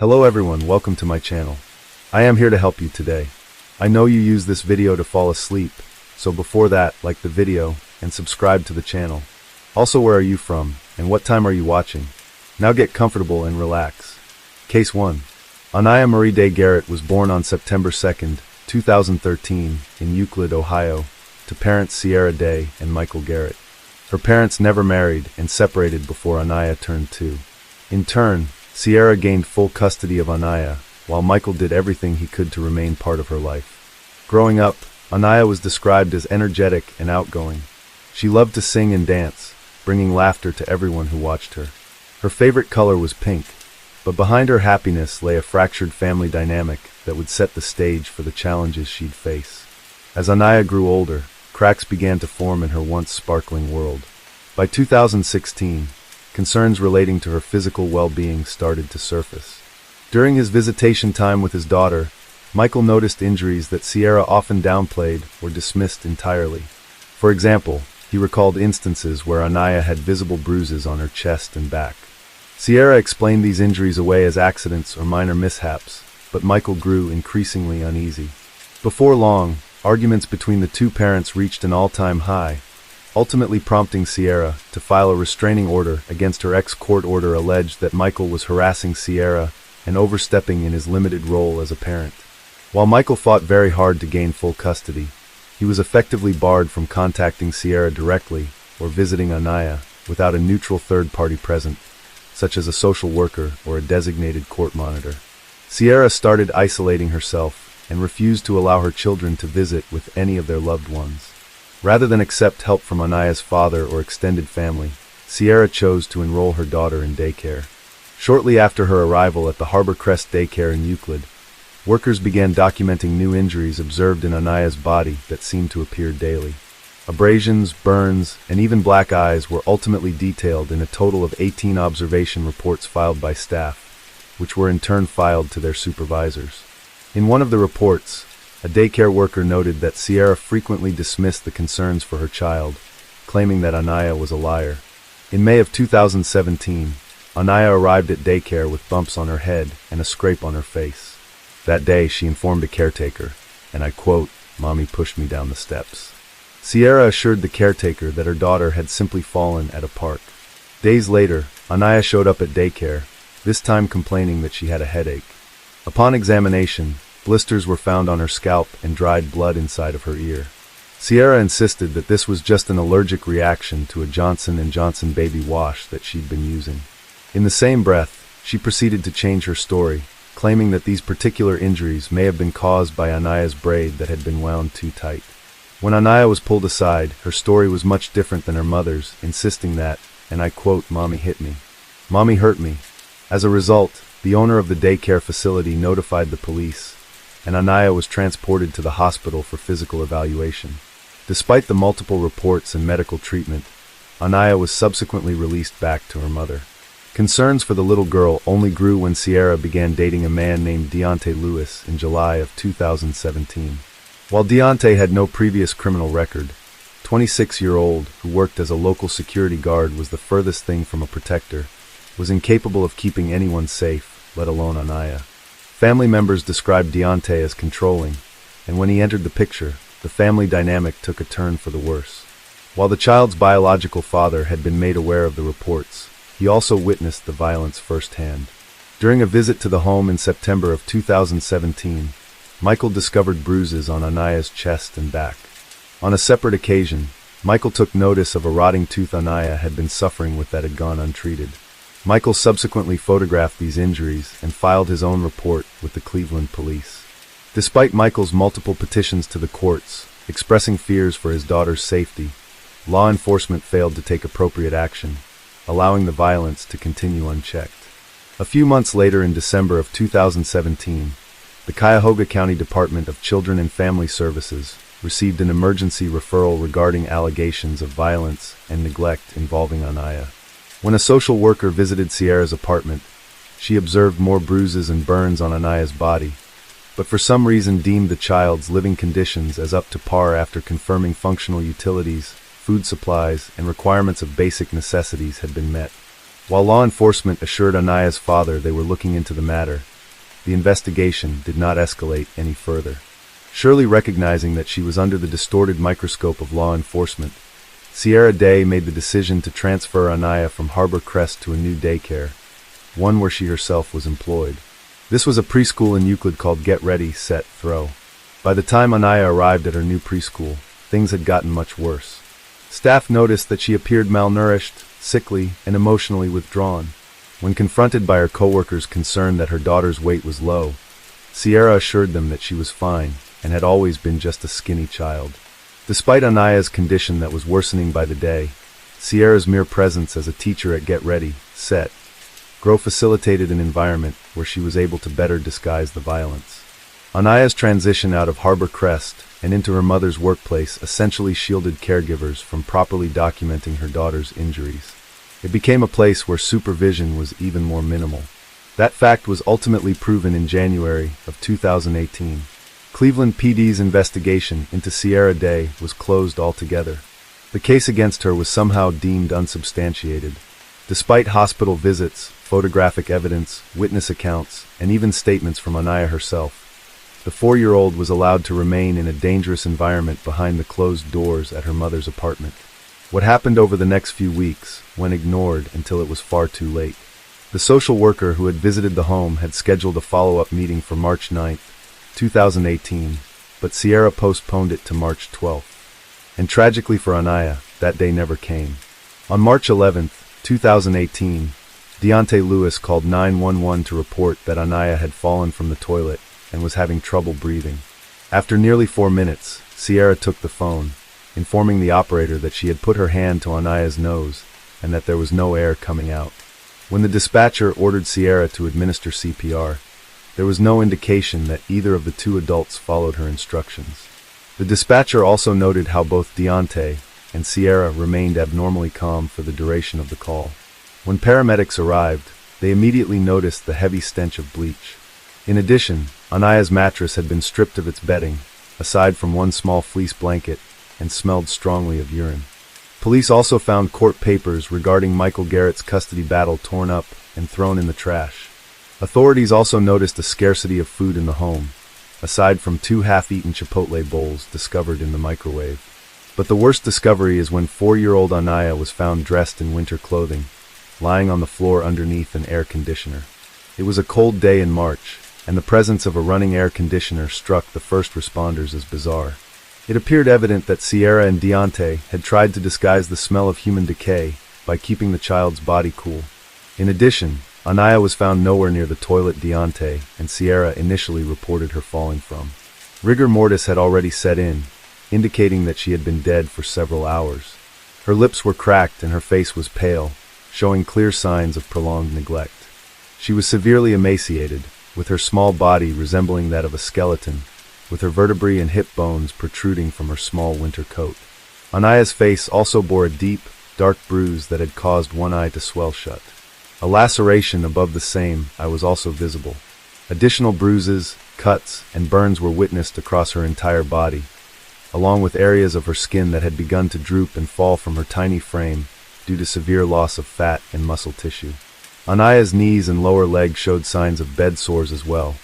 Hello everyone, welcome to my channel. I am here to help you today. I know you use this video to fall asleep, so before that, like the video and subscribe to the channel. Also, where are you from and what time are you watching? Now get comfortable and relax. Case 1. Anaya Marie Day Garrett was born on September 2nd, 2013 in Euclid, Ohio, to parents Sierra Day and Michael Garrett. Her parents never married and separated before Anaya turned 2. In turn, Sierra gained full custody of Anaya, while Michael did everything he could to remain part of her life. Growing up, Anaya was described as energetic and outgoing. She loved to sing and dance, bringing laughter to everyone who watched her. Her favorite color was pink, but behind her happiness lay a fractured family dynamic that would set the stage for the challenges she'd face. As Anaya grew older, cracks began to form in her once sparkling world. By 2016, concerns relating to her physical well-being started to surface. During his visitation time with his daughter, Michael noticed injuries that Sierra often downplayed or dismissed entirely. For example, he recalled instances where Anaya had visible bruises on her chest and back. Sierra explained these injuries away as accidents or minor mishaps, but Michael grew increasingly uneasy. Before long, arguments between the two parents reached an all-time high, ultimately prompting Sierra to file a restraining order against her ex. Court order alleged that Michael was harassing Sierra and overstepping in his limited role as a parent. While Michael fought very hard to gain full custody, he was effectively barred from contacting Sierra directly or visiting Anaya without a neutral third party present, such as a social worker or a designated court monitor. Sierra started isolating herself and refused to allow her children to visit with any of their loved ones. Rather than accept help from Anaya's father or extended family, Sierra chose to enroll her daughter in daycare. Shortly after her arrival at the Harbor Crest Daycare in Euclid, workers began documenting new injuries observed in Anaya's body that seemed to appear daily. Abrasions, burns, and even black eyes were ultimately detailed in a total of 18 observation reports filed by staff, which were in turn filed to their supervisors. In one of the reports, a daycare worker noted that Sierra frequently dismissed the concerns for her child, claiming that Anaya was a liar. In May of 2017, Anaya arrived at daycare with bumps on her head and a scrape on her face. That day, she informed a caretaker, and I quote, "Mommy pushed me down the steps." Sierra assured the caretaker that her daughter had simply fallen at a park. Days later, Anaya showed up at daycare, this time complaining that she had a headache. Upon examination, blisters were found on her scalp and dried blood inside of her ear. Sierra insisted that this was just an allergic reaction to a Johnson & Johnson baby wash that she'd been using. In the same breath, she proceeded to change her story, claiming that these particular injuries may have been caused by Anaya's braid that had been wound too tight. When Anaya was pulled aside, her story was much different than her mother's, insisting that, and I quote, "Mommy hit me. Mommy hurt me." As a result, the owner of the daycare facility notified the police, and Anaya was transported to the hospital for physical evaluation. Despite the multiple reports and medical treatment, Anaya was subsequently released back to her mother. Concerns for the little girl only grew when Sierra began dating a man named Deontay Lewis in July of 2017. While Deontay had no previous criminal record, 26-year-old who worked as a local security guard was the furthest thing from a protector, was incapable of keeping anyone safe, let alone Anaya. Family members described Deontay as controlling, and when he entered the picture, the family dynamic took a turn for the worse. While the child's biological father had been made aware of the reports, he also witnessed the violence firsthand. During a visit to the home in September of 2017, Michael discovered bruises on Anaya's chest and back. On a separate occasion, Michael took notice of a rotting tooth Anaya had been suffering with that had gone untreated. Michael subsequently photographed these injuries and filed his own report with the Cleveland police. Despite Michael's multiple petitions to the courts, expressing fears for his daughter's safety, law enforcement failed to take appropriate action, allowing the violence to continue unchecked. A few months later, in December of 2017, the Cuyahoga County Department of Children and Family Services received an emergency referral regarding allegations of violence and neglect involving Anaya. When a social worker visited Sierra's apartment, she observed more bruises and burns on Anaya's body, but for some reason deemed the child's living conditions as up to par after confirming functional utilities, food supplies, and requirements of basic necessities had been met. While law enforcement assured Anaya's father they were looking into the matter, the investigation did not escalate any further. Surely recognizing that she was under the distorted microscope of law enforcement, Sierra Day made the decision to transfer Anaya from Harbor Crest to a new daycare, one where she herself was employed. This was a preschool in Euclid called Get Ready, Set, Throw. By the time Anaya arrived at her new preschool, things had gotten much worse. Staff noticed that she appeared malnourished, sickly, and emotionally withdrawn. When confronted by her coworkers concerned that her daughter's weight was low, Sierra assured them that she was fine and had always been just a skinny child. Despite Anaya's condition that was worsening by the day, Sierra's mere presence as a teacher at Get Ready, Set, Grow facilitated an environment where she was able to better disguise the violence. Anaya's transition out of Harbor Crest and into her mother's workplace essentially shielded caregivers from properly documenting her daughter's injuries. It became a place where supervision was even more minimal. That fact was ultimately proven in January of 2018. Cleveland PD's investigation into Sierra Day was closed altogether. The case against her was somehow deemed unsubstantiated. Despite hospital visits, photographic evidence, witness accounts, and even statements from Anaya herself, the 4-year-old was allowed to remain in a dangerous environment behind the closed doors at her mother's apartment. What happened over the next few weeks went ignored until it was far too late. The social worker who had visited the home had scheduled a follow-up meeting for March 9, 2018, but Sierra postponed it to March 12th. And tragically for Anaya, that day never came. On March 11, 2018, Deontay Lewis called 911 to report that Anaya had fallen from the toilet and was having trouble breathing. After nearly 4 minutes, Sierra took the phone, informing the operator that she had put her hand to Anaya's nose and that there was no air coming out. When the dispatcher ordered Sierra to administer CPR, there was no indication that either of the two adults followed her instructions. The dispatcher also noted how both Deontay and Sierra remained abnormally calm for the duration of the call. When paramedics arrived, they immediately noticed the heavy stench of bleach. In addition, Anaya's mattress had been stripped of its bedding, aside from one small fleece blanket, and smelled strongly of urine. Police also found court papers regarding Michael Garrett's custody battle torn up and thrown in the trash. Authorities also noticed a scarcity of food in the home, aside from 2 half-eaten Chipotle bowls discovered in the microwave. But the worst discovery is when 4-year-old Anaya was found dressed in winter clothing, lying on the floor underneath an air conditioner. It was a cold day in March, and the presence of a running air conditioner struck the first responders as bizarre. It appeared evident that Sierra and Deontay had tried to disguise the smell of human decay by keeping the child's body cool. In addition, Anaya was found nowhere near the toilet Deontay and Sierra initially reported her falling from. Rigor mortis had already set in, indicating that she had been dead for several hours. Her lips were cracked and her face was pale, showing clear signs of prolonged neglect. She was severely emaciated, with her small body resembling that of a skeleton, with her vertebrae and hip bones protruding from her small winter coat. Anaya's face also bore a deep, dark bruise that had caused one eye to swell shut. A laceration above the same eye was also visible. Additional bruises, cuts, and burns were witnessed across her entire body, along with areas of her skin that had begun to droop and fall from her tiny frame due to severe loss of fat and muscle tissue. Anaya's knees and lower leg showed signs of bed sores as well,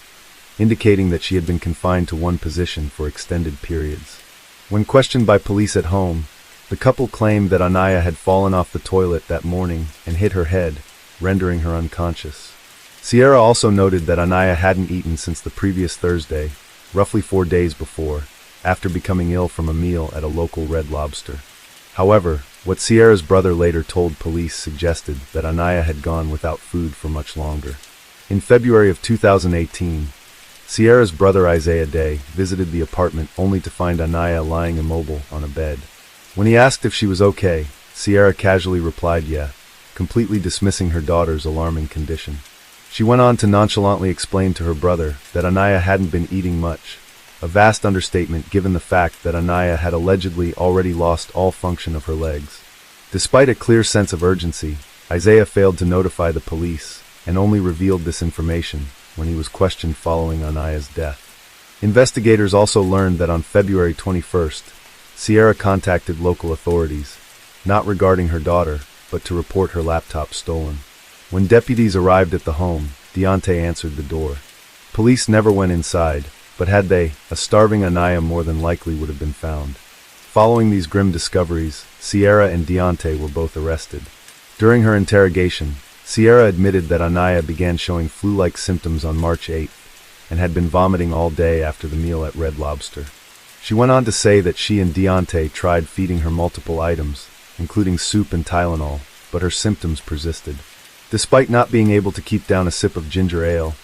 indicating that she had been confined to one position for extended periods. When questioned by police at home, the couple claimed that Anaya had fallen off the toilet that morning and hit her head, rendering her unconscious. Sierra also noted that Anaya hadn't eaten since the previous Thursday, roughly 4 days before, after becoming ill from a meal at a local Red Lobster. However, what Sierra's brother later told police suggested that Anaya had gone without food for much longer. In February of 2018, Sierra's brother Isaiah Day visited the apartment only to find Anaya lying immobile on a bed. When he asked if she was okay, Sierra casually replied yeah, completely dismissing her daughter's alarming condition. She went on to nonchalantly explain to her brother that Anaya hadn't been eating much, a vast understatement given the fact that Anaya had allegedly already lost all function of her legs. Despite a clear sense of urgency, Isaiah failed to notify the police and only revealed this information when he was questioned following Anaya's death. Investigators also learned that on February 21st, Sierra contacted local authorities, not regarding her daughter, but to report her laptop stolen. When deputies arrived at the home, Deontay answered the door. Police never went inside, but had they, a starving Anaya more than likely would have been found. Following these grim discoveries, Sierra and Deontay were both arrested. During her interrogation, Sierra admitted that Anaya began showing flu-like symptoms on March 8th and had been vomiting all day after the meal at Red Lobster. She went on to say that she and Deontay tried feeding her multiple items, including soup and Tylenol, but her symptoms persisted. Despite not being able to keep down a sip of ginger ale,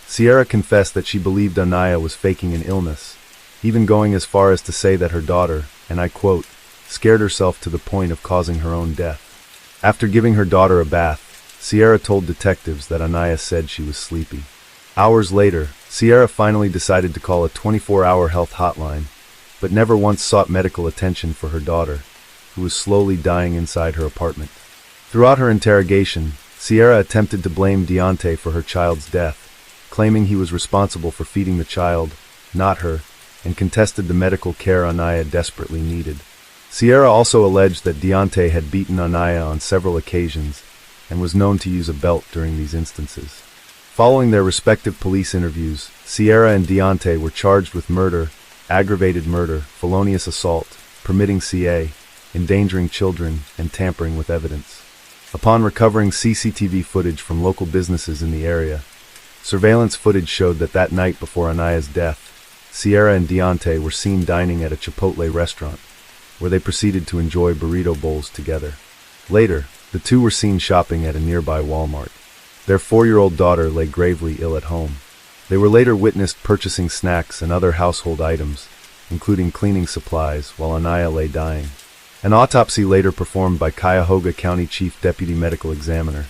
Sierra confessed that she believed Anaya was faking an illness, even going as far as to say that her daughter, and I quote, scared herself to the point of causing her own death. After giving her daughter a bath, Sierra told detectives that Anaya said she was sleepy. Hours later, Sierra finally decided to call a 24-hour health hotline, but never once sought medical attention for her daughter, who was slowly dying inside her apartment. Throughout her interrogation, Sierra attempted to blame Deontay for her child's death, claiming he was responsible for feeding the child, not her, and contested the medical care Anaya desperately needed. Sierra also alleged that Deontay had beaten Anaya on several occasions and was known to use a belt during these instances. Following their respective police interviews, Sierra and Deontay were charged with murder, aggravated murder, felonious assault, permitting CA, endangering children, and tampering with evidence. Upon recovering CCTV footage from local businesses in the area, surveillance footage showed that night before Anaya's death, Sierra and Deontay were seen dining at a Chipotle restaurant, where they proceeded to enjoy burrito bowls together. Later, the two were seen shopping at a nearby Walmart. Their 4-year-old daughter lay gravely ill at home. They were later witnessed purchasing snacks and other household items, including cleaning supplies, while Anaya lay dying. An autopsy later performed by Cuyahoga County Chief Deputy Medical Examiner,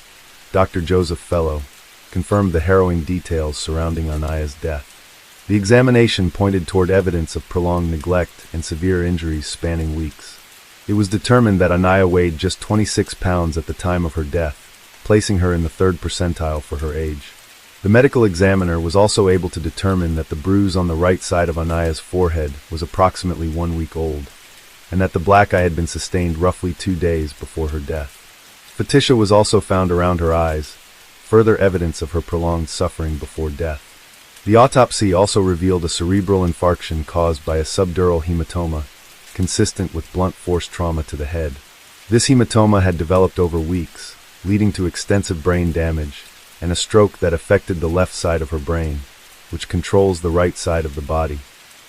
Dr. Joseph Fellow, confirmed the harrowing details surrounding Anaya's death. The examination pointed toward evidence of prolonged neglect and severe injuries spanning weeks. It was determined that Anaya weighed just 26 pounds at the time of her death, placing her in the 3rd percentile for her age. The medical examiner was also able to determine that the bruise on the right side of Anaya's forehead was approximately 1 week old, and that the black eye had been sustained roughly 2 days before her death. Phaetia was also found around her eyes, further evidence of her prolonged suffering before death. The autopsy also revealed a cerebral infarction caused by a subdural hematoma, consistent with blunt force trauma to the head. This hematoma had developed over weeks, leading to extensive brain damage, and a stroke that affected the left side of her brain, which controls the right side of the body.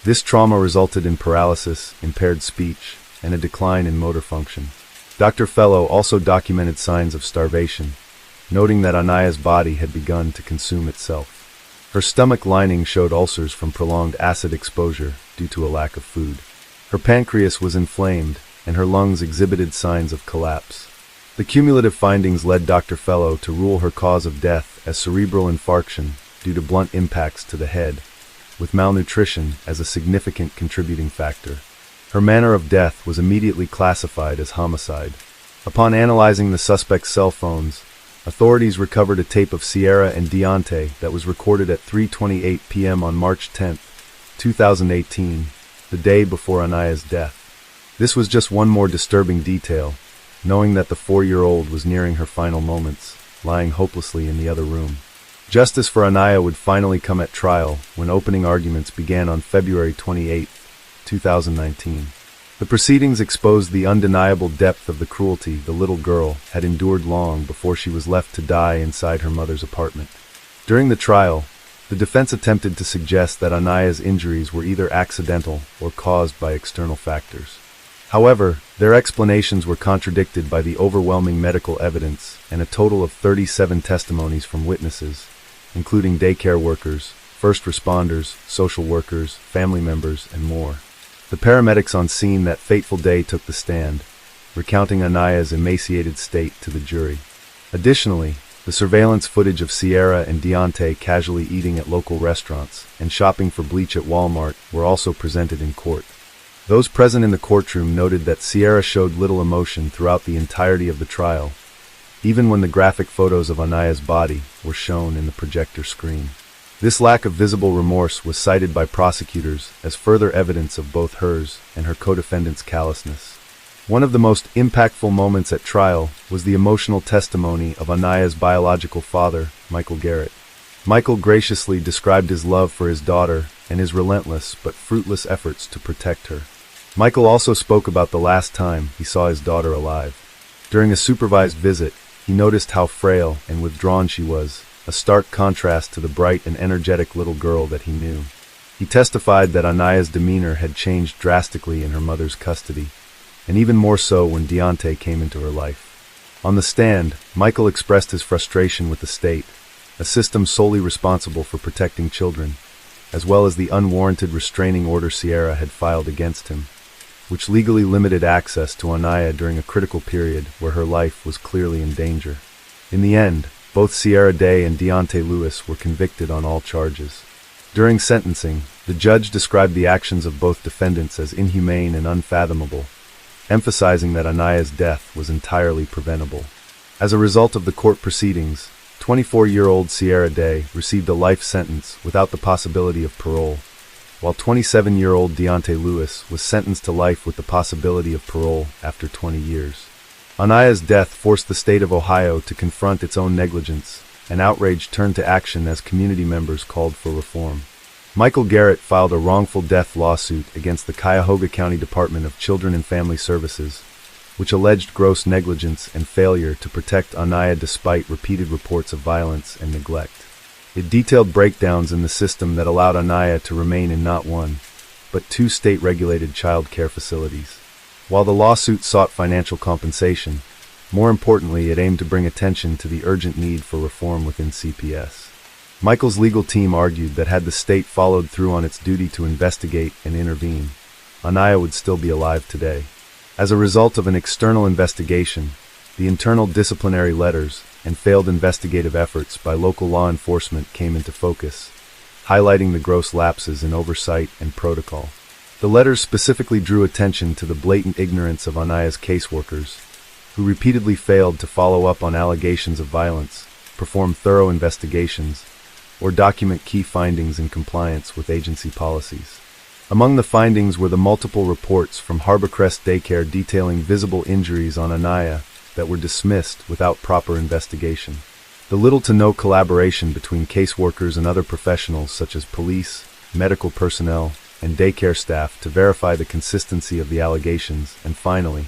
This trauma resulted in paralysis, impaired speech, and a decline in motor function. Dr. Fellow also documented signs of starvation, noting that Anaya's body had begun to consume itself. Her stomach lining showed ulcers from prolonged acid exposure due to a lack of food. Her pancreas was inflamed, and her lungs exhibited signs of collapse. The cumulative findings led Dr. Fellow to rule her cause of death as cerebral infarction due to blunt impacts to the head, with malnutrition as a significant contributing factor. Her manner of death was immediately classified as homicide. Upon analyzing the suspect's cell phones, authorities recovered a tape of Sierra and Deontay that was recorded at 3:28 p.m. on March 10, 2018, the day before Anaya's death. This was just one more disturbing detail, knowing that the 4-year-old was nearing her final moments, lying hopelessly in the other room. Justice for Anaya would finally come at trial when opening arguments began on February 28, 2019. The proceedings exposed the undeniable depth of the cruelty the little girl had endured long before she was left to die inside her mother's apartment. During the trial, the defense attempted to suggest that Anaya's injuries were either accidental or caused by external factors. However, their explanations were contradicted by the overwhelming medical evidence and a total of 37 testimonies from witnesses, including daycare workers, first responders, social workers, family members, and more. The paramedics on scene that fateful day took the stand, recounting Anaya's emaciated state to the jury. Additionally, the surveillance footage of Sierra and Deontay casually eating at local restaurants and shopping for bleach at Walmart were also presented in court. Those present in the courtroom noted that Sierra showed little emotion throughout the entirety of the trial, even when the graphic photos of Anaya's body were shown in the projector screen. This lack of visible remorse was cited by prosecutors as further evidence of both hers and her co-defendant's callousness. One of the most impactful moments at trial was the emotional testimony of Anaya's biological father, Michael Garrett. Michael graciously described his love for his daughter and his relentless but fruitless efforts to protect her. Michael also spoke about the last time he saw his daughter alive. During a supervised visit, he noticed how frail and withdrawn she was, a stark contrast to the bright and energetic little girl that he knew. He testified that Anaya's demeanor had changed drastically in her mother's custody, and even more so when Deontay came into her life. On the stand, Michael expressed his frustration with the state, a system solely responsible for protecting children, as well as the unwarranted restraining order Sierra had filed against him, which legally limited access to Anaya during a critical period where her life was clearly in danger. In the end, both Sierra Day and Deontay Lewis were convicted on all charges. During sentencing, the judge described the actions of both defendants as inhumane and unfathomable, emphasizing that Anaya's death was entirely preventable. As a result of the court proceedings, 24-year-old Sierra Day received a life sentence without the possibility of parole, while 27-year-old Deontay Lewis was sentenced to life with the possibility of parole after 20 years. Anaya's death forced the state of Ohio to confront its own negligence, and outrage turned to action as community members called for reform. Michael Garrett filed a wrongful death lawsuit against the Cuyahoga County Department of Children and Family Services, which alleged gross negligence and failure to protect Anaya despite repeated reports of violence and neglect. It detailed breakdowns in the system that allowed Anaya to remain in not one, but two state-regulated child care facilities. While the lawsuit sought financial compensation, more importantly, it aimed to bring attention to the urgent need for reform within CPS. Michael's legal team argued that had the state followed through on its duty to investigate and intervene, Anaya would still be alive today. As a result of an external investigation, the internal disciplinary letters and failed investigative efforts by local law enforcement came into focus, highlighting the gross lapses in oversight and protocol. The letters specifically drew attention to the blatant ignorance of Anaya's caseworkers, who repeatedly failed to follow up on allegations of violence, perform thorough investigations, or document key findings in compliance with agency policies. Among the findings were the multiple reports from Harborcrest Daycare detailing visible injuries on Anaya that were dismissed without proper investigation. The little to no collaboration between caseworkers and other professionals such as police, medical personnel, and daycare staff to verify the consistency of the allegations, and finally,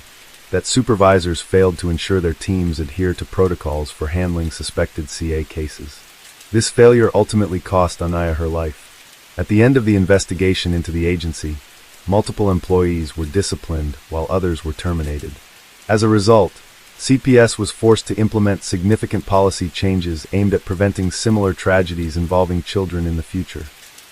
that supervisors failed to ensure their teams adhere to protocols for handling suspected CA cases. This failure ultimately cost Anaya her life. At the end of the investigation into the agency, multiple employees were disciplined while others were terminated. As a result, CPS was forced to implement significant policy changes aimed at preventing similar tragedies involving children in the future.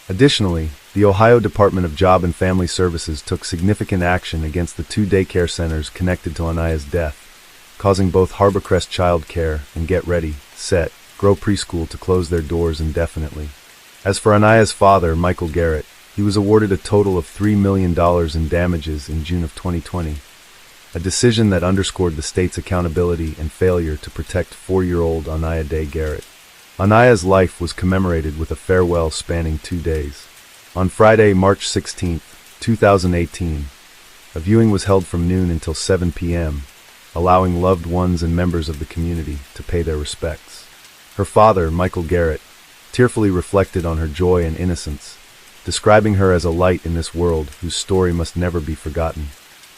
Additionally, the Ohio Department of Job and Family Services took significant action against the two daycare centers connected to Anaya's death, causing both Harborcrest Child Care and Get Ready, Set, Grow Preschool to close their doors indefinitely. As for Anaya's father, Michael Garrett, he was awarded a total of $3 million in damages in June of 2020, a decision that underscored the state's accountability and failure to protect 4-year-old Anaya Day Garrett. Anaya's life was commemorated with a farewell spanning 2 days. On Friday, March 16, 2018, a viewing was held from noon until 7 p.m., allowing loved ones and members of the community to pay their respects. Her father, Michael Garrett, tearfully reflected on her joy and innocence, describing her as a light in this world whose story must never be forgotten.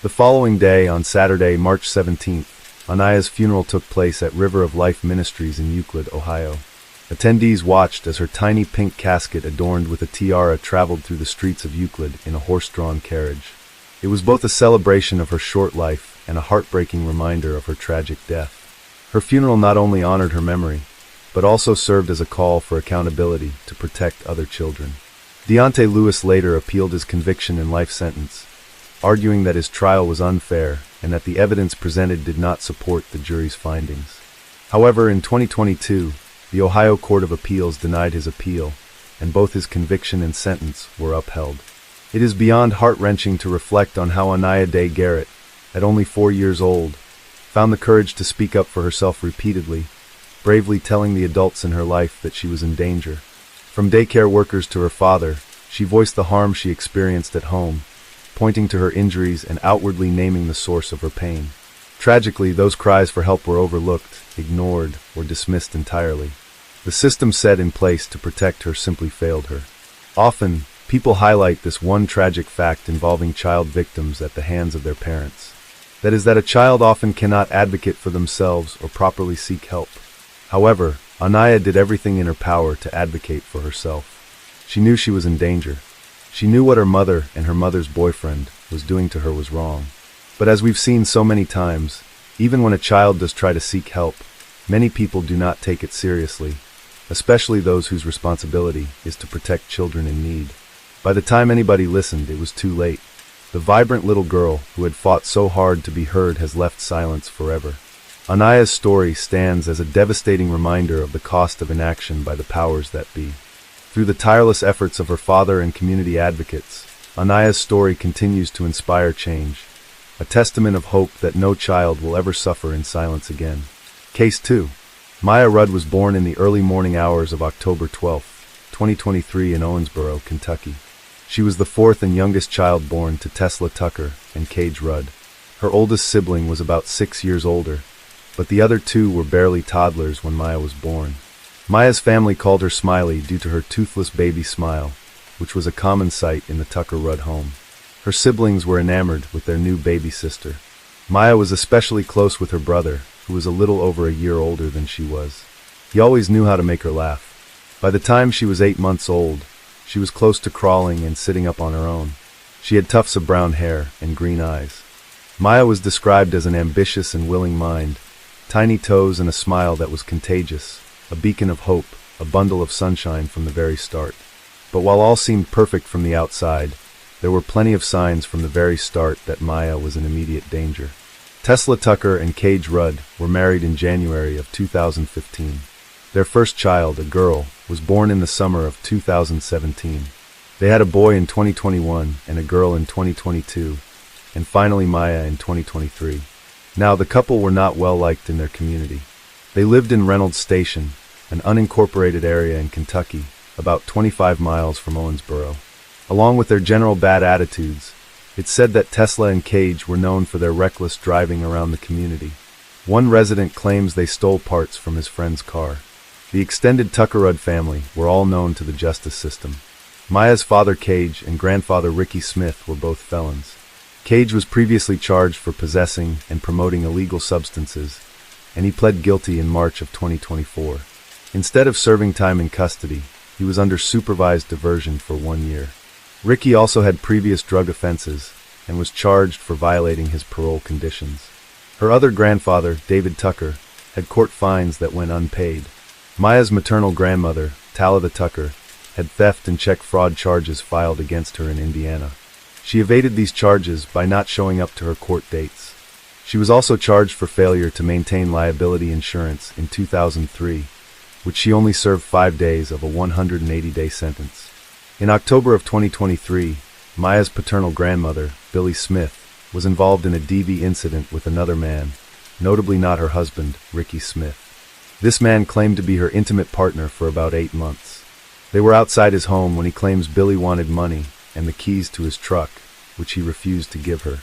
The following day, on Saturday, March 17th, Anaya's funeral took place at River of Life Ministries in Euclid, Ohio. Attendees watched as her tiny pink casket adorned with a tiara traveled through the streets of Euclid in a horse-drawn carriage. It was both a celebration of her short life and a heartbreaking reminder of her tragic death. Her funeral not only honored her memory, but also served as a call for accountability to protect other children. Deontay Lewis later appealed his conviction and life sentence, arguing that his trial was unfair and that the evidence presented did not support the jury's findings. However, in 2022, the Ohio Court of Appeals denied his appeal, and both his conviction and sentence were upheld. It is beyond heart-wrenching to reflect on how Anaya Day Garrett, at only 4 years old, found the courage to speak up for herself repeatedly, bravely telling the adults in her life that she was in danger. From daycare workers to her father, she voiced the harm she experienced at home, pointing to her injuries and outwardly naming the source of her pain. Tragically, those cries for help were overlooked, ignored, or dismissed entirely. The system set in place to protect her simply failed her. Often, people highlight this one tragic fact involving child victims at the hands of their parents. That is that a child often cannot advocate for themselves or properly seek help. However, Anaya did everything in her power to advocate for herself. She knew she was in danger. She knew what her mother and her mother's boyfriend was doing to her was wrong. But as we've seen so many times, even when a child does try to seek help, many people do not take it seriously, especially those whose responsibility is to protect children in need. By the time anybody listened, it was too late. The vibrant little girl who had fought so hard to be heard has left silence forever. Anaya's story stands as a devastating reminder of the cost of inaction by the powers that be. Through the tireless efforts of her father and community advocates, Anaya's story continues to inspire change, a testament of hope that no child will ever suffer in silence again. Case 2. Maya Rudd was born in the early morning hours of October 12, 2023 in Owensboro, Kentucky. She was the fourth and youngest child born to Tesla Tucker and Cage Rudd. Her oldest sibling was about 6 years older, but the other two were barely toddlers when Maya was born. Maya's family called her Smiley due to her toothless baby smile, which was a common sight in the Tucker Rudd home. Her siblings were enamored with their new baby sister. Maya was especially close with her brother, who was a little over a year older than she was. He always knew how to make her laugh. By the time she was 8 months old, she was close to crawling and sitting up on her own. She had tufts of brown hair and green eyes. Maya was described as an ambitious and willing mind, tiny toes and a smile that was contagious, a beacon of hope, a bundle of sunshine from the very start. But while all seemed perfect from the outside, there were plenty of signs from the very start that Maya was in immediate danger. Tesla Tucker and Cage Rudd were married in January of 2015. Their first child, a girl, was born in the summer of 2017. They had a boy in 2021 and a girl in 2022, and finally Maya in 2023. Now, the couple were not well liked in their community. They lived in Reynolds Station, an unincorporated area in Kentucky, about 25 miles from Owensboro. Along with their general bad attitudes, it's said that Tesla and Cage were known for their reckless driving around the community. One resident claims they stole parts from his friend's car. The extended Tucker Rudd family were all known to the justice system. Maya's father Cage and grandfather Ricky Smith were both felons. Cage was previously charged for possessing and promoting illegal substances, and he pled guilty in March of 2024. Instead of serving time in custody, he was under supervised diversion for 1 year. Ricky also had previous drug offenses and was charged for violating his parole conditions. Her other grandfather, David Tucker, had court fines that went unpaid. Maya's maternal grandmother, Talitha Tucker, had theft and check fraud charges filed against her in Indiana. She evaded these charges by not showing up to her court dates. She was also charged for failure to maintain liability insurance in 2003, which she only served 5 days of a 180-day sentence. In October of 2023, Maya's paternal grandmother, Billy Smith, was involved in a DV incident with another man, notably not her husband, Ricky Smith. This man claimed to be her intimate partner for about 8 months. They were outside his home when he claims Billy wanted money and the keys to his truck, which he refused to give her.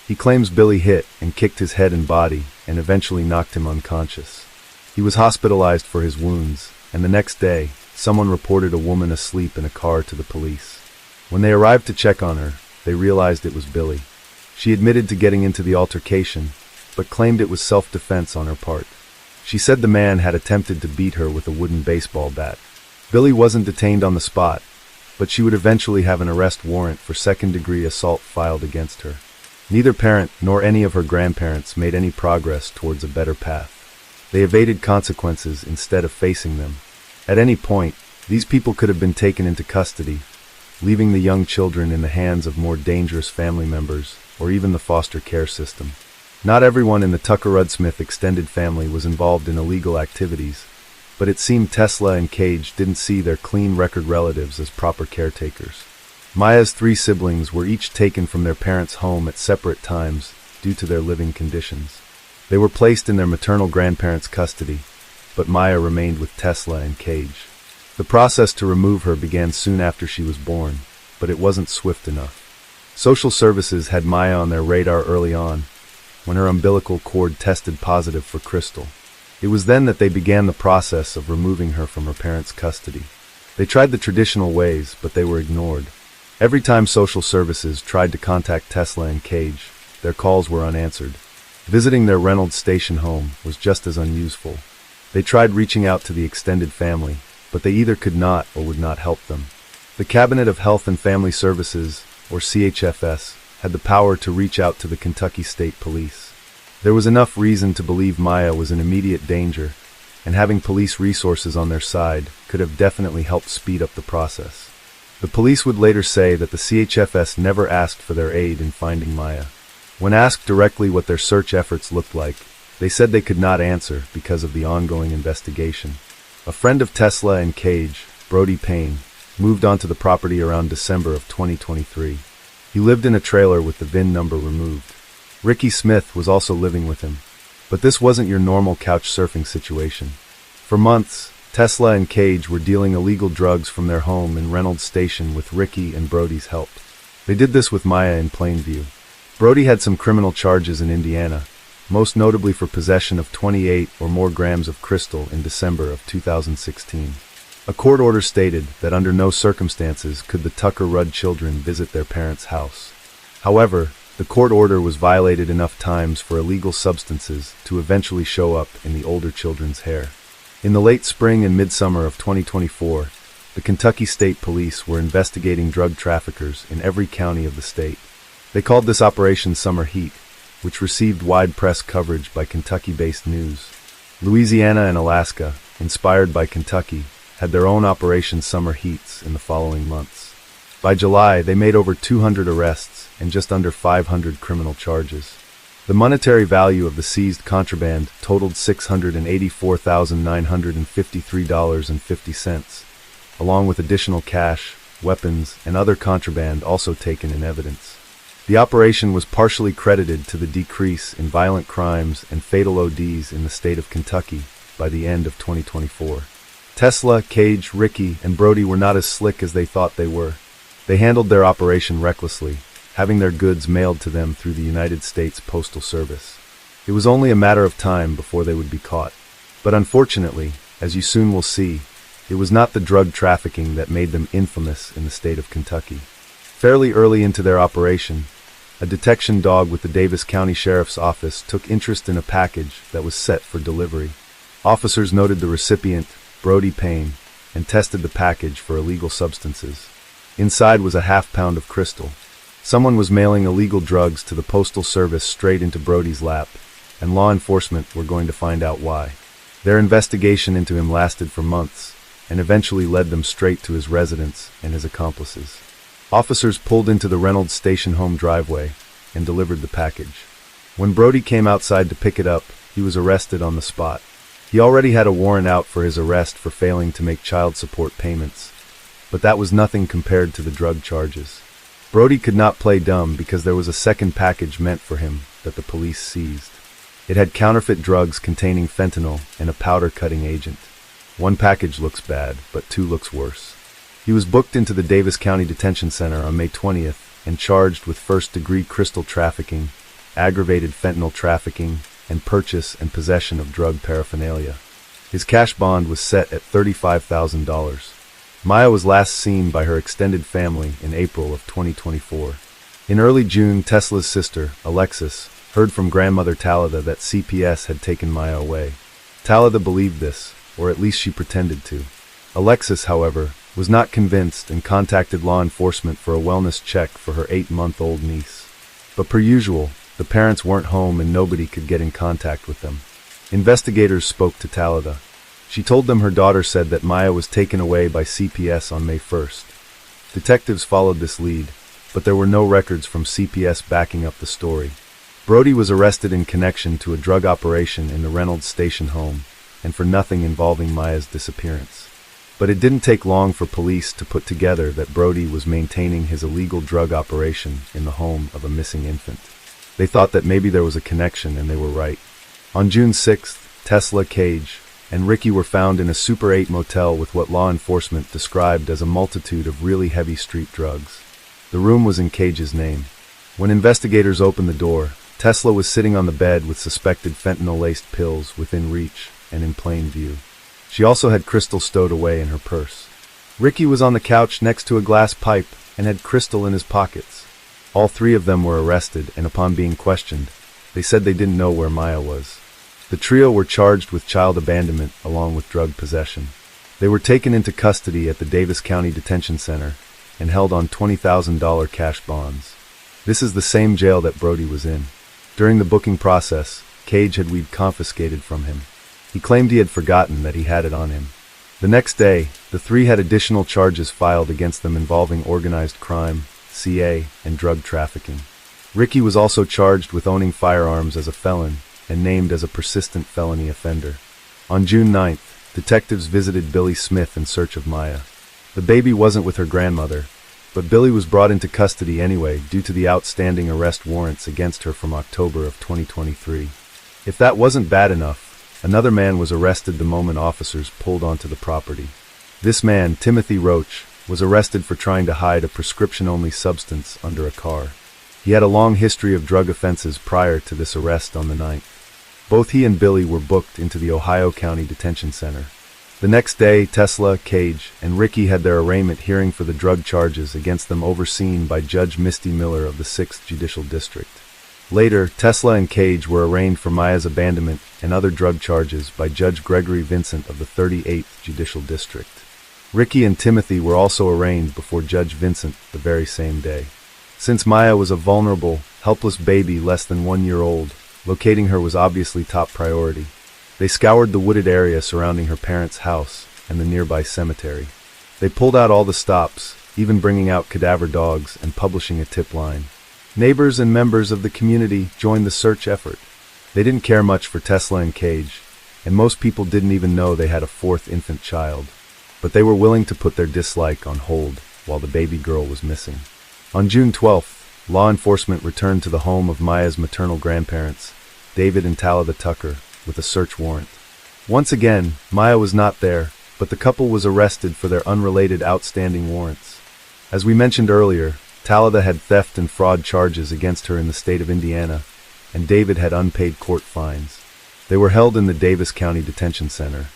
He claims Billy hit and kicked his head and body and eventually knocked him unconscious. He was hospitalized for his wounds, and the next day, someone reported a woman asleep in a car to the police. When they arrived to check on her, they realized it was Billy. She admitted to getting into the altercation, but claimed it was self-defense on her part. She said the man had attempted to beat her with a wooden baseball bat. Billy wasn't detained on the spot, but she would eventually have an arrest warrant for second-degree assault filed against her. Neither parent nor any of her grandparents made any progress towards a better path. They evaded consequences instead of facing them. At any point, these people could have been taken into custody, leaving the young children in the hands of more dangerous family members or even the foster care system. Not everyone in the Tucker Rudd Smith extended family was involved in illegal activities, but it seemed Tesla and Cage didn't see their clean record relatives as proper caretakers. Maya's 3 siblings were each taken from their parents' home at separate times due to their living conditions. They were placed in their maternal grandparents' custody, but Maya remained with Tesla and Cage. The process to remove her began soon after she was born, but it wasn't swift enough. Social services had Maya on their radar early on, when her umbilical cord tested positive for crystal. It was then that they began the process of removing her from her parents' custody. They tried the traditional ways, but they were ignored. Every time social services tried to contact Tesla and Cage, their calls were unanswered. Visiting their Reynolds Station home was just as unuseful. They tried reaching out to the extended family, but they either could not or would not help them. The Cabinet of Health and Family Services, or CHFS, had the power to reach out to the Kentucky State Police. There was enough reason to believe Maya was in immediate danger, and having police resources on their side could have definitely helped speed up the process. The police would later say that the CHFS never asked for their aid in finding Maya. When asked directly what their search efforts looked like, they said they could not answer because of the ongoing investigation. A friend of Tesla and Cage, Brody Payne, moved onto the property around December of 2023. He lived in a trailer with the VIN number removed. Ricky Smith was also living with him. But this wasn't your normal couch surfing situation. For months, Tesla and Cage were dealing illegal drugs from their home in Reynolds Station with Ricky and Brody's help. They did this with Maya in plain view. Brody had some criminal charges in Indiana, most notably for possession of 28 or more grams of crystal in December of 2016. A court order stated that under no circumstances could the Tucker Rudd children visit their parents' house. However, the court order was violated enough times for illegal substances to eventually show up in the older children's hair. In the late spring and midsummer of 2024, the Kentucky State Police were investigating drug traffickers in every county of the state. They called this Operation Summer Heat, which received wide press coverage by Kentucky-based news. Louisiana and Alaska, inspired by Kentucky, had their own Operation Summer Heats in the following months. By July, they made over 200 arrests and just under 500 criminal charges. The monetary value of the seized contraband totaled $684,953.50, along with additional cash, weapons, and other contraband also taken in evidence. The operation was partially credited to the decrease in violent crimes and fatal ODs in the state of Kentucky by the end of 2024. Tesla, Cage, Ricky, and Brody were not as slick as they thought they were. They handled their operation recklessly, having their goods mailed to them through the United States Postal Service. It was only a matter of time before they would be caught. But unfortunately, as you soon will see, it was not the drug trafficking that made them infamous in the state of Kentucky. Fairly early into their operation, a detection dog with the Davis County Sheriff's Office took interest in a package that was set for delivery. Officers noted the recipient, Brody Payne, and tested the package for illegal substances. Inside was a half-pound of crystal. Someone was mailing illegal drugs to the Postal Service straight into Brody's lap, and law enforcement were going to find out why. Their investigation into him lasted for months, and eventually led them straight to his residence and his accomplices. Officers pulled into the Reynolds Station home driveway and delivered the package. When Brody came outside to pick it up, he was arrested on the spot. He already had a warrant out for his arrest for failing to make child support payments, but that was nothing compared to the drug charges. Brody could not play dumb because there was a second package meant for him that the police seized. It had counterfeit drugs containing fentanyl and a powder-cutting agent. One package looks bad, but two looks worse. He was booked into the Davis County Detention Center on May 20th and charged with first-degree crystal trafficking, aggravated fentanyl trafficking, and purchase and possession of drug paraphernalia. His cash bond was set at $35,000. Maya was last seen by her extended family in April of 2024. In early June, Tesla's sister, Alexis, heard from grandmother Talida that CPS had taken Maya away. Talida believed this, or at least she pretended to. Alexis, however, was not convinced and contacted law enforcement for a wellness check for her 8-month-old niece. But per usual, the parents weren't home and nobody could get in contact with them. Investigators spoke to Talida. She told them her daughter said that Maya was taken away by CPS on May 1st. Detectives followed this lead, but there were no records from CPS backing up the story. Brody was arrested in connection to a drug operation in the Reynolds Station home, and for nothing involving Maya's disappearance. But it didn't take long for police to put together that Brody was maintaining his illegal drug operation in the home of a missing infant. They thought that maybe there was a connection, and they were right. On June 6th, Tesla, Cage, and Ricky were found in a Super 8 motel with what law enforcement described as a multitude of really heavy street drugs. The room was in Cage's name. When investigators opened the door, Tesla was sitting on the bed with suspected fentanyl-laced pills within reach, and in plain view. She also had Crystal stowed away in her purse. Ricky was on the couch next to a glass pipe and had Crystal in his pockets. All three of them were arrested, and upon being questioned, they said they didn't know where Maya was. The trio were charged with child abandonment along with drug possession. They were taken into custody at the Davis County Detention Center and held on $20,000 cash bonds. This is the same jail that Brody was in. During the booking process, Cage had weed confiscated from him. He claimed he had forgotten that he had it on him. The next day, the three had additional charges filed against them involving organized crime, CA, and drug trafficking. Ricky was also charged with owning firearms as a felon and named as a persistent felony offender. On June 9th, detectives visited Billy Smith in search of Maya. The baby wasn't with her grandmother, but Billy was brought into custody anyway due to the outstanding arrest warrants against her from October of 2023. If that wasn't bad enough, another man was arrested the moment officers pulled onto the property. This man, Timothy Roach, was arrested for trying to hide a prescription-only substance under a car. He had a long history of drug offenses prior to this arrest on the 9th. Both he and Billy were booked into the Ohio County Detention Center. The next day, Tesla, Cage, and Ricky had their arraignment hearing for the drug charges against them overseen by Judge Misty Miller of the 6th Judicial District. Later, Tesla and Cage were arraigned for Maya's abandonment and other drug charges by Judge Gregory Vincent of the 38th Judicial District. Ricky and Timothy were also arraigned before Judge Vincent the very same day. Since Maya was a vulnerable, helpless baby less than 1 year old, locating her was obviously top priority. They scoured the wooded area surrounding her parents' house and the nearby cemetery. They pulled out all the stops, even bringing out cadaver dogs and publishing a tip line. Neighbors and members of the community joined the search effort. They didn't care much for Tesla and Cage, and most people didn't even know they had a fourth infant child. But they were willing to put their dislike on hold while the baby girl was missing. On June 12th, law enforcement returned to the home of Maya's maternal grandparents, David and Talitha Tucker, with a search warrant. Once again, Maya was not there, but the couple was arrested for their unrelated outstanding warrants. As we mentioned earlier, Talitha had theft and fraud charges against her in the state of Indiana, and David had unpaid court fines. They were held in the Davis County Detention Center.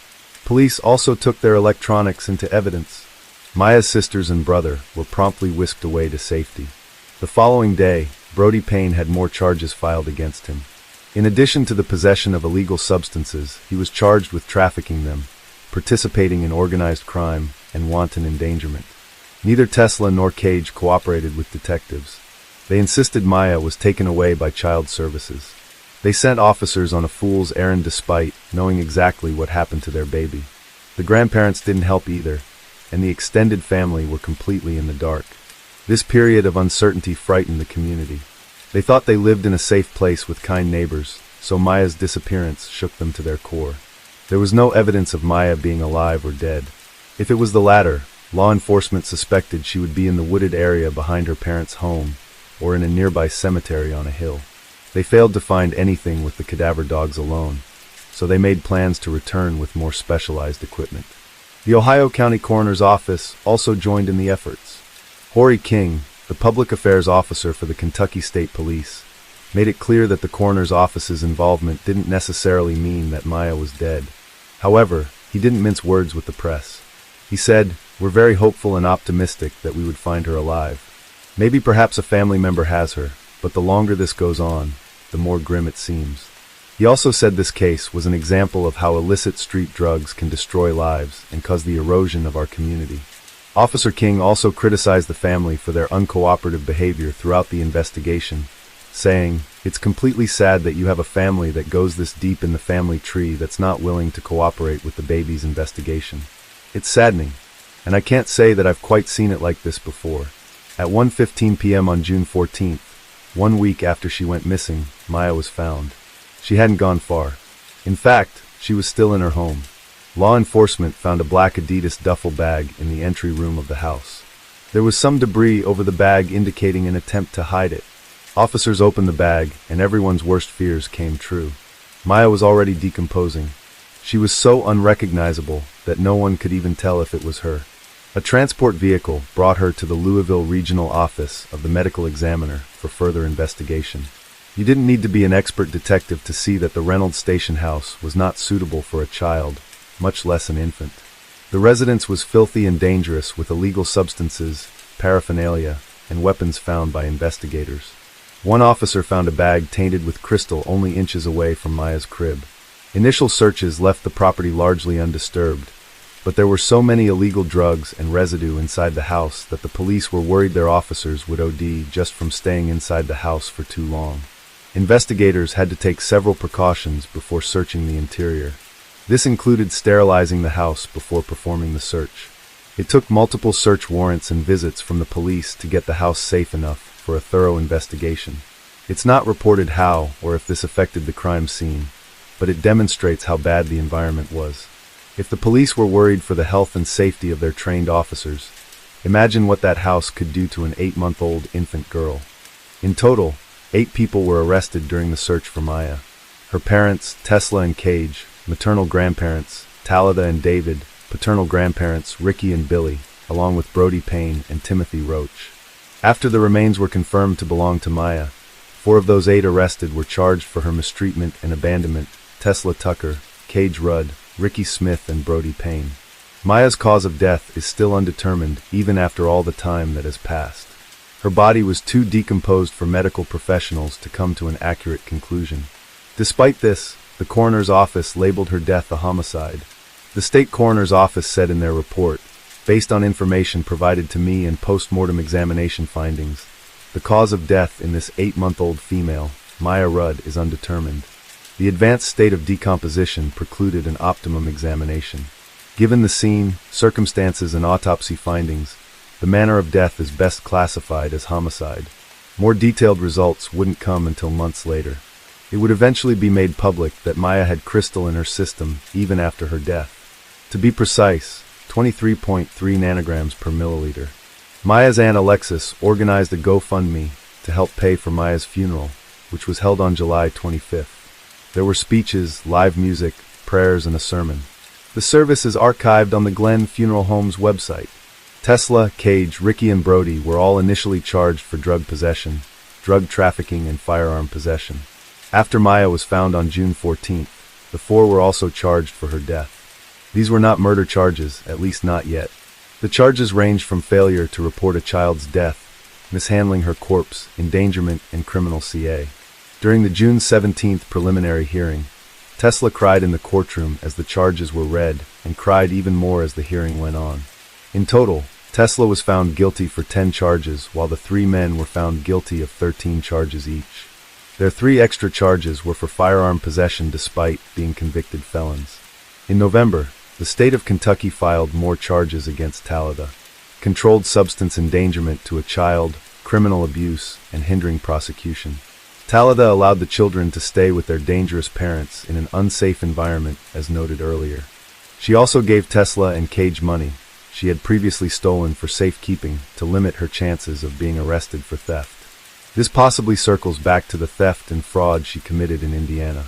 Police also took their electronics into evidence. Maya's sisters and brother were promptly whisked away to safety. The following day, Brody Payne had more charges filed against him. In addition to the possession of illegal substances, he was charged with trafficking them, participating in organized crime, and wanton endangerment. Neither Tesla nor Cage cooperated with detectives. They insisted Maya was taken away by child services. They sent officers on a fool's errand despite knowing exactly what happened to their baby. The grandparents didn't help either, and the extended family were completely in the dark. This period of uncertainty frightened the community. They thought they lived in a safe place with kind neighbors, so Maya's disappearance shook them to their core. There was no evidence of Maya being alive or dead. If it was the latter, law enforcement suspected she would be in the wooded area behind her parents' home or in a nearby cemetery on a hill. They failed to find anything with the cadaver dogs alone, so they made plans to return with more specialized equipment. The Ohio County Coroner's Office also joined in the efforts. Horry King, the public affairs officer for the Kentucky State Police, made it clear that the coroner's office's involvement didn't necessarily mean that Maya was dead. However, he didn't mince words with the press. He said, "We're very hopeful and optimistic that we would find her alive. Maybe perhaps a family member has her, but the longer this goes on, the more grim it seems." He also said this case was an example of how illicit street drugs can destroy lives and cause the erosion of our community. Officer King also criticized the family for their uncooperative behavior throughout the investigation, saying, "It's completely sad that you have a family that goes this deep in the family tree that's not willing to cooperate with the baby's investigation. It's saddening, and I can't say that I've quite seen it like this before." At 1:15 p.m. on June 14th, 1 week after she went missing, Maya was found. She hadn't gone far. In fact, she was still in her home. Law enforcement found a black Adidas duffel bag in the entry room of the house. There was some debris over the bag indicating an attempt to hide it. Officers opened the bag, and everyone's worst fears came true. Maya was already decomposing. She was so unrecognizable that no one could even tell if it was her. A transport vehicle brought her to the Louisville Regional Office of the Medical Examiner for further investigation. You didn't need to be an expert detective to see that the Reynolds Station house was not suitable for a child, much less an infant. The residence was filthy and dangerous, with illegal substances, paraphernalia, and weapons found by investigators. One officer found a bag tainted with crystal only inches away from Maya's crib. Initial searches left the property largely undisturbed, but there were so many illegal drugs and residue inside the house that the police were worried their officers would OD just from staying inside the house for too long. Investigators had to take several precautions before searching the interior. This included sterilizing the house before performing the search. It took multiple search warrants and visits from the police to get the house safe enough for a thorough investigation. It's not reported how or if this affected the crime scene, but it demonstrates how bad the environment was. If the police were worried for the health and safety of their trained officers, imagine what that house could do to an 8-month-old infant girl. In total, 8 people were arrested during the search for Maya. Her parents, Tesla and Cage; maternal grandparents, Talitha and David; paternal grandparents, Ricky and Billy, along with Brody Payne and Timothy Roach. After the remains were confirmed to belong to Maya, 4 of those 8 arrested were charged for her mistreatment and abandonment: Tesla Tucker, Cage Rudd, Ricky Smith, and Brody Payne. Maya's cause of death is still undetermined even after all the time that has passed. Her body was too decomposed for medical professionals to come to an accurate conclusion. Despite this, the coroner's office labeled her death a homicide. The state coroner's office said in their report, based on information provided to me and post-mortem examination findings, the cause of death in this 8-month-old female, Maya Rudd, is undetermined. The advanced state of decomposition precluded an optimum examination. Given the scene, circumstances, and autopsy findings, the manner of death is best classified as homicide. More detailed results wouldn't come until months later. It would eventually be made public that Maya had crystal in her system even after her death. To be precise, 23.3 nanograms per milliliter. Maya's aunt Alexis organized a GoFundMe to help pay for Maya's funeral, which was held on July 25th. There were speeches, live music, prayers, and a sermon. The service is archived on the Glen Funeral Home's website. Tesla, Cage, Ricky, and Brody were all initially charged for drug possession, drug trafficking, and firearm possession. After Maya was found on June 14th, the 4 were also charged for her death. These were not murder charges, at least not yet. The charges ranged from failure to report a child's death, mishandling her corpse, endangerment, and criminal CA. During the June 17th preliminary hearing, Tesla cried in the courtroom as the charges were read, and cried even more as the hearing went on. In total, Tesla was found guilty for 10 charges, while the 3 men were found guilty of 13 charges each. Their 3 extra charges were for firearm possession despite being convicted felons. In November, the state of Kentucky filed more charges against Talitha: controlled substance endangerment to a child, criminal abuse, and hindering prosecution. Talitha allowed the children to stay with their dangerous parents in an unsafe environment, as noted earlier. She also gave Tesla and Cage money she had previously stolen for safekeeping to limit her chances of being arrested for theft. This possibly circles back to the theft and fraud she committed in Indiana.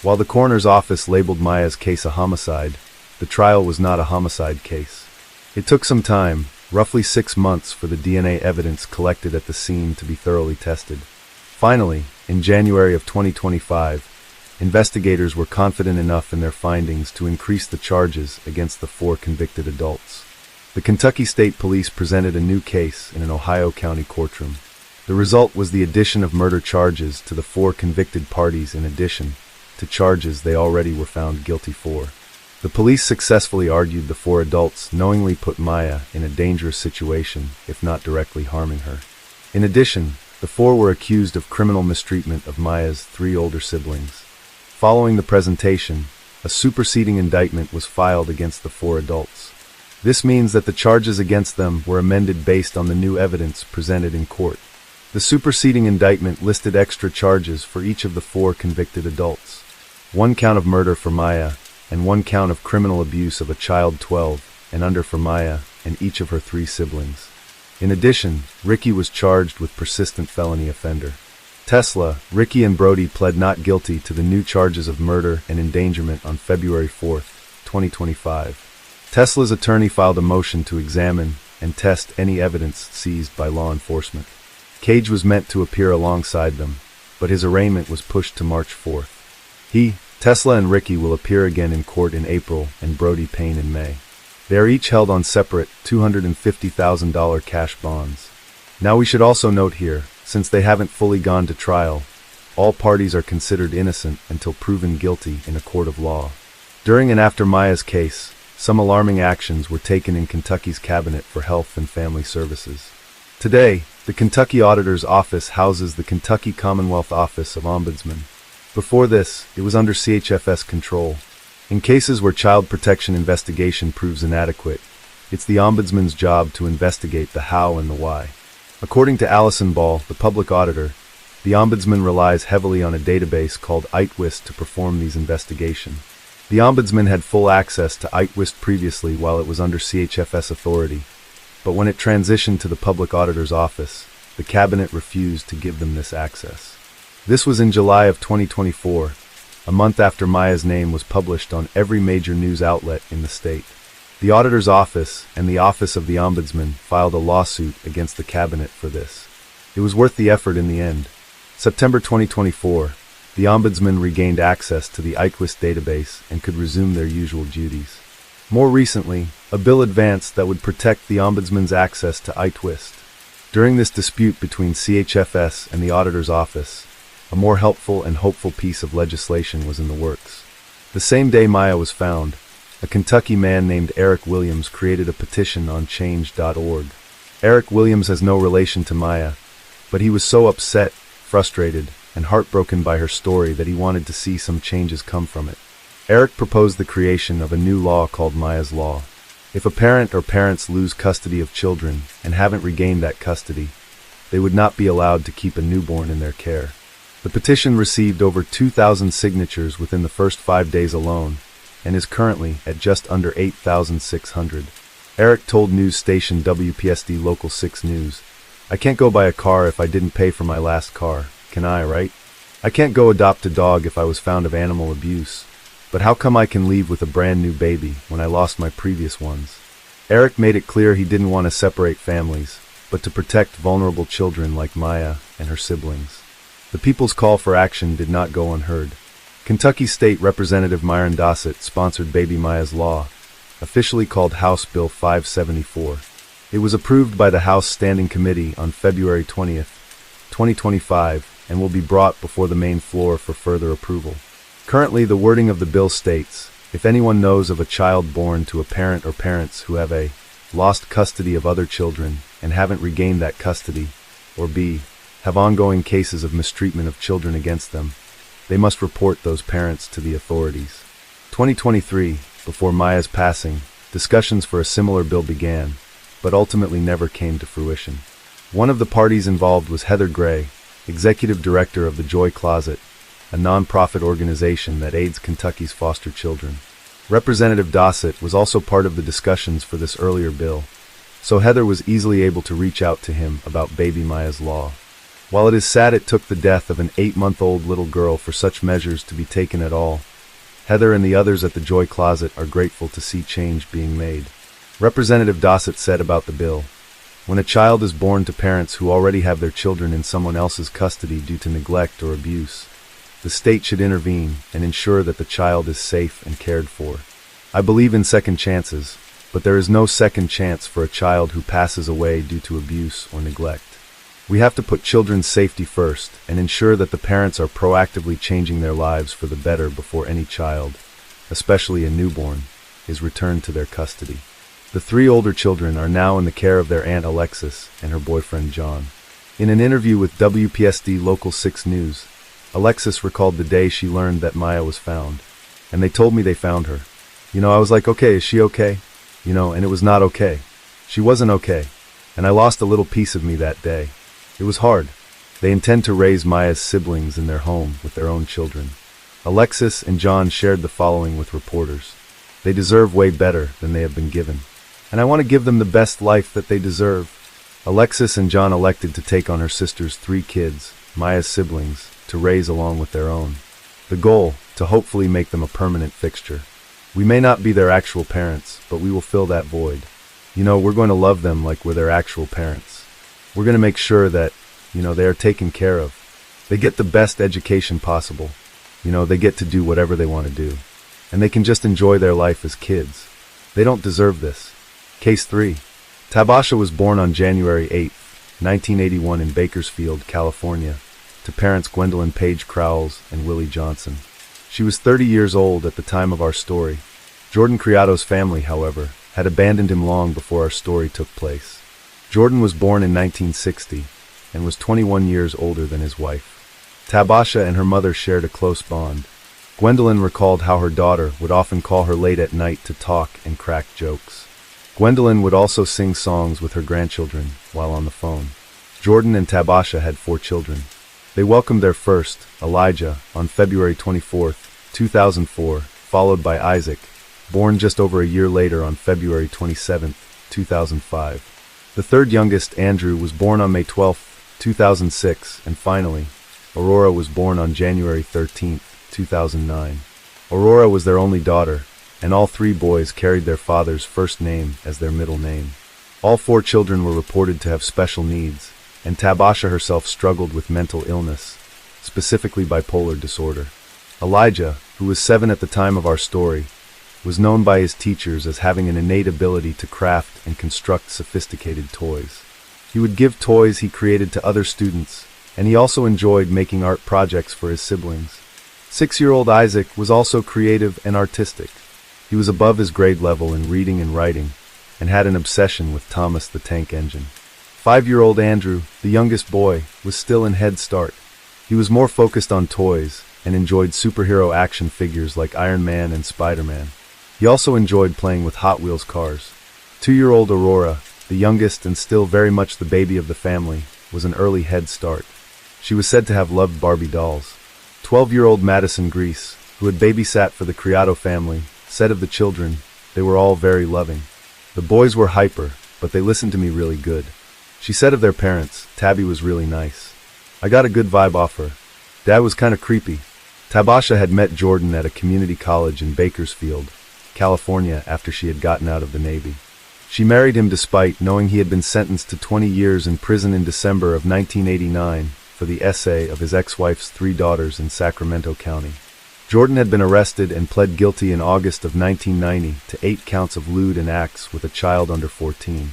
While the coroner's office labeled Maya's case a homicide, the trial was not a homicide case. It took some time, roughly 6 months, for the DNA evidence collected at the scene to be thoroughly tested. Finally, in January of 2025, investigators were confident enough in their findings to increase the charges against the 4 convicted adults. The Kentucky State Police presented a new case in an Ohio County courtroom. The result was the addition of murder charges to the 4 convicted parties in addition to charges they already were found guilty for. The police successfully argued the 4 adults knowingly put Maya in a dangerous situation, if not directly harming her. In addition, the 4 were accused of criminal mistreatment of Maya's 3 older siblings. Following the presentation, a superseding indictment was filed against the 4 adults. This means that the charges against them were amended based on the new evidence presented in court. The superseding indictment listed extra charges for each of the 4 convicted adults: 1 count of murder for Maya, and 1 count of criminal abuse of a child 12 and under for Maya and each of her 3 siblings. In addition, Ricky was charged with persistent felony offender. Tesla, Ricky, and Brody pled not guilty to the new charges of murder and endangerment on February 4, 2025. Tesla's attorney filed a motion to examine and test any evidence seized by law enforcement. Cage was meant to appear alongside them, but his arraignment was pushed to March 4th. Tesla and Ricky will appear again in court in April and Brody Payne in May. They are each held on separate $250,000 cash bonds. Now we should also note here, since they haven't fully gone to trial, all parties are considered innocent until proven guilty in a court of law. During and after Maya's case, some alarming actions were taken in Kentucky's Cabinet for Health and Family Services. Today, the Kentucky Auditor's Office houses the Kentucky Commonwealth Office of Ombudsman. Before this, it was under CHFS control. In cases where child protection investigation proves inadequate, it's the Ombudsman's job to investigate the how and the why. According to Allison Ball, the public auditor, the Ombudsman relies heavily on a database called ITWIST to perform these investigations. The Ombudsman had full access to ITWIST previously while it was under CHFS authority, but when it transitioned to the Public Auditor's Office, the Cabinet refused to give them this access. This was in July of 2024, a month after Maya's name was published on every major news outlet in the state. The Auditor's Office and the Office of the Ombudsman filed a lawsuit against the Cabinet for this. It was worth the effort in the end. September 2024, the Ombudsman regained access to the ITWIST database and could resume their usual duties. More recently, a bill advanced that would protect the Ombudsman's access to ITWIST. During this dispute between CHFS and the Auditor's Office, a more helpful and hopeful piece of legislation was in the works. The same day Maya was found, a Kentucky man named Eric Williams created a petition on change.org. Eric Williams has no relation to Maya, but he was so upset, frustrated, and heartbroken by her story that he wanted to see some changes come from it. Eric proposed the creation of a new law called Maya's Law. If a parent or parents lose custody of children and haven't regained that custody, they would not be allowed to keep a newborn in their care. The petition received over 2,000 signatures within the first 5 days alone, and is currently at just under 8,600. Eric told news station WPSD Local 6 News, "I can't go buy a car if I didn't pay for my last car, can I, right? I can't go adopt a dog if I was found of animal abuse, but how come I can leave with a brand new baby when I lost my previous ones?" Eric made it clear he didn't want to separate families, but to protect vulnerable children like Maya and her siblings. The people's call for action did not go unheard. Kentucky State Representative Myron Dossett sponsored Baby Maya's Law, officially called House Bill 574. It was approved by the House Standing Committee on February 20th, 2025, and will be brought before the main floor for further approval. Currently, the wording of the bill states, if anyone knows of a child born to a parent or parents who have a lost custody of other children and haven't regained that custody, or b. have ongoing cases of mistreatment of children against them, they must report those parents to the authorities. 2023, before Maya's passing, discussions for a similar bill began, but ultimately never came to fruition. One of the parties involved was Heather Gray, executive director of the Joy Closet, a non-profit organization that aids Kentucky's foster children. Representative Dossett was also part of the discussions for this earlier bill, so Heather was easily able to reach out to him about Baby Maya's Law. While it is sad it took the death of an 8-month-old little girl for such measures to be taken at all, Heather and the others at the Joy Closet are grateful to see change being made. Representative Dossett said about the bill, "When a child is born to parents who already have their children in someone else's custody due to neglect or abuse, the state should intervene and ensure that the child is safe and cared for. I believe in second chances, but there is no second chance for a child who passes away due to abuse or neglect. We have to put children's safety first and ensure that the parents are proactively changing their lives for the better before any child, especially a newborn, is returned to their custody." The 3 older children are now in the care of their aunt Alexis and her boyfriend John. In an interview with WPSD Local 6 News, Alexis recalled the day she learned that Maya was found. "And they told me they found her. I was like, okay, is she okay? And it was not okay. She wasn't okay. And I lost a little piece of me that day. It was hard. They intend to raise Maya's siblings in their home with their own children." Alexis and John shared the following with reporters. "They deserve way better than they have been given. And I want to give them the best life that they deserve." Alexis and John elected to take on her sister's 3 kids, Maya's siblings, to raise along with their own. The goal, to hopefully make them a permanent fixture. We may not be their actual parents, but we will fill that void. We're going to love them like we're their actual parents. We're going to make sure that, they are taken care of. They get the best education possible. They get to do whatever they want to do. And they can just enjoy their life as kids. They don't deserve this. Case 3. Tabasha was born on January 8, 1981 in Bakersfield, California, to parents Gwendolyn Page Crowells and Willie Johnson. She was 30 years old at the time of our story. Jordan Criado's family, however, had abandoned him long before our story took place. Jordan was born in 1960 and was 21 years older than his wife. Tabasha and her mother shared a close bond. Gwendolyn recalled how her daughter would often call her late at night to talk and crack jokes. Gwendolyn would also sing songs with her grandchildren while on the phone. Jordan and Tabasha had 4 children. They welcomed their first, Elijah, on February 24, 2004, followed by Isaac, born just over a year later on February 27, 2005. The third youngest, Andrew, was born on May 12, 2006, and finally, Aurora was born on January 13, 2009. Aurora was their only daughter, and all 3 boys carried their father's first name as their middle name. All 4 children were reported to have special needs, and Tabasha herself struggled with mental illness, specifically bipolar disorder. Elijah, who was 7 at the time of our story, was known by his teachers as having an innate ability to craft and construct sophisticated toys. He would give toys he created to other students, and he also enjoyed making art projects for his siblings. 6-year-old Isaac was also creative and artistic. He was above his grade level in reading and writing, and had an obsession with Thomas the Tank Engine. 5-year-old Andrew, the youngest boy, was still in Head Start. He was more focused on toys, and enjoyed superhero action figures like Iron Man and Spider-Man. He also enjoyed playing with Hot Wheels cars. 2-year-old Aurora, the youngest and still very much the baby of the family, was an early Head Start. She was said to have loved Barbie dolls. 12-year-old Madison Grease, who had babysat for the Criado family, said of the children, they were all very loving. The boys were hyper, but they listened to me really good. She said of their parents, Tabby was really nice. I got a good vibe off her. Dad was kinda creepy. Tabasha had met Jordan at a community college in Bakersfield, California, after she had gotten out of the Navy. She married him despite knowing he had been sentenced to 20 years in prison in December of 1989 for the essay of his ex-wife's 3 daughters in Sacramento County. Jordan had been arrested and pled guilty in August of 1990 to 8 counts of lewd and acts with a child under 14.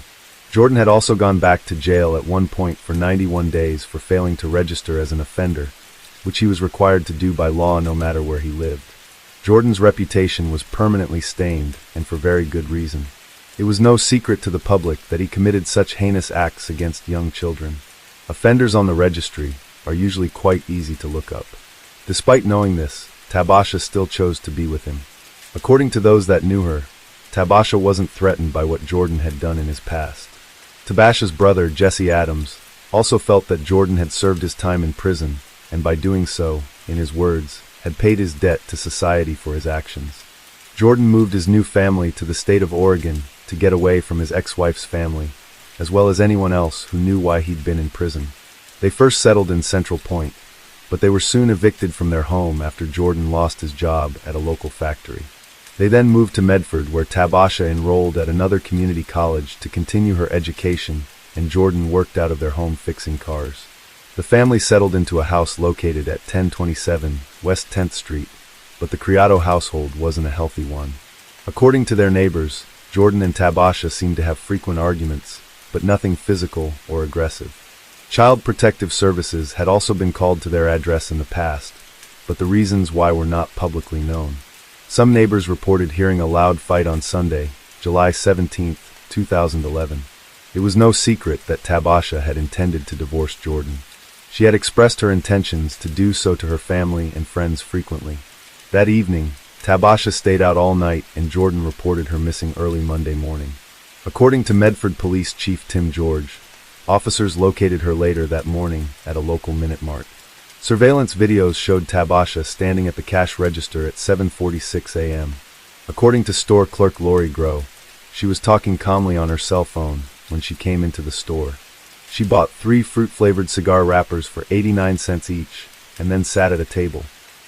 Jordan had also gone back to jail at one point for 91 days for failing to register as an offender, which he was required to do by law no matter where he lived. Jordan's reputation was permanently stained, and for very good reason. It was no secret to the public that he committed such heinous acts against young children. Offenders on the registry are usually quite easy to look up. Despite knowing this, Tabasha still chose to be with him. According to those that knew her, Tabasha wasn't threatened by what Jordan had done in his past. Tabasha's brother, Jesse Adams, also felt that Jordan had served his time in prison, and by doing so, in his words, had paid his debt to society for his actions. Jordan moved his new family to the state of Oregon to get away from his ex-wife's family, as well as anyone else who knew why he'd been in prison. They first settled in Central Point, but they were soon evicted from their home after Jordan lost his job at a local factory. They then moved to Medford, where Tabasha enrolled at another community college to continue her education, and Jordan worked out of their home fixing cars. The family settled into a house located at 1027 West 10th Street, but the Criado household wasn't a healthy one. According to their neighbors, Jordan and Tabasha seemed to have frequent arguments, but nothing physical or aggressive. Child Protective Services had also been called to their address in the past, but the reasons why were not publicly known. Some neighbors reported hearing a loud fight on Sunday, July 17, 2011. It was no secret that Tabasha had intended to divorce Jordan. She had expressed her intentions to do so to her family and friends frequently. That evening, Tabasha stayed out all night and Jordan reported her missing early Monday morning. According to Medford Police Chief Tim George, officers located her later that morning at a local Minute Mart. Surveillance videos showed Tabasha standing at the cash register at 7:46 a.m. According to store clerk Lori Groh, she was talking calmly on her cell phone when she came into the store. She bought 3 fruit-flavored cigar wrappers for 89 cents each, and then sat at a table.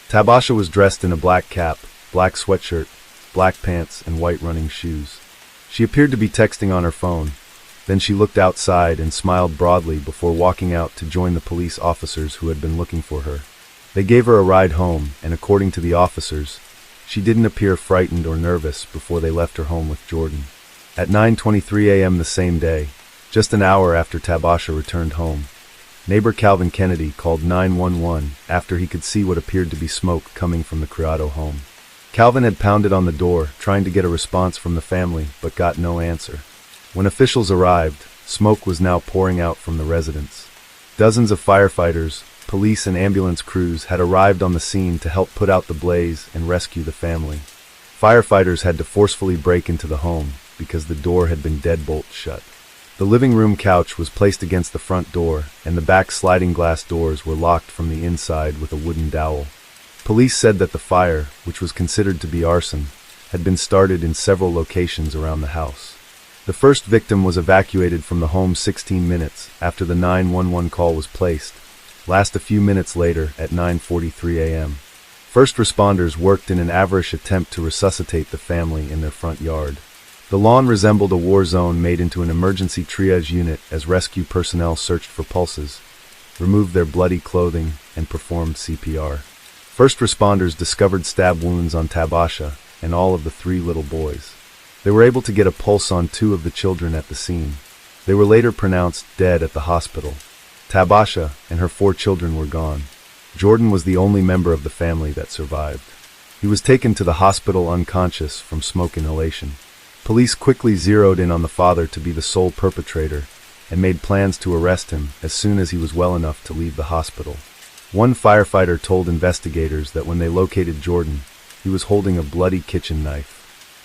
Tabasha was dressed in a black cap, black sweatshirt, black pants, and white running shoes. She appeared to be texting on her phone, Then she looked outside and smiled broadly before walking out to join the police officers who had been looking for her. They gave her a ride home, and according to the officers, she didn't appear frightened or nervous before they left her home with Jordan. At 9:23 a.m. the same day, just an hour after Tabasha returned home, neighbor Calvin Kennedy called 911 after he could see what appeared to be smoke coming from the Criado home. Calvin had pounded on the door, trying to get a response from the family, but got no answer. When officials arrived, smoke was now pouring out from the residence. Dozens of firefighters, police and ambulance crews had arrived on the scene to help put out the blaze and rescue the family. Firefighters had to forcefully break into the home because the door had been deadbolt shut. The living room couch was placed against the front door, and the back sliding glass doors were locked from the inside with a wooden dowel. Police said that the fire, which was considered to be arson, had been started in several locations around the house. The first victim was evacuated from the home 16 minutes after the 911 call was placed, last a few minutes later at 9:43 a.m. First responders worked in an average attempt to resuscitate the family in their front yard. The lawn resembled a war zone made into an emergency triage unit as rescue personnel searched for pulses, removed their bloody clothing, and performed CPR. First responders discovered stab wounds on Tabasha and all of the 3 little boys. They were able to get a pulse on 2 of the children at the scene. They were later pronounced dead at the hospital. Tabasha and her 4 children were gone. Jordan was the only member of the family that survived. He was taken to the hospital unconscious from smoke inhalation. Police quickly zeroed in on the father to be the sole perpetrator and made plans to arrest him as soon as he was well enough to leave the hospital. One firefighter told investigators that when they located Jordan, he was holding a bloody kitchen knife.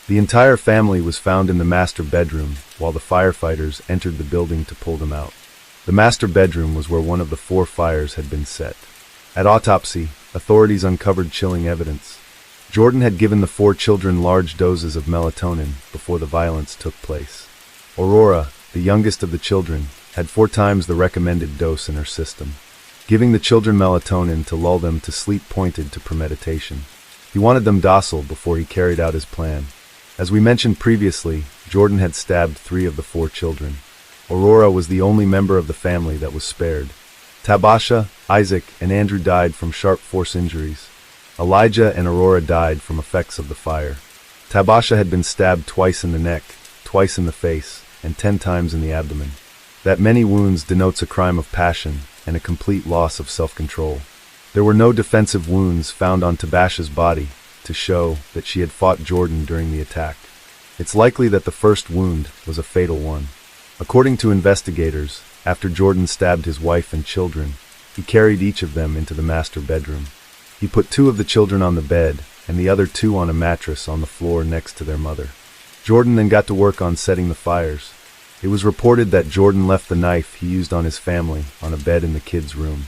The entire family was found in the master bedroom while the firefighters entered the building to pull them out. The master bedroom was where one of the 4 fires had been set. At autopsy, authorities uncovered chilling evidence. Jordan had given the 4 children large doses of melatonin before the violence took place. Aurora, the youngest of the children, had 4 times the recommended dose in her system. Giving the children melatonin to lull them to sleep pointed to premeditation. He wanted them docile before he carried out his plan. As we mentioned previously, Jordan had stabbed 3 of the 4 children. Aurora was the only member of the family that was spared. Tabasha, Isaac, and Andrew died from sharp force injuries. Elijah and Aurora died from effects of the fire. Tabasha had been stabbed twice in the neck, twice in the face, and 10 times in the abdomen. That many wounds denotes a crime of passion and a complete loss of self-control. There were no defensive wounds found on Tabasha's body to show that she had fought Jordan during the attack. It's likely that the first wound was a fatal one. According to investigators, after Jordan stabbed his wife and children, he carried each of them into the master bedroom. He put 2 of the children on the bed and the other 2 on a mattress on the floor next to their mother. Jordan then got to work on setting the fires. It was reported that Jordan left the knife he used on his family on a bed in the kids' room.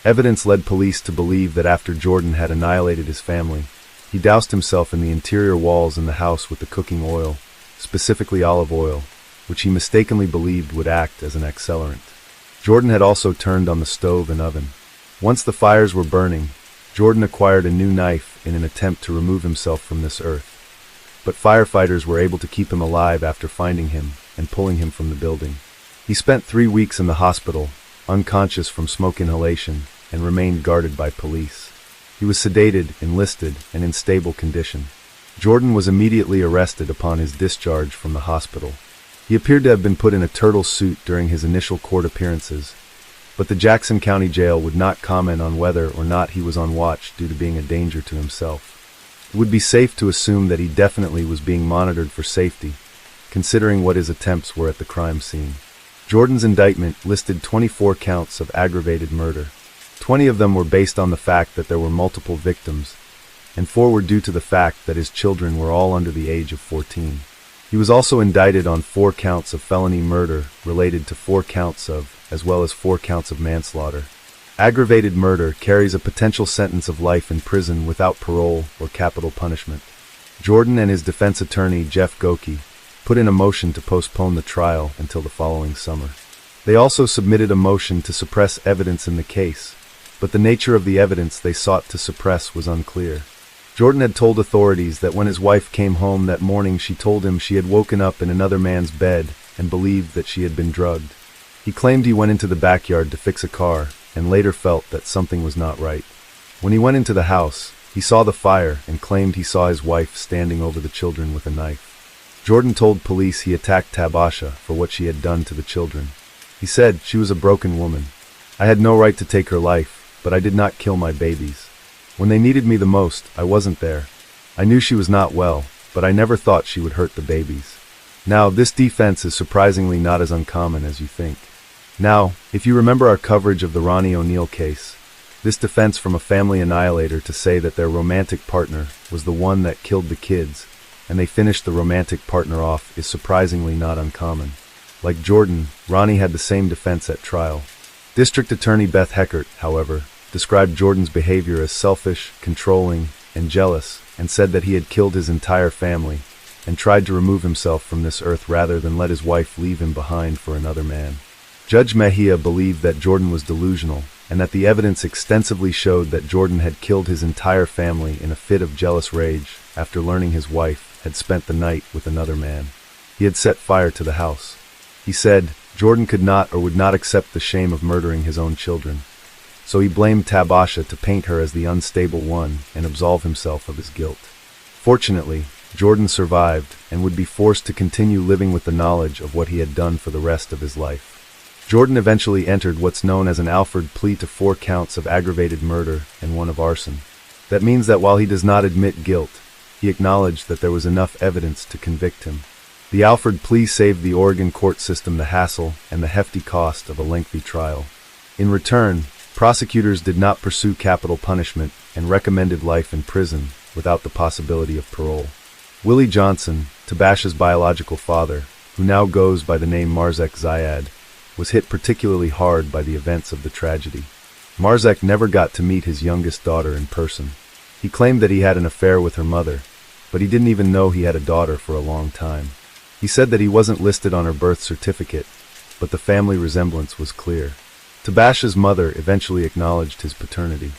Evidence led police to believe that after Jordan had annihilated his family, he doused himself in the interior walls in the house with the cooking oil, specifically olive oil, which he mistakenly believed would act as an accelerant. Jordan had also turned on the stove and oven. Once the fires were burning, Jordan acquired a new knife in an attempt to remove himself from this earth. But firefighters were able to keep him alive after finding him and pulling him from the building. He spent 3 weeks in the hospital, unconscious from smoke inhalation, and remained guarded by police. He was sedated, enlisted, and in stable condition. Jordan was immediately arrested upon his discharge from the hospital. He appeared to have been put in a turtle suit during his initial court appearances, but the Jackson County Jail would not comment on whether or not he was on watch due to being a danger to himself. It would be safe to assume that he definitely was being monitored for safety, considering what his attempts were at the crime scene. Jordan's indictment listed 24 counts of aggravated murder. 20 of them were based on the fact that there were multiple victims, and 4 were due to the fact that his children were all under the age of 14. He was also indicted on 4 counts of felony murder related to 4 counts of, as well as 4 counts of manslaughter. Aggravated murder carries a potential sentence of life in prison without parole or capital punishment. Jordan and his defense attorney, Jeff Goki, put in a motion to postpone the trial until the following summer. They also submitted a motion to suppress evidence in the case, but the nature of the evidence they sought to suppress was unclear. Jordan had told authorities that when his wife came home that morning she told him she had woken up in another man's bed and believed that she had been drugged. He claimed he went into the backyard to fix a car and later felt that something was not right. When he went into the house, he saw the fire and claimed he saw his wife standing over the children with a knife. Jordan told police he attacked Tabasha for what she had done to the children. He said she was a broken woman. I had no right to take her life, but I did not kill my babies. When they needed me the most, I wasn't there. I knew she was not well, but I never thought she would hurt the babies. Now, this defense is surprisingly not as uncommon as you think. Now, if you remember our coverage of the Ronnie O'Neill case, this defense from a family annihilator to say that their romantic partner was the one that killed the kids, and they finished the romantic partner off, is surprisingly not uncommon. Like Jordan, Ronnie had the same defense at trial. District Attorney Beth Heckert, however, described Jordan's behavior as selfish, controlling, and jealous, and said that he had killed his entire family and tried to remove himself from this earth rather than let his wife leave him behind for another man. Judge Mejia believed that Jordan was delusional and that the evidence extensively showed that Jordan had killed his entire family in a fit of jealous rage after learning his wife had spent the night with another man. He had set fire to the house. He said Jordan could not or would not accept the shame of murdering his own children, so he blamed Tabasha to paint her as the unstable one and absolve himself of his guilt. Fortunately, Jordan survived and would be forced to continue living with the knowledge of what he had done for the rest of his life. Jordan eventually entered what's known as an Alford plea to 4 counts of aggravated murder and 1 of arson. That means that while he does not admit guilt, he acknowledged that there was enough evidence to convict him. The Alford plea saved the Oregon court system the hassle and the hefty cost of a lengthy trial. In return, prosecutors did not pursue capital punishment and recommended life in prison without the possibility of parole. Willie Johnson, Tabasha's biological father, who now goes by the name Marzek Zayad, was hit particularly hard by the events of the tragedy. Marzek never got to meet his youngest daughter in person. He claimed that he had an affair with her mother, but he didn't even know he had a daughter for a long time. He said that he wasn't listed on her birth certificate, but the family resemblance was clear. Tabasha's mother eventually acknowledged his paternity.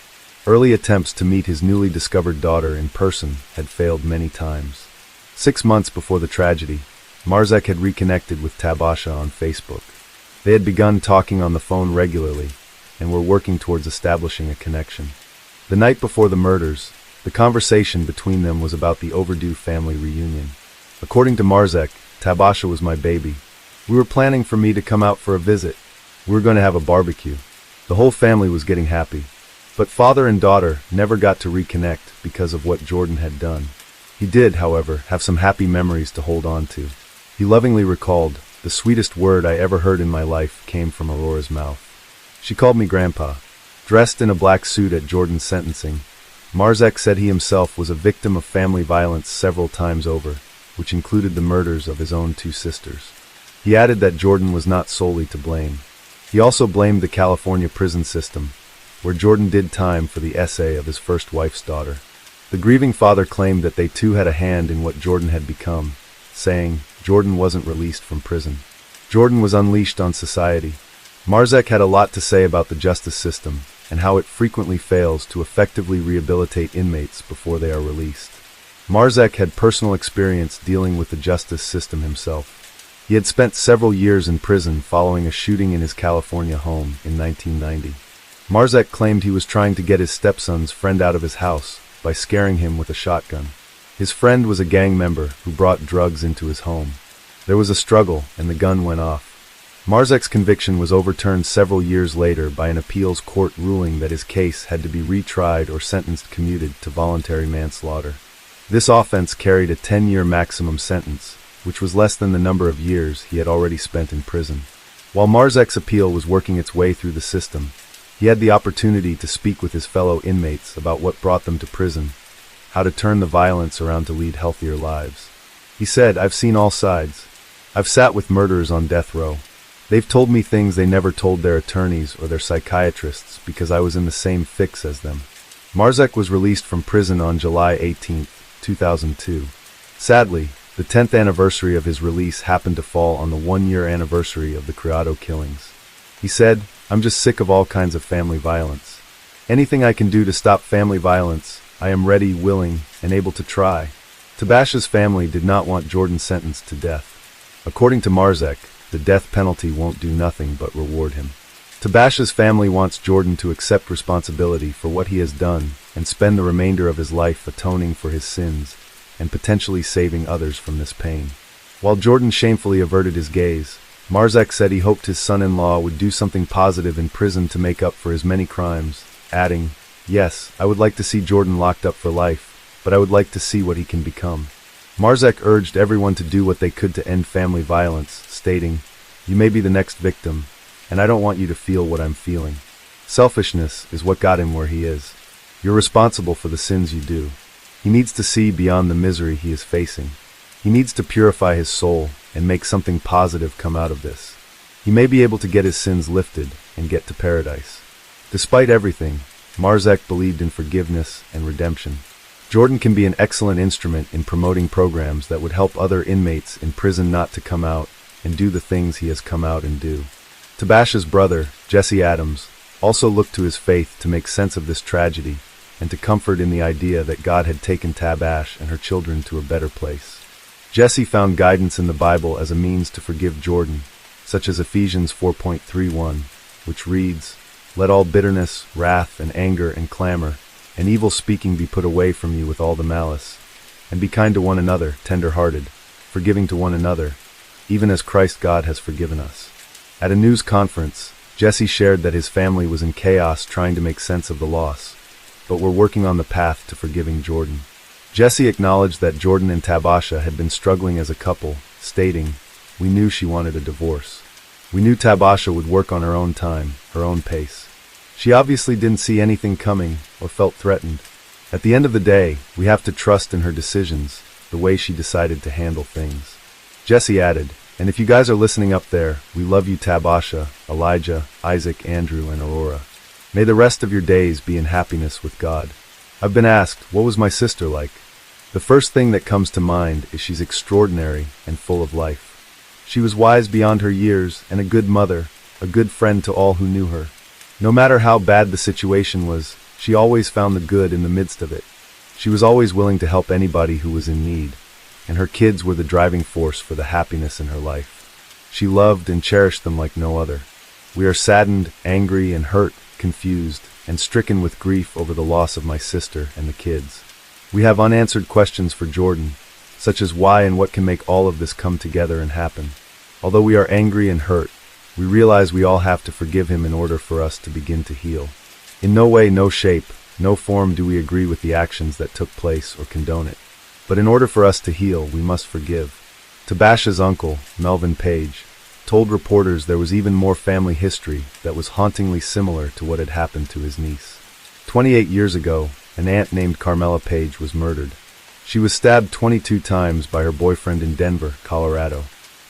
Early attempts to meet his newly discovered daughter in person had failed many times. 6 months before the tragedy, Marzek had reconnected with Tabasha on Facebook. They had begun talking on the phone regularly and were working towards establishing a connection. The night before the murders, the conversation between them was about the overdue family reunion. According to Marzek, Tabasha was my baby. We were planning for me to come out for a visit. We were going to have a barbecue. The whole family was getting happy. But father and daughter never got to reconnect because of what Jordan had done. He did, however, have some happy memories to hold on to. He lovingly recalled, "The sweetest word I ever heard in my life came from Aurora's mouth. She called me Grandpa." Dressed in a black suit at Jordan's sentencing, Marzek said he himself was a victim of family violence several times over, which included the murders of his own 2 sisters. He added that Jordan was not solely to blame. He also blamed the California prison system, where Jordan did time for the essay of his first wife's daughter. The grieving father claimed that they too had a hand in what Jordan had become, saying Jordan wasn't released from prison. Jordan was unleashed on society. Marzek had a lot to say about the justice system and how it frequently fails to effectively rehabilitate inmates before they are released. Marzek had personal experience dealing with the justice system himself. He had spent several years in prison following a shooting in his California home in 1990. Marzek claimed he was trying to get his stepson's friend out of his house by scaring him with a shotgun. His friend was a gang member who brought drugs into his home. There was a struggle and the gun went off. Marzek's conviction was overturned several years later by an appeals court ruling that his case had to be retried or sentenced commuted to voluntary manslaughter. This offense carried a 10-year maximum sentence, which was less than the number of years he had already spent in prison. While Marzek's appeal was working its way through the system, he had the opportunity to speak with his fellow inmates about what brought them to prison, how to turn the violence around to lead healthier lives. He said, "I've seen all sides. I've sat with murderers on death row. They've told me things they never told their attorneys or their psychiatrists because I was in the same fix as them." Marzek was released from prison on July 18, 2002. Sadly, the 10th anniversary of his release happened to fall on the 1-year anniversary of the Criado killings. He said, "I'm just sick of all kinds of family violence. Anything I can do to stop family violence, I am ready, willing, and able to try." Tabasha's family did not want Jordan sentenced to death. According to Marzek, the death penalty won't do nothing but reward him. Tabasha's family wants Jordan to accept responsibility for what he has done and spend the remainder of his life atoning for his sins and potentially saving others from this pain. While Jordan shamefully averted his gaze, Marzek said he hoped his son-in-law would do something positive in prison to make up for his many crimes, adding, "Yes, I would like to see Jordan locked up for life, but I would like to see what he can become." Marzek urged everyone to do what they could to end family violence, stating, "You may be the next victim, and I don't want you to feel what I'm feeling. Selfishness is what got him where he is. You're responsible for the sins you do. He needs to see beyond the misery he is facing. He needs to purify his soul and make something positive come out of this. He may be able to get his sins lifted and get to paradise." Despite everything, Marzek believed in forgiveness and redemption. Jordan can be an excellent instrument in promoting programs that would help other inmates in prison not to come out and do the things he has come out and do. Tabasha's brother, Jesse Adams, also looked to his faith to make sense of this tragedy and to comfort in the idea that God had taken Tabash and her children to a better place. Jesse found guidance in the Bible as a means to forgive Jordan, such as Ephesians 4.31, which reads, "Let all bitterness, wrath, and anger, and clamor, and evil speaking be put away from you with all the malice, and be kind to one another, tender-hearted, forgiving to one another, even as Christ God has forgiven us." At a news conference, Jesse shared that his family was in chaos trying to make sense of the loss, but were working on the path to forgiving Jordan. Jesse acknowledged that Jordan and Tabasha had been struggling as a couple, stating, "We knew she wanted a divorce. We knew Tabasha would work on her own time, her own pace. She obviously didn't see anything coming or felt threatened. At the end of the day, we have to trust in her decisions, the way she decided to handle things." Jesse added, "And if you guys are listening up there, we love you Tabasha, Elijah, Isaac, Andrew, and Aurora. May the rest of your days be in happiness with God." I've been asked, what was my sister like? The first thing that comes to mind is she's extraordinary and full of life. She was wise beyond her years and a good mother, a good friend to all who knew her. No matter how bad the situation was, she always found the good in the midst of it. She was always willing to help anybody who was in need, and her kids were the driving force for the happiness in her life. She loved and cherished them like no other. We are saddened, angry, and hurt, confused, and stricken with grief over the loss of my sister and the kids. We have unanswered questions for Jordan, such as why and what can make all of this come together and happen. Although we are angry and hurt, we realize we all have to forgive him in order for us to begin to heal. In no way, no shape, no form do we agree with the actions that took place or condone it. But in order for us to heal, we must forgive. Tabasha's uncle, Melvin Page, told reporters there was even more family history that was hauntingly similar to what had happened to his niece. 28 years ago, an aunt named Carmela Page was murdered. She was stabbed 22 times by her boyfriend in Denver, Colorado.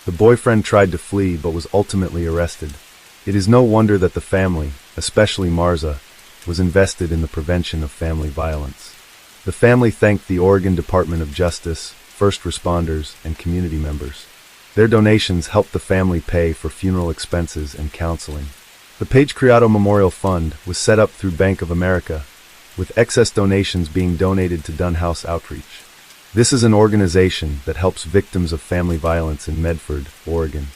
The boyfriend tried to flee but was ultimately arrested. It is no wonder that the family, especially Marza, was invested in the prevention of family violence. The family thanked the Oregon Department of Justice, first responders, and community members. Their donations helped the family pay for funeral expenses and counseling. The Page Criado Memorial Fund was set up through Bank of America, with excess donations being donated to Dunn House Outreach. This is an organization that helps victims of family violence in Medford, Oregon.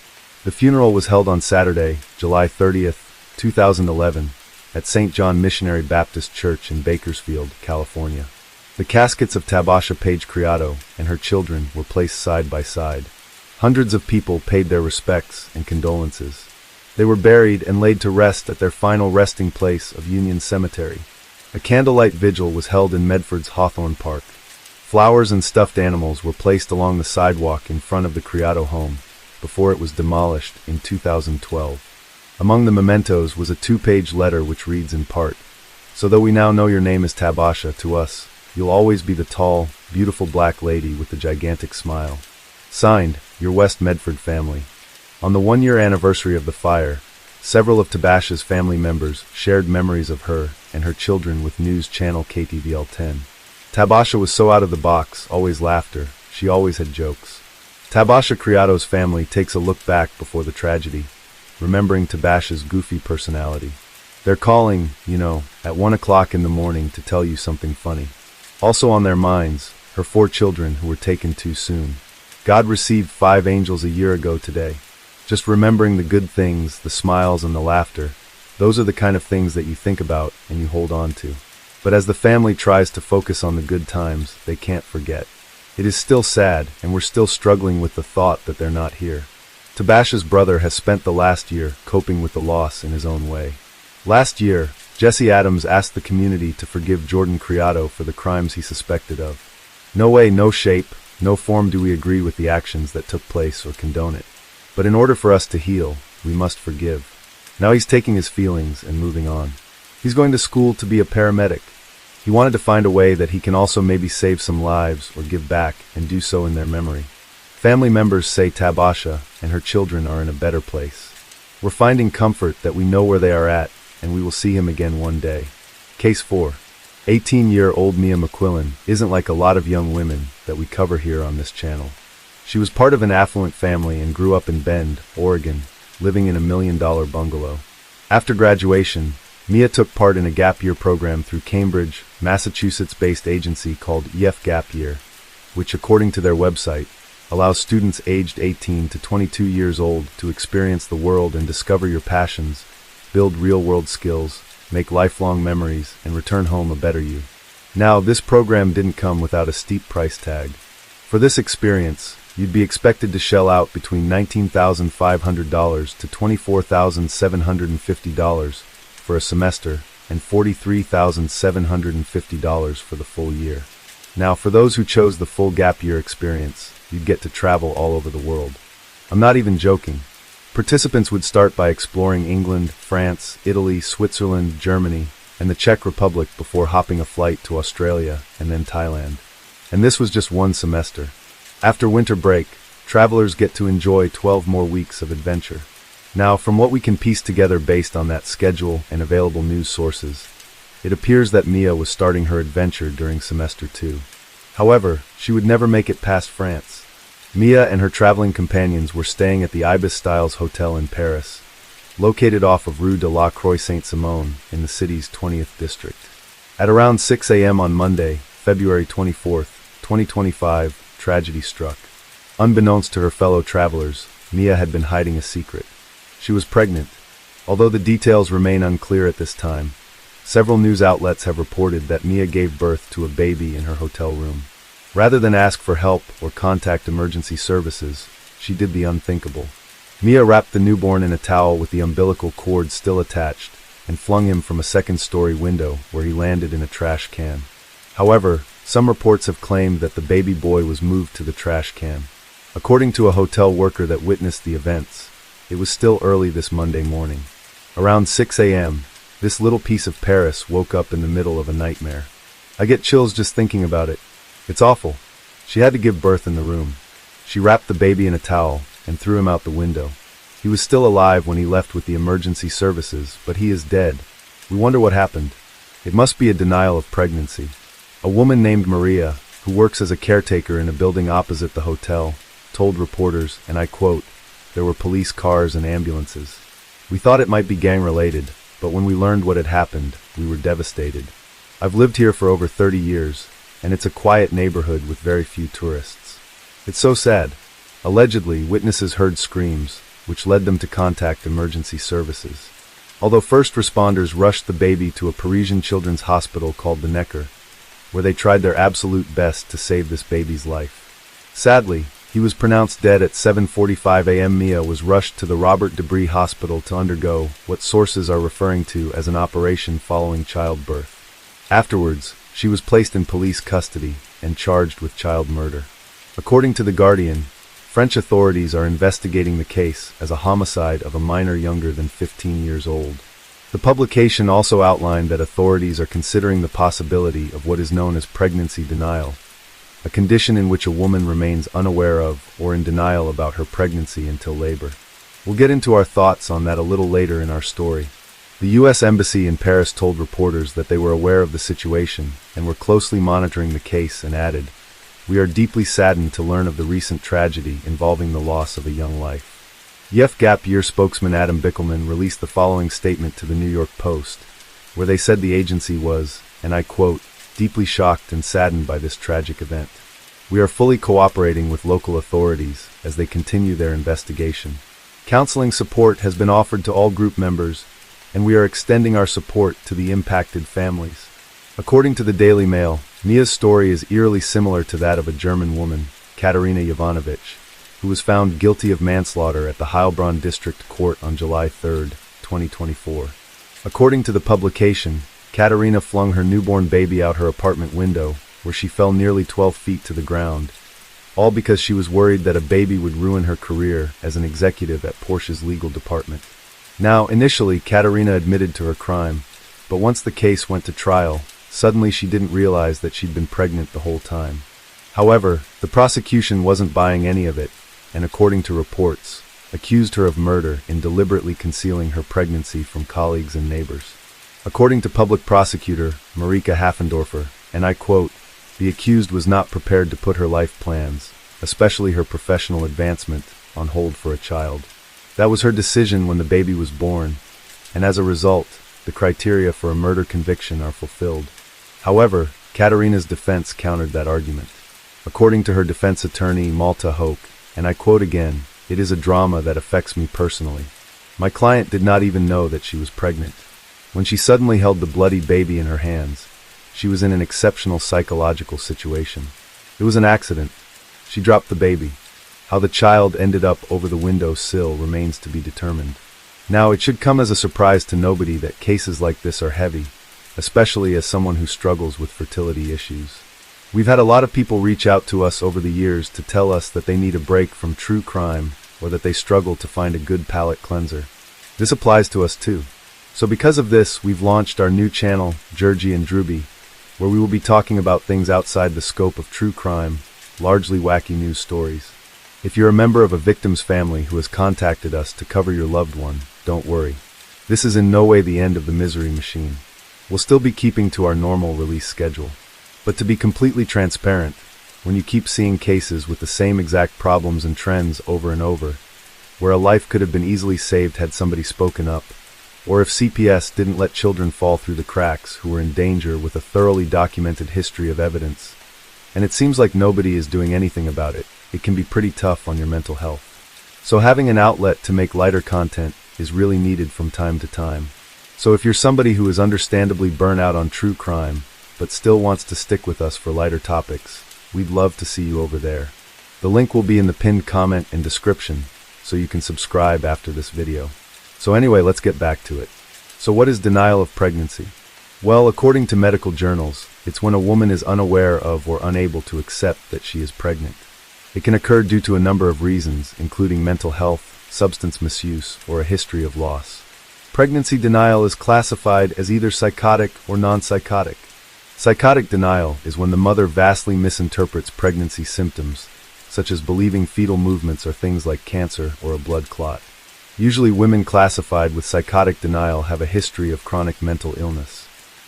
The funeral was held on Saturday, July 30th, 2011, at St. John Missionary Baptist Church in Bakersfield, California. The caskets of Tabasha Page Criado and her children were placed side by side. Hundreds of people paid their respects and condolences. They were buried and laid to rest at their final resting place of Union Cemetery. A candlelight vigil was held in Medford's Hawthorne Park. Flowers and stuffed animals were placed along the sidewalk in front of the Criado home before it was demolished in 2012. Among the mementos was a 2-page letter which reads in part, "So though we now know your name is Tabasha, to us, you'll always be the tall, beautiful black lady with the gigantic smile. Signed, your West Medford family." On the 1-year anniversary of the fire, several of Tabasha's family members shared memories of her and her children with news channel KTVL 10. Tabasha was so out of the box, always laughter, she always had jokes. Tabasha Criado's family takes a look back before the tragedy, remembering Tabasha's goofy personality. They're calling, at 1 o'clock in the morning to tell you something funny. Also on their minds, her 4 children who were taken too soon. God received 5 angels a year ago today. Just remembering the good things, the smiles and the laughter, those are the kind of things that you think about and you hold on to. But as the family tries to focus on the good times, they can't forget. It is still sad, and we're still struggling with the thought that they're not here. Tabasha's brother has spent the last year coping with the loss in his own way. Last year, Jesse Adams asked the community to forgive Jordan Criado for the crimes he suspected of. No way, no shape, no form do we agree with the actions that took place or condone it. But in order for us to heal, we must forgive. Now he's taking his feelings and moving on. He's going to school to be a paramedic. He wanted to find a way that he can also maybe save some lives or give back and do so in their memory. Family members say Tabasha and her children are in a better place. We're finding comfort that we know where they are at and we will see him again one day. Case 4. 18-year-old Mia McQuillan isn't like a lot of young women that we cover here on this channel. She was part of an affluent family and grew up in Bend, Oregon, living in a $1 million bungalow. After graduation, Mia took part in a gap year program through Cambridge, Massachusetts-based agency called EF Gap Year, which according to their website, allows students aged 18 to 22 years old to experience the world and discover your passions, build real-world skills, make lifelong memories, and return home a better you. Now, this program didn't come without a steep price tag. For this experience, you'd be expected to shell out between $19,500 to $24,750 for a semester and $43,750 for the full year. Now, for those who chose the full gap year experience, you'd get to travel all over the world. I'm not even joking. Participants would start by exploring England, France, Italy, Switzerland, Germany, and the Czech Republic before hopping a flight to Australia and then Thailand. And this was just one semester. After winter break, travelers get to enjoy 12 more weeks of adventure. Now, from what we can piece together based on that schedule and available news sources, it appears that Mia was starting her adventure during semester 2. However, she would never make it past France. Mia and her traveling companions were staying at the Ibis Styles Hotel in Paris, located off of Rue de la Croix Saint-Simon in the city's 20th district. At around 6 a.m. on Monday, February 24, 2025, tragedy struck. Unbeknownst to her fellow travelers, Mia had been hiding a secret. She was pregnant. Although the details remain unclear at this time, several news outlets have reported that Mia gave birth to a baby in her hotel room. Rather than ask for help or contact emergency services, she did the unthinkable. Mia wrapped the newborn in a towel with the umbilical cord still attached and flung him from a second-story window where he landed in a trash can. However, some reports have claimed that the baby boy was moved to the trash can. According to a hotel worker that witnessed the events, it was still early this Monday morning. Around 6 a.m., this little piece of Paris woke up in the middle of a nightmare. I get chills just thinking about it. It's awful. She had to give birth in the room. She wrapped the baby in a towel and threw him out the window. He was still alive when he left with the emergency services, but he is dead. We wonder what happened. It must be a denial of pregnancy. A woman named Maria, who works as a caretaker in a building opposite the hotel, told reporters, and I quote, "There were police cars and ambulances. We thought it might be gang-related, but when we learned what had happened, we were devastated. I've lived here for over 30 years, and it's a quiet neighborhood with very few tourists. It's so sad." Allegedly, witnesses heard screams, which led them to contact emergency services. Although first responders rushed the baby to a Parisian children's hospital called the Necker, where they tried their absolute best to save this baby's life. Sadly, he was pronounced dead at 7:45 a.m. Mia was rushed to the Robert Debris Hospital to undergo what sources are referring to as an operation following childbirth. Afterwards, she was placed in police custody and charged with child murder. According to The Guardian, French authorities are investigating the case as a homicide of a minor younger than 15 years old. The publication also outlined that authorities are considering the possibility of what is known as pregnancy denial, a condition in which a woman remains unaware of or in denial about her pregnancy until labor. We'll get into our thoughts on that a little later in our story. The U.S. Embassy in Paris told reporters that they were aware of the situation and were closely monitoring the case and added, "We are deeply saddened to learn of the recent tragedy involving the loss of a young life." EF Gap Year spokesman Adam Bickelman released the following statement to the New York Post, where they said the agency was, and I quote, "deeply shocked and saddened by this tragic event." We are fully cooperating with local authorities as they continue their investigation. Counseling support has been offered to all group members, and we are extending our support to the impacted families. According to the Daily Mail, Mia's story is eerily similar to that of a German woman, Katarina Jovanovic, who was found guilty of manslaughter at the Heilbronn District Court on July 3, 2024. According to the publication, Katarina flung her newborn baby out her apartment window, where she fell nearly 12 feet to the ground, all because she was worried that a baby would ruin her career as an executive at Porsche's legal department. Now, initially, Katarina admitted to her crime, but once the case went to trial, suddenly she didn't realize that she'd been pregnant the whole time. However, the prosecution wasn't buying any of it, and according to reports, accused her of murder in deliberately concealing her pregnancy from colleagues and neighbors. According to public prosecutor Marika Haffendorfer, and I quote, "The accused was not prepared to put her life plans, especially her professional advancement, on hold for a child. That was her decision when the baby was born, and as a result, the criteria for a murder conviction are fulfilled." However, Katarina's defense countered that argument. According to her defense attorney Malta Hoke, and I quote again, "It is a drama that affects me personally. My client did not even know that she was pregnant. When she suddenly held the bloody baby in her hands, she was in an exceptional psychological situation. It was an accident. She dropped the baby. How the child ended up over the window sill remains to be determined. Now, it should come as a surprise to nobody that cases like this are heavy, especially as someone who struggles with fertility issues. We've had a lot of people reach out to us over the years to tell us that they need a break from true crime or that they struggle to find a good palate cleanser. This applies to us too. So because of this, we've launched our new channel, Georgie and Druby, where we will be talking about things outside the scope of true crime, largely wacky news stories. If you're a member of a victim's family who has contacted us to cover your loved one, don't worry. This is in no way the end of the misery machine. We'll still be keeping to our normal release schedule. But to be completely transparent, when you keep seeing cases with the same exact problems and trends over and over, where a life could have been easily saved had somebody spoken up, or if CPS didn't let children fall through the cracks who were in danger with a thoroughly documented history of evidence, and it seems like nobody is doing anything about it, it can be pretty tough on your mental health. So having an outlet to make lighter content is really needed from time to time. So if you're somebody who is understandably burnt out on true crime, but still wants to stick with us for lighter topics, we'd love to see you over there. The link will be in the pinned comment and description, so you can subscribe after this video. So anyway, let's get back to it. So what is denial of pregnancy? Well, according to medical journals, it's when a woman is unaware of or unable to accept that she is pregnant. It can occur due to a number of reasons, including mental health, substance misuse, or a history of loss. Pregnancy denial is classified as either psychotic or non-psychotic. Psychotic denial is when the mother vastly misinterprets pregnancy symptoms, such as believing fetal movements are things like cancer or a blood clot. Usually women classified with psychotic denial have a history of chronic mental illness.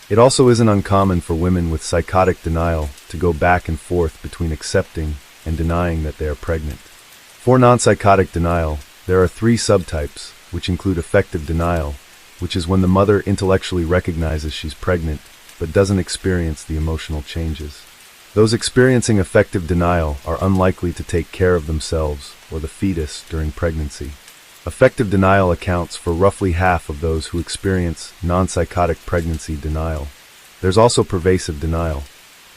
It also isn't uncommon for women with psychotic denial to go back and forth between accepting and denying that they are pregnant. For non-psychotic denial, there are 3 subtypes, which include affective denial, which is when the mother intellectually recognizes she's pregnant, but doesn't experience the emotional changes. Those experiencing affective denial are unlikely to take care of themselves or the fetus during pregnancy. Affective denial accounts for roughly half of those who experience non-psychotic pregnancy denial. There's also pervasive denial.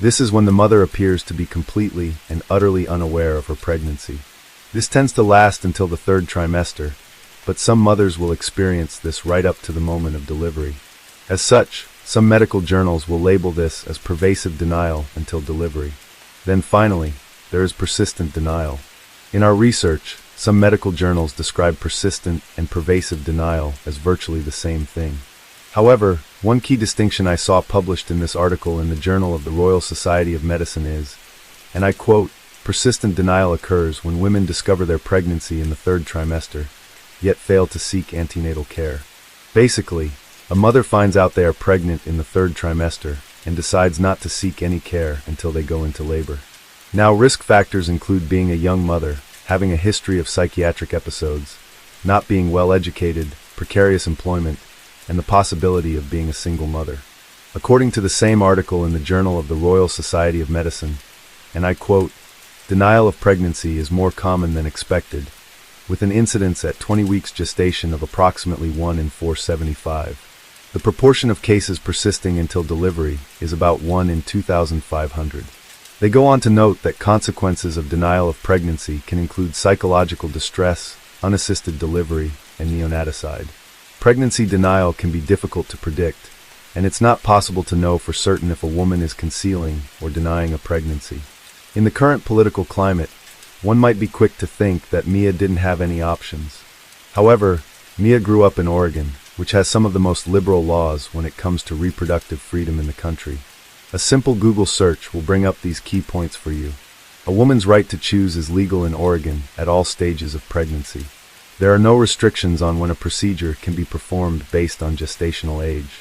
This is when the mother appears to be completely and utterly unaware of her pregnancy. This tends to last until the 3rd trimester, but some mothers will experience this right up to the moment of delivery. As such, some medical journals will label this as pervasive denial until delivery. Then finally, there is persistent denial. In our research, some medical journals describe persistent and pervasive denial as virtually the same thing. However, one key distinction I saw published in this article in the Journal of the Royal Society of Medicine is, and I quote, "Persistent denial occurs when women discover their pregnancy in the 3rd trimester, yet fail to seek antenatal care." Basically, a mother finds out they are pregnant in the 3rd trimester and decides not to seek any care until they go into labor. Now, risk factors include being a young mother, having a history of psychiatric episodes, not being well educated, precarious employment, and the possibility of being a single mother. According to the same article in the Journal of the Royal Society of Medicine, and I quote, denial of pregnancy is more common than expected, with an incidence at 20 weeks gestation of approximately 1 in 475. The proportion of cases persisting until delivery is about 1 in 2,500. They go on to note that consequences of denial of pregnancy can include psychological distress, unassisted delivery, and neonaticide. Pregnancy denial can be difficult to predict, and it's not possible to know for certain if a woman is concealing or denying a pregnancy. In the current political climate, one might be quick to think that Mia didn't have any options. However, Mia grew up in Oregon, which has some of the most liberal laws when it comes to reproductive freedom in the country. A simple Google search will bring up these key points for you. A woman's right to choose is legal in Oregon at all stages of pregnancy. There are no restrictions on when a procedure can be performed based on gestational age.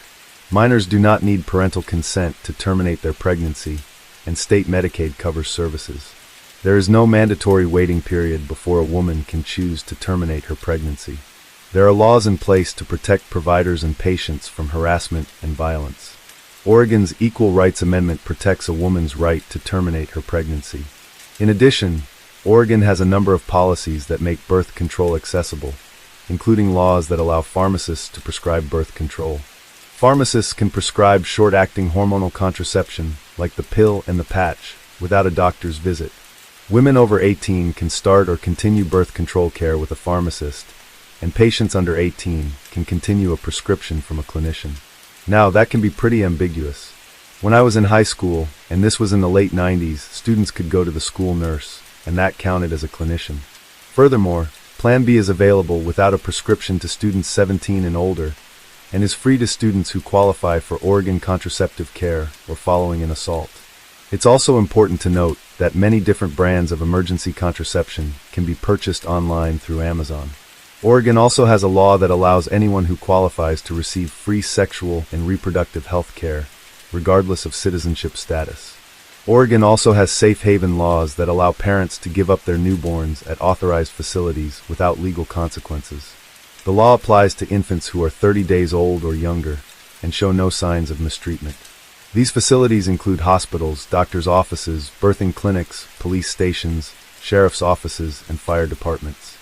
Minors do not need parental consent to terminate their pregnancy, and state Medicaid covers services. There is no mandatory waiting period before a woman can choose to terminate her pregnancy. There are laws in place to protect providers and patients from harassment and violence. Oregon's Equal Rights Amendment protects a woman's right to terminate her pregnancy. In addition, Oregon has a number of policies that make birth control accessible, including laws that allow pharmacists to prescribe birth control. Pharmacists can prescribe short-acting hormonal contraception, like the pill and the patch, without a doctor's visit. Women over 18 can start or continue birth control care with a pharmacist, and patients under 18 can continue a prescription from a clinician. Now, that can be pretty ambiguous. When I was in high school, and this was in the late 90s, students could go to the school nurse, and that counted as a clinician. Furthermore, Plan B is available without a prescription to students 17 and older, and is free to students who qualify for Oregon contraceptive care or following an assault. It's also important to note that many different brands of emergency contraception can be purchased online through Amazon. Oregon also has a law that allows anyone who qualifies to receive free sexual and reproductive health care, regardless of citizenship status. Oregon also has safe haven laws that allow parents to give up their newborns at authorized facilities without legal consequences. The law applies to infants who are 30 days old or younger and show no signs of mistreatment. These facilities include hospitals, doctors' offices, birthing clinics, police stations, sheriff's offices, and fire departments.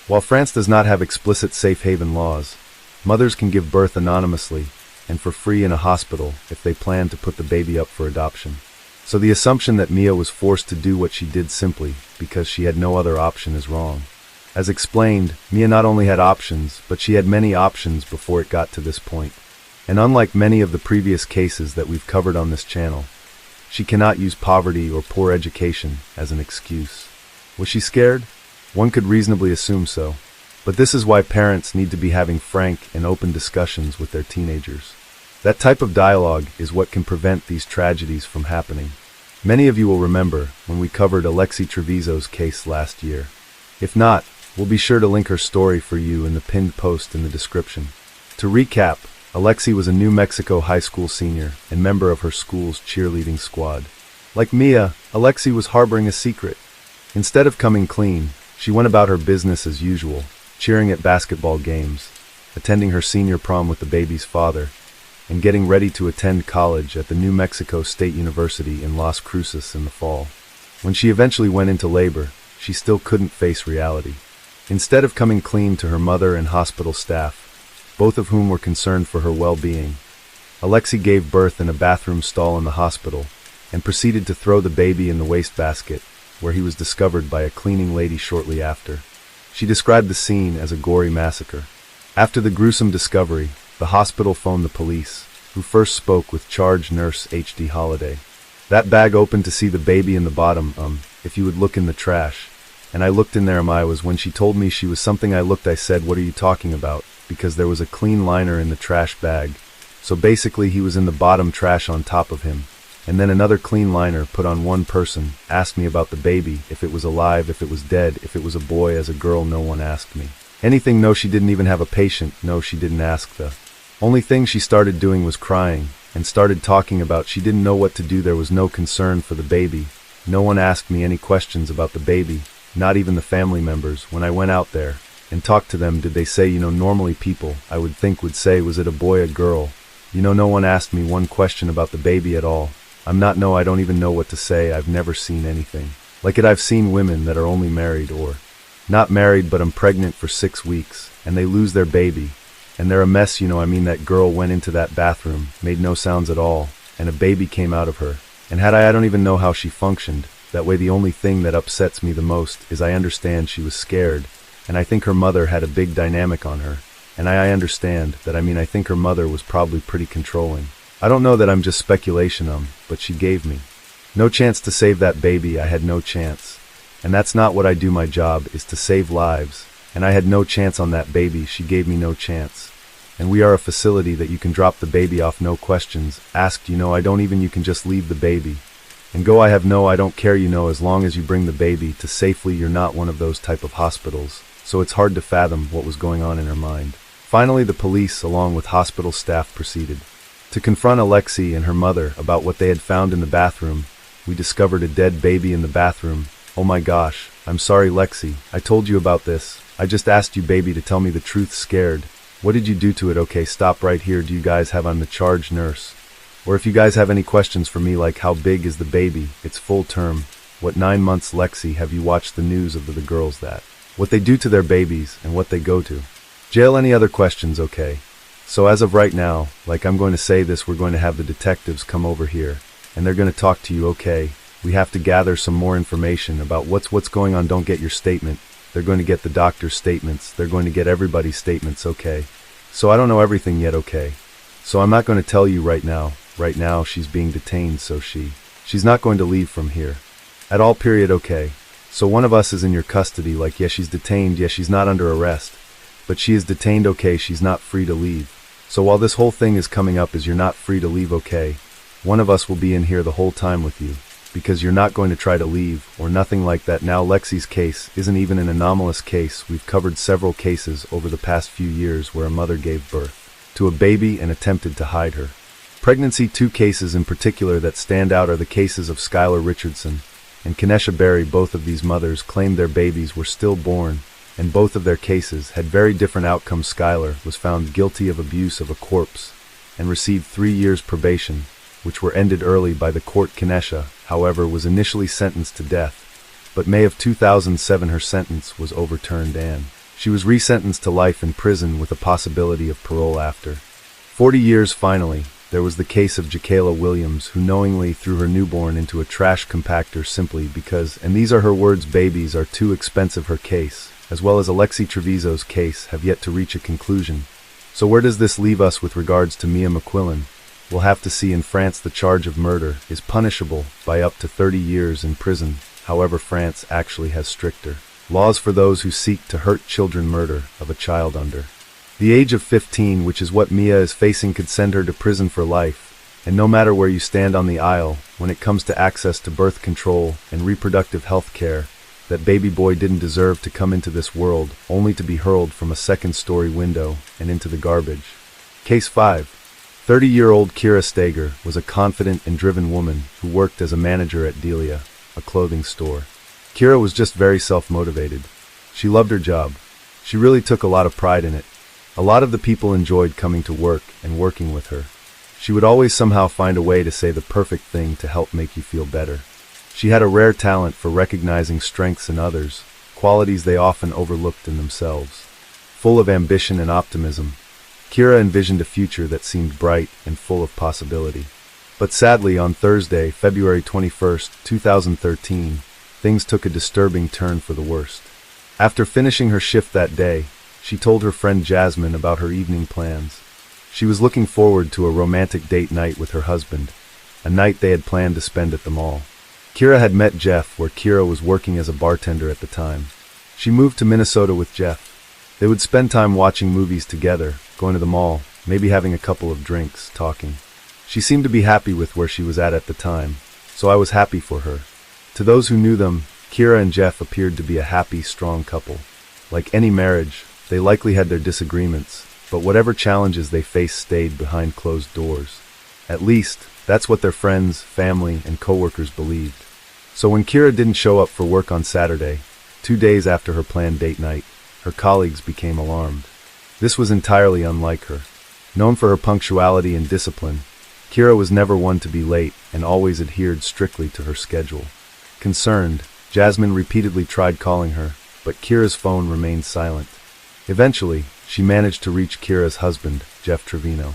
While France does not have explicit safe haven laws, mothers can give birth anonymously and for free in a hospital if they plan to put the baby up for adoption. So the assumption that Mia was forced to do what she did simply because she had no other option is wrong. As explained, Mia not only had options, but she had many options before it got to this point. And unlike many of the previous cases that we've covered on this channel, she cannot use poverty or poor education as an excuse. Was she scared? One could reasonably assume so. But this is why parents need to be having frank and open discussions with their teenagers. That type of dialogue is what can prevent these tragedies from happening. Many of you will remember when we covered Alexi Treviso's case last year. If not, we'll be sure to link her story for you in the pinned post in the description. To recap, Alexi was a New Mexico high school senior and member of her school's cheerleading squad. Like Mia, Alexi was harboring a secret. Instead of coming clean, she went about her business as usual, cheering at basketball games, attending her senior prom with the baby's father, and getting ready to attend college at the New Mexico State University in Las Cruces in the fall. When she eventually went into labor, she still couldn't face reality. Instead of coming clean to her mother and hospital staff, both of whom were concerned for her well-being, Alexi gave birth in a bathroom stall in the hospital and proceeded to throw the baby in the wastebasket, where he was discovered by a cleaning lady shortly after. She described the scene as a gory massacre. After the gruesome discovery, the hospital phoned the police, who first spoke with charge nurse H.D. Holliday. That bag opened to see the baby in the bottom, if you would look in the trash. And I looked in there, was when she told me she was something I said, what are you talking about? Because there was a clean liner in the trash bag. So basically he was in the bottom trash on top of him. And then another clean liner put on one person, asked me about the baby, if it was alive, if it was dead, if it was a boy. As a girl, no one asked me anything. No, she didn't even have a patient. No, she didn't ask. The only thing she started doing was crying, and started talking about she didn't know what to do. There was no concern for the baby. No one asked me any questions about the baby, not even the family members. When I went out there and talked to them, did they say, normally people, I would think, would say, was it a boy, a girl? No one asked me one question about the baby at all. I don't even know what to say. I've never seen anything. Like it, I've seen women that are only married or not married but I'm pregnant for 6 weeks, and they lose their baby, and they're a mess, I mean that girl went into that bathroom, made no sounds at all, and a baby came out of her. And I don't even know how she functioned. That way the only thing that upsets me the most is I understand she was scared, and I think her mother had a big dynamic on her. And I understand that, I think her mother was probably pretty controlling. I don't know that, I'm just speculation, but she gave me no chance to save that baby. I had no chance. And that's not what I do. My job is to save lives. And I had no chance on that baby. She gave me no chance. And we are a facility that you can drop the baby off, no questions asked, I don't even, you can just leave the baby and go. I don't care, as long as you bring the baby to safely. You're not one of those type of hospitals. So it's hard to fathom what was going on in her mind. Finally, the police, along with hospital staff, proceeded to confront Alexei and her mother about what they had found in the bathroom. We discovered a dead baby in the bathroom. Oh my gosh, I'm sorry, Lexi. I told you about this. I just asked you, baby, to tell me the truth. Scared. What did you do to it? Okay, stop right here. Do you guys have, I'm the charge nurse. Or if you guys have any questions for me, like how big is the baby? It's full term. What, 9 months? Lexi, have you watched the news of the girls that what they do to their babies and what they go to jail? Any other questions? Okay. So as of right now, I'm going to say this, we're going to have the detectives come over here and they're going to talk to you. Okay. We have to gather some more information about what's going on. Don't get your statement. They're going to get the doctor's statements. They're going to get everybody's statements. Okay. So I don't know everything yet. Okay. So I'm not going to tell you right now. Right now she's being detained, so she's not going to leave from here at all, period. Okay. So one of us is in your custody. Yeah, she's detained. Yeah, she's not under arrest, but she is detained. Okay. She's not free to leave. So while this whole thing is coming up, is you're not free to leave. Okay. One of us will be in here the whole time with you, because you're not going to try to leave or nothing like that. Now, Lexi's case isn't even an anomalous case. We've covered several cases over the past few years where a mother gave birth to a baby and attempted to hide her pregnancy. 2 cases in particular that stand out are the cases of Skylar Richardson and Kenesha Berry. Both of these mothers claimed their babies were stillborn, and both of their cases had very different outcomes. Skylar was found guilty of abuse of a corpse and received 3 years probation, which were ended early by the court. Kenesha, however, was initially sentenced to death, but May of 2007 her sentence was overturned and she was resentenced to life in prison with a possibility of parole after 40 years. Finally, there was the case of Jakayla Williams, who knowingly threw her newborn into a trash compactor simply because, and these are her words, babies are too expensive. Her case, as well as Alexei Treviso's case, have yet to reach a conclusion. So where does this leave us with regards to Mia McQuillan? We'll have to see. In France, the charge of murder is punishable by up to 30 years in prison. However, France actually has stricter laws for those who seek to hurt children. Murder of a child under the age of 15, which is what Mia is facing, could send her to prison for life. And no matter where you stand on the aisle, when it comes to access to birth control and reproductive health care, that baby boy didn't deserve to come into this world only to be hurled from a second-story window and into the garbage. Case 5. 30-year-old Kira Steger was a confident and driven woman who worked as a manager at Delia, a clothing store. Kira was just very self-motivated. She loved her job. She really took a lot of pride in it. A lot of the people enjoyed coming to work and working with her. She would always somehow find a way to say the perfect thing to help make you feel better. She had a rare talent for recognizing strengths in others, qualities they often overlooked in themselves. Full of ambition and optimism, Kira envisioned a future that seemed bright and full of possibility. But sadly, on Thursday, February 21st, 2013, things took a disturbing turn for the worst. After finishing her shift that day, she told her friend Jasmine about her evening plans. She was looking forward to a romantic date night with her husband, a night they had planned to spend at the mall. Kira had met Jeff, where Kira was working as a bartender at the time. She moved to Minnesota with Jeff. They would spend time watching movies together, going to the mall, maybe having a couple of drinks, talking. She seemed to be happy with where she was at the time, so I was happy for her. To those who knew them, Kira and Jeff appeared to be a happy, strong couple. Like any marriage, they likely had their disagreements, but whatever challenges they faced stayed behind closed doors. At least, that's what their friends, family, and coworkers believed. So when Kira didn't show up for work on Saturday, 2 days after her planned date night, her colleagues became alarmed. This was entirely unlike her. Known for her punctuality and discipline, Kira was never one to be late and always adhered strictly to her schedule. Concerned, Jasmine repeatedly tried calling her, but Kira's phone remained silent. Eventually, she managed to reach Kira's husband, Jeff Trevino.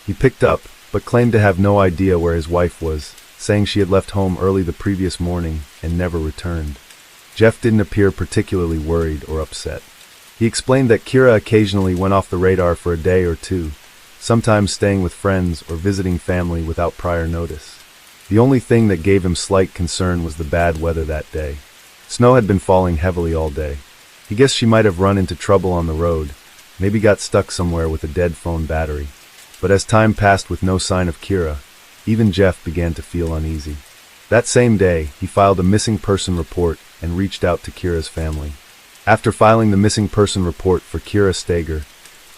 He picked up, but claimed to have no idea where his wife was, saying she had left home early the previous morning and never returned. Jeff didn't appear particularly worried or upset. He explained that Kira occasionally went off the radar for a day or two, sometimes staying with friends or visiting family without prior notice. The only thing that gave him slight concern was the bad weather that day. Snow had been falling heavily all day. He guessed she might have run into trouble on the road, maybe got stuck somewhere with a dead phone battery. But as time passed with no sign of Kira, even Jeff began to feel uneasy. That same day, he filed a missing person report and reached out to Kira's family. After filing the missing person report for Kira Steger,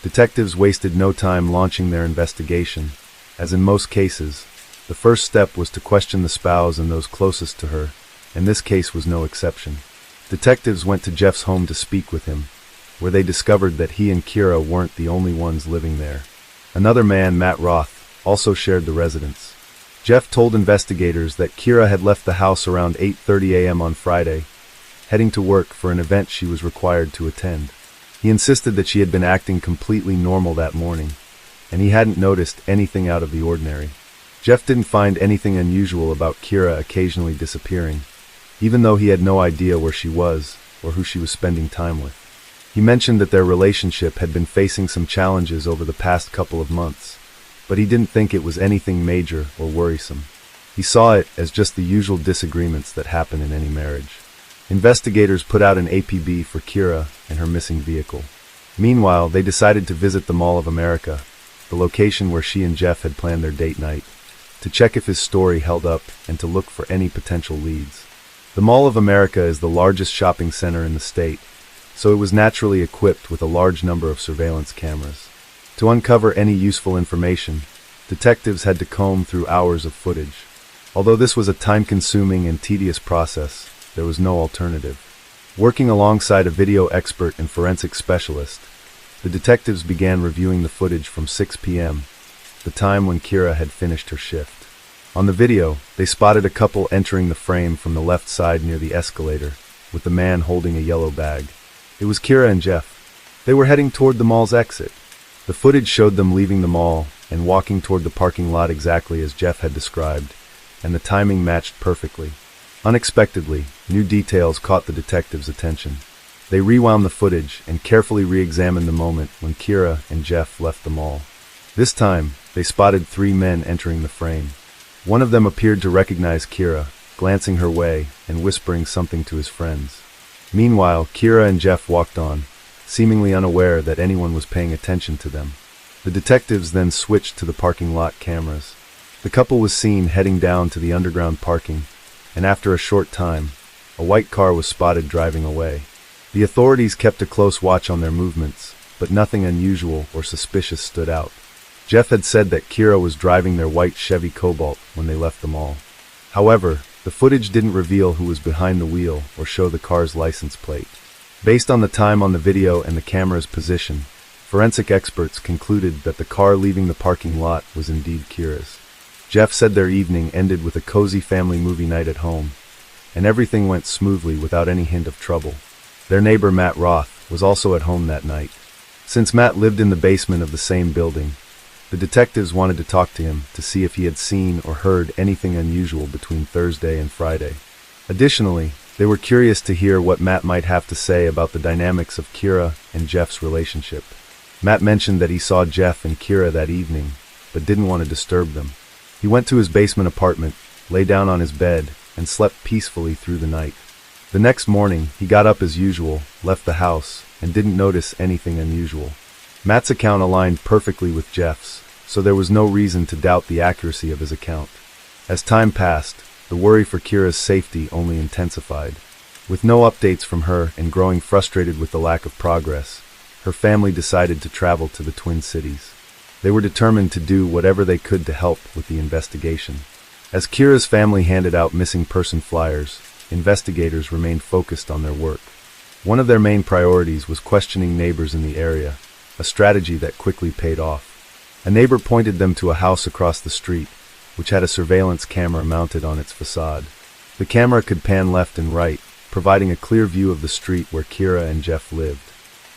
detectives wasted no time launching their investigation. As in most cases, the first step was to question the spouse and those closest to her, and this case was no exception. Detectives went to Jeff's home to speak with him, where they discovered that he and Kira weren't the only ones living there. Another man, Matt Roth, also shared the residence. Jeff told investigators that Kira had left the house around 8:30 a.m. on Friday, heading to work for an event she was required to attend. He insisted that she had been acting completely normal that morning, and he hadn't noticed anything out of the ordinary. Jeff didn't find anything unusual about Kira occasionally disappearing, even though he had no idea where she was or who she was spending time with. He mentioned that their relationship had been facing some challenges over the past couple of months, but he didn't think it was anything major or worrisome. He saw it as just the usual disagreements that happen in any marriage. Investigators put out an APB for Kira and her missing vehicle. Meanwhile, they decided to visit the Mall of America, the location where she and Jeff had planned their date night, to check if his story held up and to look for any potential leads. The Mall of America is the largest shopping center in the state, so it was naturally equipped with a large number of surveillance cameras. To uncover any useful information, detectives had to comb through hours of footage. Although this was a time-consuming and tedious process, there was no alternative. Working alongside a video expert and forensic specialist, the detectives began reviewing the footage from 6 p.m., the time when Kira had finished her shift. On the video, they spotted a couple entering the frame from the left side near the escalator, with the man holding a yellow bag. It was Kira and Jeff. They were heading toward the mall's exit. The footage showed them leaving the mall and walking toward the parking lot exactly as Jeff had described, and the timing matched perfectly. Unexpectedly, new details caught the detectives' attention. They rewound the footage and carefully re-examined the moment when Kira and Jeff left the mall. This time, they spotted 3 men entering the frame. One of them appeared to recognize Kira, glancing her way and whispering something to his friends. Meanwhile, Kira and Jeff walked on, seemingly unaware that anyone was paying attention to them. The detectives then switched to the parking lot cameras. The couple was seen heading down to the underground parking, and after a short time, a white car was spotted driving away. The authorities kept a close watch on their movements, but nothing unusual or suspicious stood out. Jeff had said that Kira was driving their white Chevy Cobalt when they left the mall. However, the footage didn't reveal who was behind the wheel or show the car's license plate. Based on the time on the video and the camera's position, forensic experts concluded that the car leaving the parking lot was indeed Kira's. Jeff said their evening ended with a cozy family movie night at home, and everything went smoothly without any hint of trouble. Their neighbor Matt Roth was also at home that night. Since Matt lived in the basement of the same building, the detectives wanted to talk to him to see if he had seen or heard anything unusual between Thursday and Friday. Additionally, they were curious to hear what Matt might have to say about the dynamics of Kira and Jeff's relationship. Matt mentioned that he saw Jeff and Kira that evening, but didn't want to disturb them. He went to his basement apartment, lay down on his bed, and slept peacefully through the night. The next morning, he got up as usual, left the house, and didn't notice anything unusual. Matt's account aligned perfectly with Jeff's, so there was no reason to doubt the accuracy of his account. As time passed, the worry for Kira's safety only intensified. With no updates from her and growing frustrated with the lack of progress, her family decided to travel to the Twin Cities. They were determined to do whatever they could to help with the investigation. As Kira's family handed out missing person flyers, investigators remained focused on their work. One of their main priorities was questioning neighbors in the area, a strategy that quickly paid off. A neighbor pointed them to a house across the street, which had a surveillance camera mounted on its facade. The camera could pan left and right, providing a clear view of the street where Kira and Jeff lived.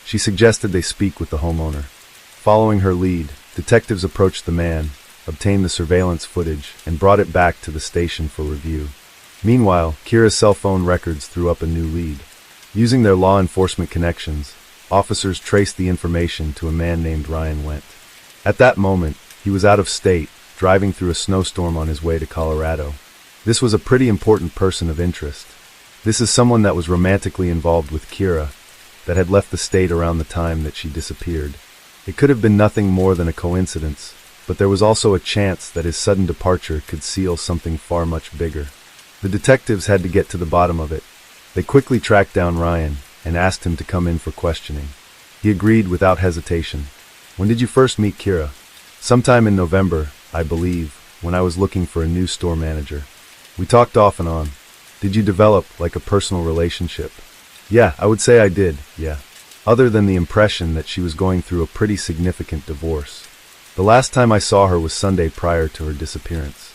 She suggested they speak with the homeowner. Following her lead, detectives approached the man, obtained the surveillance footage, and brought it back to the station for review. Meanwhile, Kira's cell phone records threw up a new lead. Using their law enforcement connections, officers traced the information to a man named Ryan Wendt. At that moment, he was out of state, driving through a snowstorm on his way to Colorado. This was a pretty important person of interest. This is someone that was romantically involved with Kira, that had left the state around the time that she disappeared. It could have been nothing more than a coincidence, but there was also a chance that his sudden departure could seal something far much bigger. The detectives had to get to the bottom of it. They quickly tracked down Ryan and asked him to come in for questioning. He agreed without hesitation. "When did you first meet Kira?" "Sometime in November, I believe, when I was looking for a new store manager. We talked off and on." "Did you develop like a personal relationship?" "Yeah, I would say I did, yeah. Other than the impression that she was going through a pretty significant divorce. The last time I saw her was Sunday prior to her disappearance."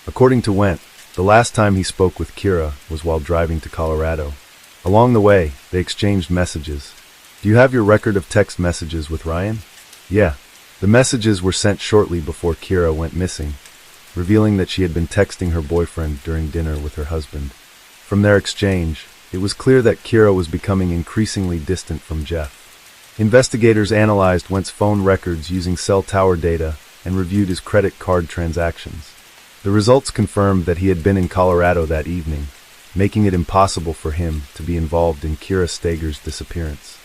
According to Wendt, the last time he spoke with Kira was while driving to Colorado. Along the way, they exchanged messages. "Do you have your record of text messages with Ryan?" "Yeah." The messages were sent shortly before Kira went missing, revealing that she had been texting her boyfriend during dinner with her husband. From their exchange, it was clear that Kira was becoming increasingly distant from Jeff. Investigators analyzed Wendt's phone records using cell tower data and reviewed his credit card transactions. The results confirmed that he had been in Colorado that evening, making it impossible for him to be involved in Kira Steger's disappearance.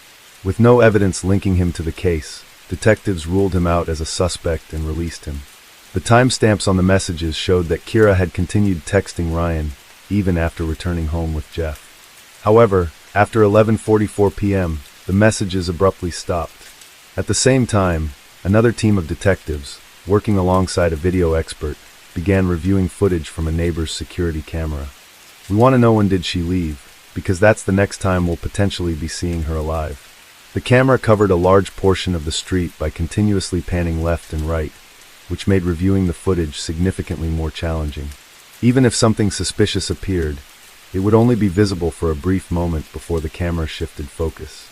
With no evidence linking him to the case, detectives ruled him out as a suspect and released him. The timestamps on the messages showed that Kira had continued texting Ryan even after returning home with Jeff. However, after 11:44 p.m., the messages abruptly stopped. At the same time, another team of detectives, working alongside a video expert, began reviewing footage from a neighbor's security camera. "We want to know when did she leave, because that's the next time we'll potentially be seeing her alive." The camera covered a large portion of the street by continuously panning left and right, which made reviewing the footage significantly more challenging. Even if something suspicious appeared, it would only be visible for a brief moment before the camera shifted focus.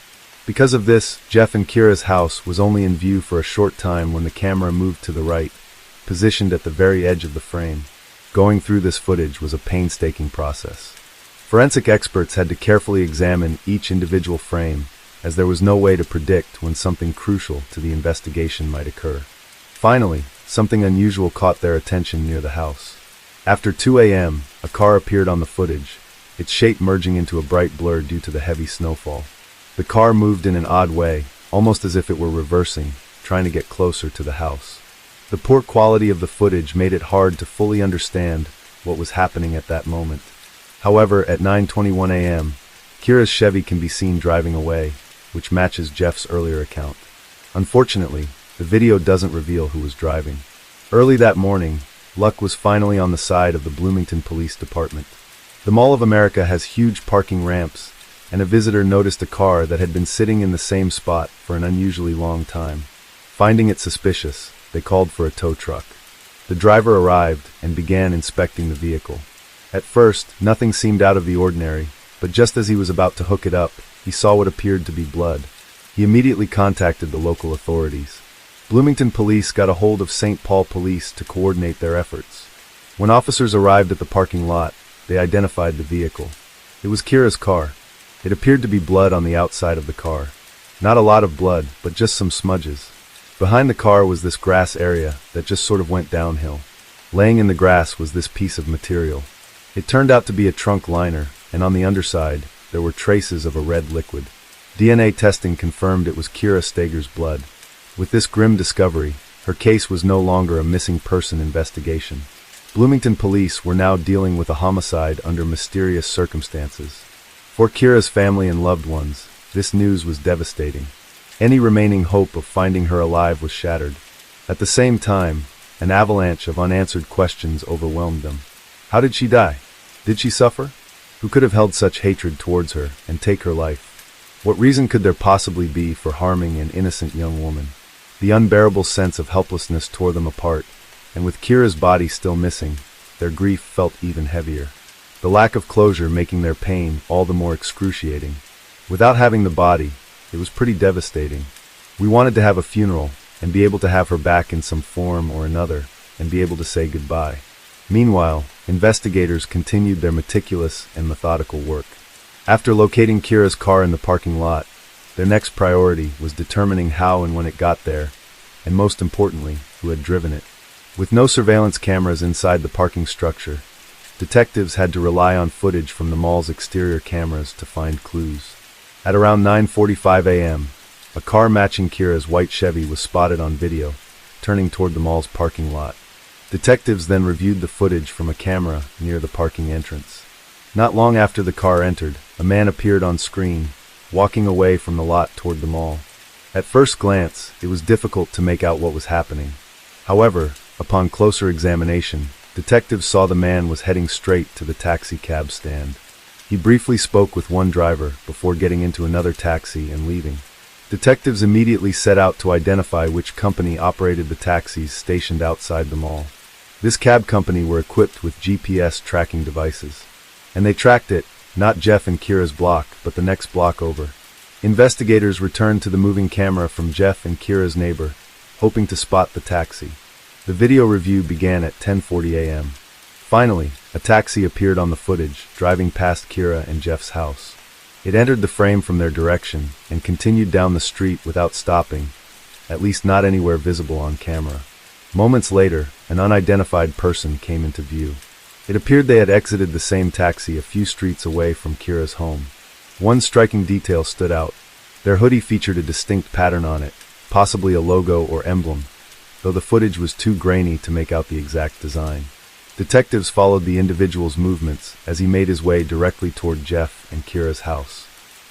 Because of this, Jeff and Kira's house was only in view for a short time when the camera moved to the right, positioned at the very edge of the frame. Going through this footage was a painstaking process. Forensic experts had to carefully examine each individual frame, as there was no way to predict when something crucial to the investigation might occur. Finally, something unusual caught their attention near the house. After 2 a.m., a car appeared on the footage, its shape merging into a bright blur due to the heavy snowfall. The car moved in an odd way, almost as if it were reversing, trying to get closer to the house. The poor quality of the footage made it hard to fully understand what was happening at that moment. However, at 9:21 a.m., Kira's Chevy can be seen driving away, which matches Jeff's earlier account. Unfortunately, the video doesn't reveal who was driving. Early that morning, luck was finally on the side of the Bloomington Police Department. The Mall of America has huge parking ramps, and a visitor noticed a car that had been sitting in the same spot for an unusually long time. Finding it suspicious, they called for a tow truck. The driver arrived and began inspecting the vehicle. At first, nothing seemed out of the ordinary, but just as he was about to hook it up, he saw what appeared to be blood. He immediately contacted the local authorities. Bloomington police got a hold of St. Paul police to coordinate their efforts. When officers arrived at the parking lot, they identified the vehicle. It was Kira's car. It appeared to be blood on the outside of the car. Not a lot of blood, but just some smudges. Behind the car was this grass area that just sort of went downhill. Laying in the grass was this piece of material. It turned out to be a trunk liner, and on the underside, there were traces of a red liquid. DNA testing confirmed it was Kira Steger's blood. With this grim discovery, her case was no longer a missing person investigation. Bloomington police were now dealing with a homicide under mysterious circumstances. For Kira's family and loved ones, this news was devastating. Any remaining hope of finding her alive was shattered. At the same time, an avalanche of unanswered questions overwhelmed them. How did she die? Did she suffer? Who could have held such hatred towards her and take her life? What reason could there possibly be for harming an innocent young woman? The unbearable sense of helplessness tore them apart, and with Kira's body still missing, their grief felt even heavier. the lack of closure making their pain all the more excruciating. Without having the body, it was pretty devastating. We wanted to have a funeral and be able to have her back in some form or another and be able to say goodbye. Meanwhile, investigators continued their meticulous and methodical work. After locating Kira's car in the parking lot, their next priority was determining how and when it got there, and most importantly, who had driven it. With no surveillance cameras inside the parking structure, detectives had to rely on footage from the mall's exterior cameras to find clues. At around 9:45 a.m., a car matching Kira's white Chevy was spotted on video, turning toward the mall's parking lot. Detectives then reviewed the footage from a camera near the parking entrance. Not long after the car entered, a man appeared on screen, walking away from the lot toward the mall. At first glance, it was difficult to make out what was happening. However, upon closer examination, detectives saw the man was heading straight to the taxi cab stand. He briefly spoke with one driver before getting into another taxi and leaving. Detectives immediately set out to identify which company operated the taxis stationed outside the mall. This cab company were equipped with GPS tracking devices. And they tracked it, not Jeff and Kira's block, but the next block over. Investigators returned to the moving camera from Jeff and Kira's neighbor, hoping to spot the taxi. The video review began at 10:40 a.m. Finally, a taxi appeared on the footage, driving past Kira and Jeff's house. It entered the frame from their direction and continued down the street without stopping, at least not anywhere visible on camera. Moments later, an unidentified person came into view. It appeared they had exited the same taxi a few streets away from Kira's home. One striking detail stood out. Their hoodie featured a distinct pattern on it, possibly a logo or emblem, though the footage was too grainy to make out the exact design. Detectives followed the individual's movements as he made his way directly toward Jeff and Kira's house.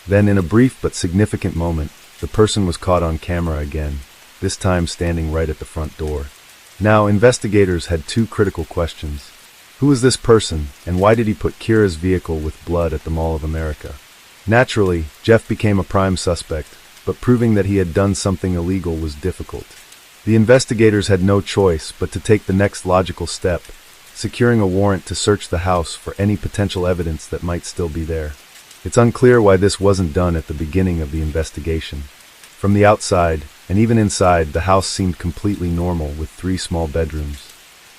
Then, in a brief but significant moment, the person was caught on camera again, this time standing right at the front door. Now, investigators had two critical questions. Who was this person, and why did he put Kira's vehicle with blood at the Mall of America? Naturally, Jeff became a prime suspect, but proving that he had done something illegal was difficult. The investigators had no choice but to take the next logical step, securing a warrant to search the house for any potential evidence that might still be there. It's unclear why this wasn't done at the beginning of the investigation. From the outside, and even inside, the house seemed completely normal with 3 small bedrooms.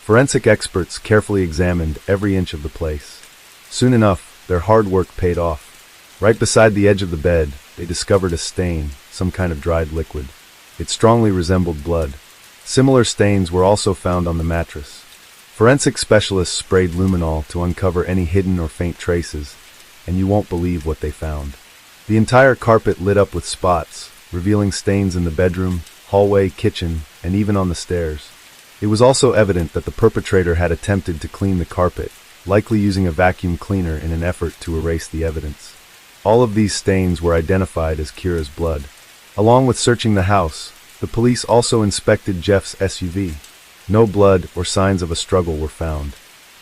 Forensic experts carefully examined every inch of the place. Soon enough, their hard work paid off. Right beside the edge of the bed, they discovered a stain, some kind of dried liquid. It strongly resembled blood. Similar stains were also found on the mattress. Forensic specialists sprayed luminol to uncover any hidden or faint traces, and you won't believe what they found. The entire carpet lit up with spots, revealing stains in the bedroom, hallway, kitchen, and even on the stairs. It was also evident that the perpetrator had attempted to clean the carpet, likely using a vacuum cleaner in an effort to erase the evidence. All of these stains were identified as Kira's blood. Along with searching the house, the police also inspected Jeff's SUV. No blood or signs of a struggle were found.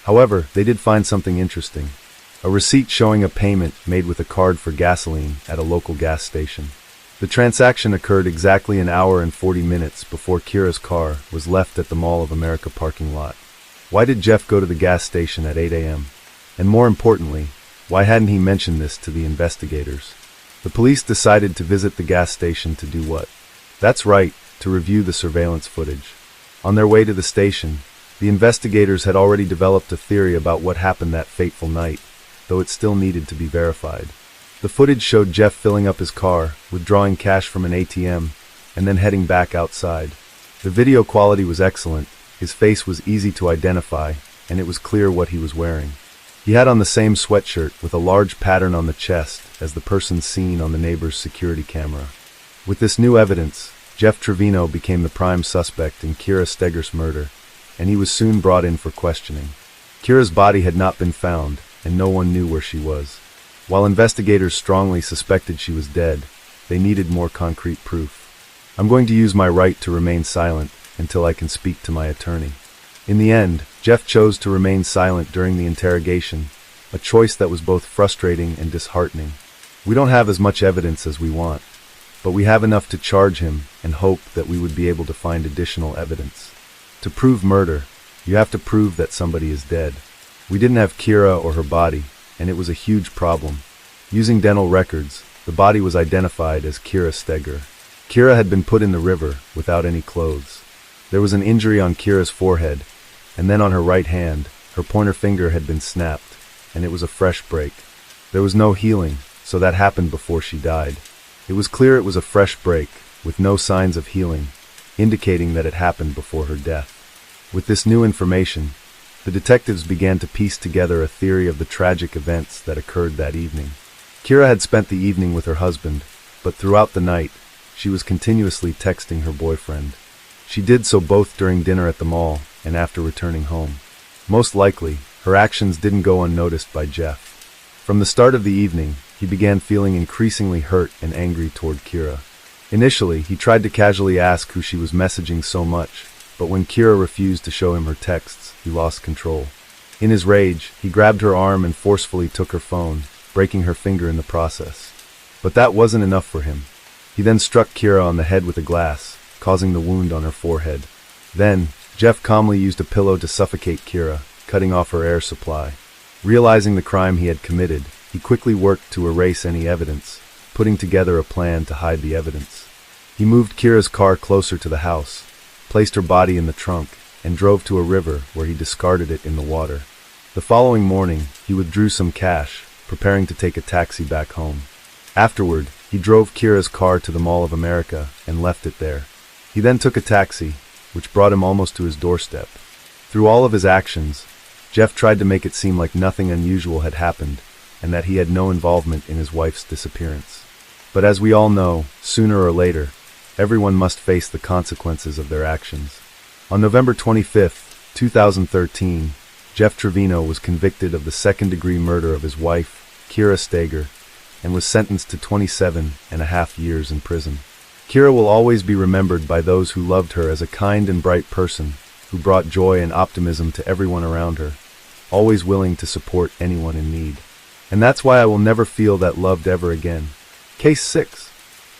However, they did find something interesting. A receipt showing a payment made with a card for gasoline at a local gas station. The transaction occurred exactly an hour and 40 minutes before Kira's car was left at the Mall of America parking lot. Why did Jeff go to the gas station at 8 a.m.? And more importantly, why hadn't he mentioned this to the investigators? The police decided to visit the gas station to do what? That's right, to review the surveillance footage. On their way to the station, the investigators had already developed a theory about what happened that fateful night, though it still needed to be verified. The footage showed Jeff filling up his car, withdrawing cash from an ATM, and then heading back outside. The video quality was excellent, his face was easy to identify, and it was clear what he was wearing. He had on the same sweatshirt with a large pattern on the chest as the person seen on the neighbor's security camera. With this new evidence, Jeff Trevino became the prime suspect in Kira Stegger's murder, and he was soon brought in for questioning. Kira's body had not been found, and no one knew where she was. While investigators strongly suspected she was dead, they needed more concrete proof. I'm going to use my right to remain silent until I can speak to my attorney. In the end, Jeff chose to remain silent during the interrogation, a choice that was both frustrating and disheartening. We don't have as much evidence as we want, but we have enough to charge him and hope that we would be able to find additional evidence. To prove murder, you have to prove that somebody is dead. We didn't have Kira or her body, and it was a huge problem. Using dental records, the body was identified as Kira Steger. Kira had been put in the river without any clothes. There was an injury on Kira's forehead, and then on her right hand, her pointer finger had been snapped, and it was a fresh break. There was no healing, so that happened before she died. It was clear it was a fresh break, with no signs of healing, indicating that it happened before her death. With this new information, the detectives began to piece together a theory of the tragic events that occurred that evening. Kira had spent the evening with her husband, but throughout the night, she was continuously texting her boyfriend. She did so both during dinner at the mall and after returning home. Most likely, her actions didn't go unnoticed by Jeff. From the start of the evening, he began feeling increasingly hurt and angry toward Kira. Initially, he tried to casually ask who she was messaging so much, but when Kira refused to show him her texts, he lost control. In his rage, he grabbed her arm and forcefully took her phone, breaking her finger in the process. But that wasn't enough for him. He then struck Kira on the head with a glass, causing the wound on her forehead. Then, Jeff calmly used a pillow to suffocate Kira, cutting off her air supply. Realizing the crime he had committed, he quickly worked to erase any evidence, putting together a plan to hide the evidence. He moved Kira's car closer to the house, placed her body in the trunk, and drove to a river where he discarded it in the water. The following morning, he withdrew some cash, preparing to take a taxi back home. Afterward, he drove Kira's car to the Mall of America and left it there. He then took a taxi, which brought him almost to his doorstep. Through all of his actions, Jeff tried to make it seem like nothing unusual had happened and that he had no involvement in his wife's disappearance. But as we all know, sooner or later, everyone must face the consequences of their actions. On November 25, 2013, Jeff Trevino was convicted of the second-degree murder of his wife, Kira Steger, and was sentenced to 27.5 years in prison. Kira will always be remembered by those who loved her as a kind and bright person who brought joy and optimism to everyone around her, always willing to support anyone in need. And that's why I will never feel that loved ever again. Case 6.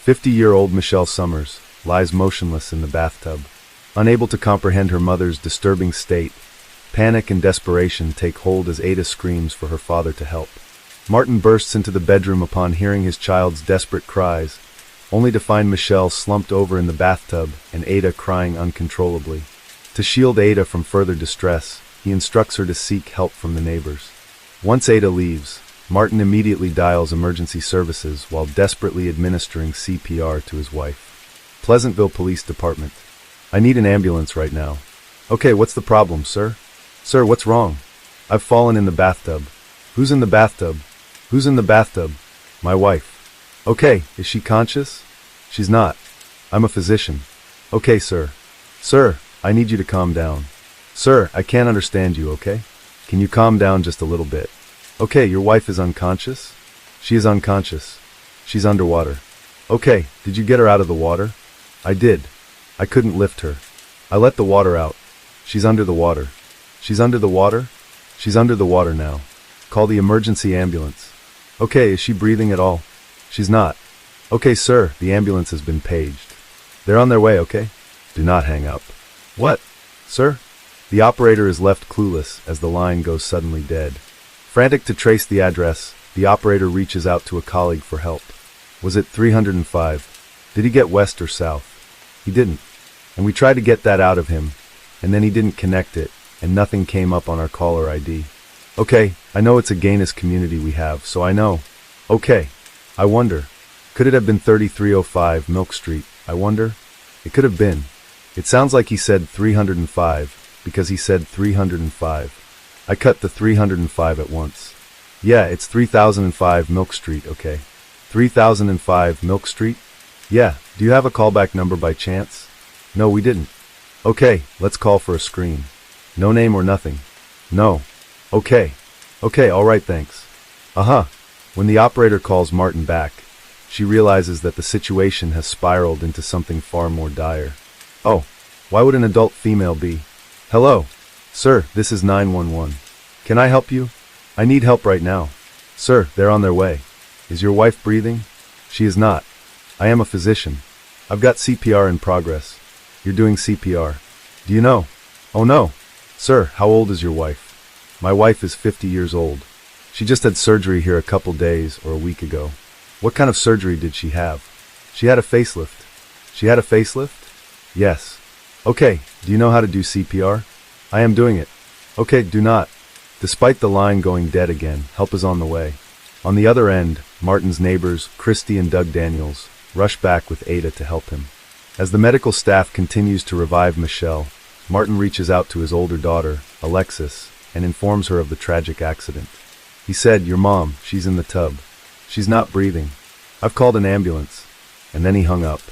50-year-old Michelle Summers lies motionless in the bathtub. Unable to comprehend her mother's disturbing state, panic and desperation take hold as Ada screams for her father to help. Martin bursts into the bedroom upon hearing his child's desperate cries, only to find Michelle slumped over in the bathtub and Ada crying uncontrollably. To shield Ada from further distress, he instructs her to seek help from the neighbors. Once Ada leaves, Martin immediately dials emergency services while desperately administering CPR to his wife. Pleasantville Police Department. I need an ambulance right now. Okay, what's the problem, sir? Sir, what's wrong? I've fallen in the bathtub. Who's in the bathtub? Who's in the bathtub? My wife. Okay, is she conscious? She's not. I'm a physician. Okay, sir. Sir, I need you to calm down. Sir, I can't understand you, okay? Can you calm down just a little bit? Okay, your wife is unconscious? She is unconscious. She's underwater. Okay, did you get her out of the water? I did. I couldn't lift her. I let the water out. She's under the water. She's under the water? She's under the water now. Call the emergency ambulance. Okay, is she breathing at all? She's not. Okay, sir, the ambulance has been paged. They're on their way, okay? Do not hang up. What? Sir? The operator is left clueless as the line goes suddenly dead. Frantic to trace the address, the operator reaches out to a colleague for help. Was it 305? Did he get west or south? He didn't. And we tried to get that out of him, and then he didn't connect it, and nothing came up on our caller ID. Okay, I know it's a gayness community we have, so I know. Okay. I wonder. Could it have been 3305 Milk Street? I wonder. It could have been. It sounds like he said 305, because he said 305. I cut the 305 at once. Yeah, it's 3005 Milk Street, okay. 3005 Milk Street? Yeah, do you have a callback number by chance? No, we didn't. Okay, let's call for a screen. No name or nothing. No. Okay. Okay, alright, thanks. When the operator calls Martin back, she realizes that the situation has spiraled into something far more dire. Oh, why would an adult female be? Hello. Sir, this is 911. Can I help you? I need help right now. Sir, they're on their way. Is your wife breathing? She is not. I am a physician. I've got CPR in progress. You're doing CPR. Do you know? Oh no. Sir, how old is your wife? My wife is 50 years old. She just had surgery here a couple days or a week ago. What kind of surgery did she have? She had a facelift. She had a facelift? Yes. Okay, do you know how to do CPR? I am doing it. Okay, do not. Despite the line going dead again, help is on the way. On the other end, Martin's neighbors, Christy and Doug Daniels, rush back with Ada to help him. As the medical staff continues to revive Michelle, Martin reaches out to his older daughter, Alexis, and informs her of the tragic accident. He said, "Your mom, she's in the tub. She's not breathing. I've called an ambulance." And then he hung up.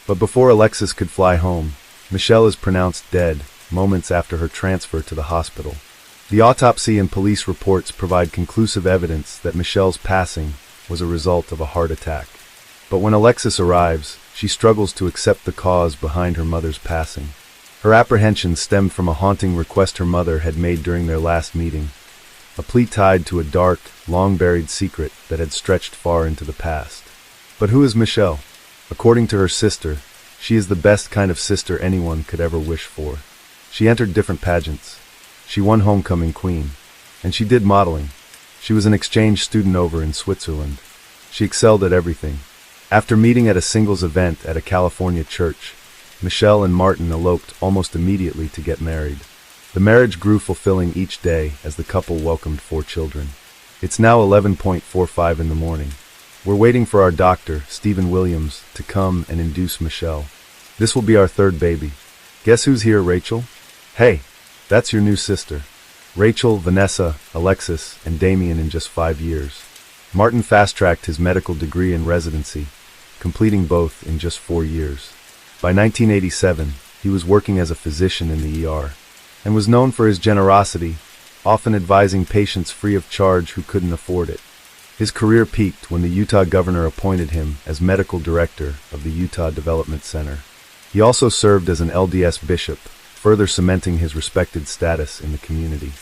But before Alexis could fly home, Michelle is pronounced dead moments after her transfer to the hospital. The autopsy and police reports provide conclusive evidence that Michelle's passing was a result of a heart attack. But when Alexis arrives, she struggles to accept the cause behind her mother's passing. Her apprehensions stemmed from a haunting request her mother had made during their last meeting, a plea tied to a dark, long-buried secret that had stretched far into the past. But who is Michelle? According to her sister, she is the best kind of sister anyone could ever wish for. She entered different pageants. She won Homecoming Queen. And she did modeling. She was an exchange student over in Switzerland. She excelled at everything. After meeting at a singles event at a California church, Michelle and Martin eloped almost immediately to get married. The marriage grew fulfilling each day as the couple welcomed 4 children. It's now 11:45 in the morning. We're waiting for our doctor, Stephen Williams, to come and induce Michelle. This will be our 3rd baby. Guess who's here, Rachel? Hey, that's your new sister. Rachel, Vanessa, Alexis, and Damien in just 5 years. Martin fast-tracked his medical degree and residency, completing both in just 4 years. By 1987, he was working as a physician in the ER, and was known for his generosity, often advising patients free of charge who couldn't afford it. His career peaked when the Utah governor appointed him as medical director of the Utah Development Center. He also served as an LDS bishop, further cementing his respected status in the community.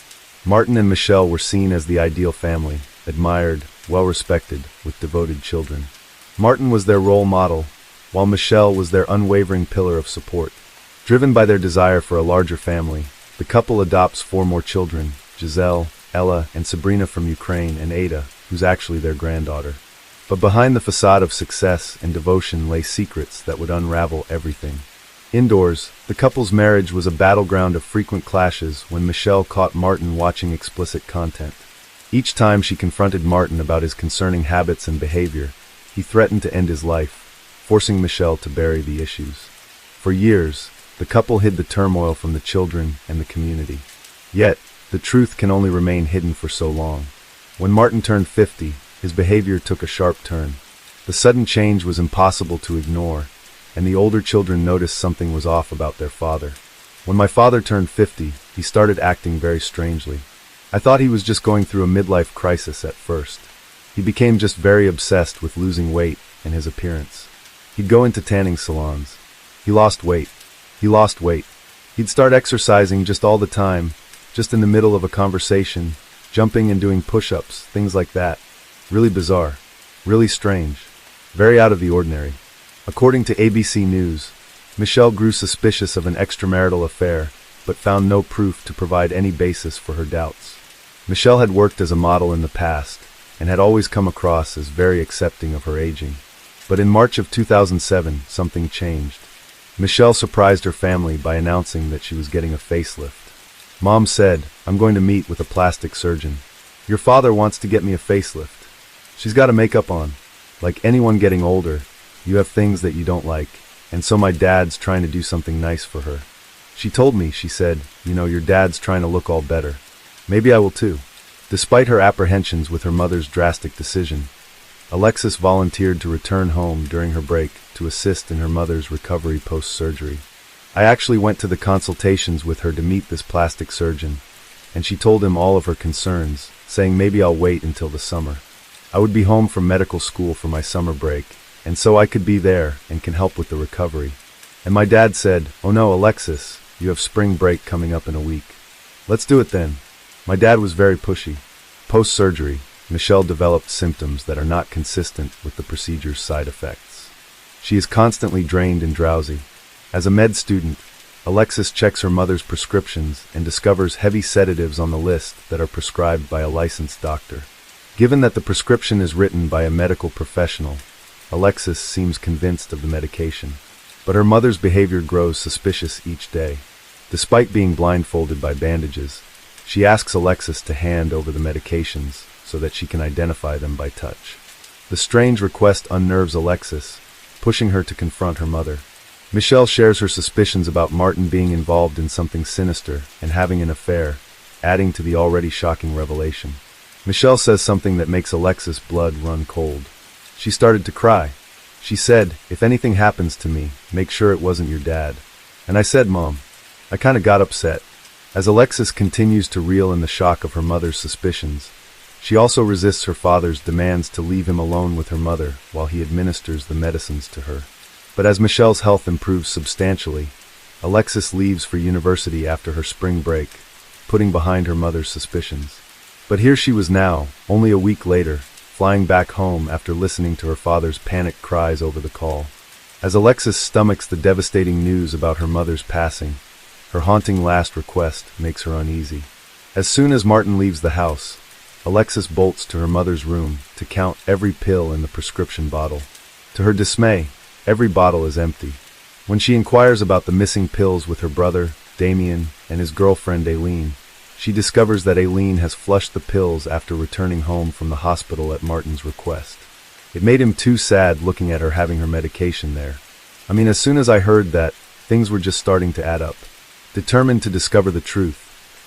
Martin and Michelle were seen as the ideal family, admired, well-respected, with devoted children. Martin was their role model, while Michelle was their unwavering pillar of support. Driven by their desire for a larger family, the couple adopts 4 more children, Giselle, Ella, and Sabrina from Ukraine, and Ada, who's actually their granddaughter. But behind the facade of success and devotion lay secrets that would unravel everything. Indoors, the couple's marriage was a battleground of frequent clashes when Michelle caught Martin watching explicit content. Each time she confronted Martin about his concerning habits and behavior, he threatened to end his life, forcing Michelle to bury the issues. For years, the couple hid the turmoil from the children and the community. Yet, the truth can only remain hidden for so long. When Martin turned 50, his behavior took a sharp turn. The sudden change was impossible to ignore, and the older children noticed something was off about their father. When my father turned 50, he started acting very strangely. I thought he was just going through a midlife crisis at first. He became just very obsessed with losing weight and his appearance. He'd go into tanning salons. He lost weight. He lost weight. He'd start exercising just all the time, just in the middle of a conversation, jumping and doing push-ups, things like that. Really bizarre. Really strange. Very out of the ordinary. According to ABC News, Michelle grew suspicious of an extramarital affair, but found no proof to provide any basis for her doubts. Michelle had worked as a model in the past, and had always come across as very accepting of her aging. But in March of 2007, something changed. Michelle surprised her family by announcing that she was getting a facelift. Mom said, "I'm going to meet with a plastic surgeon. Your father wants to get me a facelift." She's got a makeup on. Like anyone getting older, you have things that you don't like, and so my dad's trying to do something nice for her. She told me, she said, your dad's trying to look all better. Maybe I will too. Despite her apprehensions with her mother's drastic decision, Alexis volunteered to return home during her break to assist in her mother's recovery post-surgery. I actually went to the consultations with her to meet this plastic surgeon, and she told him all of her concerns, saying maybe I'll wait until the summer. I would be home from medical school for my summer break, and so I could be there and can help with the recovery. And my dad said, "Oh no, Alexis, you have spring break coming up in a week. Let's do it then." My dad was very pushy. Post-surgery, Michelle developed symptoms that are not consistent with the procedure's side effects. She is constantly drained and drowsy. As a med student, Alexis checks her mother's prescriptions and discovers heavy sedatives on the list that are prescribed by a licensed doctor. Given that the prescription is written by a medical professional, Alexis seems convinced of the medication. But her mother's behavior grows suspicious each day. Despite being blindfolded by bandages, she asks Alexis to hand over the medications so that she can identify them by touch. The strange request unnerves Alexis, pushing her to confront her mother. Michelle shares her suspicions about Martin being involved in something sinister and having an affair, adding to the already shocking revelation. Michelle says something that makes Alexis' blood run cold. She started to cry. She said, "If anything happens to me, make sure it wasn't your dad." And I said, "Mom." I kinda got upset. As Alexis continues to reel in the shock of her mother's suspicions, she also resists her father's demands to leave him alone with her mother while he administers the medicines to her. But as Michelle's health improves substantially, Alexis leaves for university after her spring break, putting behind her mother's suspicions. But here she was now, only a week later, flying back home after listening to her father's panicked cries over the call. As Alexis stomachs the devastating news about her mother's passing, her haunting last request makes her uneasy. As soon as Martin leaves the house, Alexis bolts to her mother's room to count every pill in the prescription bottle. To her dismay, every bottle is empty. When she inquires about the missing pills with her brother, Damien, and his girlfriend, Aileen, she discovers that Aileen has flushed the pills after returning home from the hospital at Martin's request. It made him too sad looking at her having her medication there. As soon as I heard that, things were just starting to add up. Determined to discover the truth,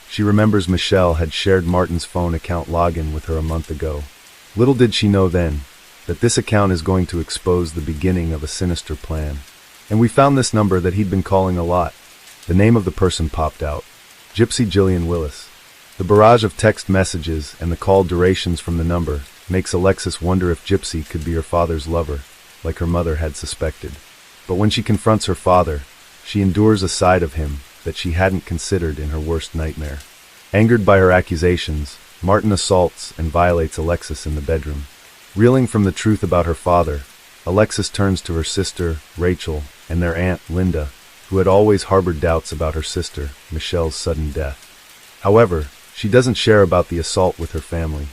she remembers Michelle had shared Martin's phone account login with her a month ago. Little did she know then that this account is going to expose the beginning of a sinister plan. And we found this number that he'd been calling a lot. The name of the person popped out. Gypsy Jillian Willis. The barrage of text messages and the call durations from the number makes Alexis wonder if Gypsy could be her father's lover, like her mother had suspected. But when she confronts her father, she endures a side of him that she hadn't considered in her worst nightmare. Angered by her accusations, Martin assaults and violates Alexis in the bedroom. Reeling from the truth about her father, Alexis turns to her sister, Rachel, and their aunt, Linda, who had always harbored doubts about her sister, Michelle's sudden death. However, she doesn't share about the assault with her family.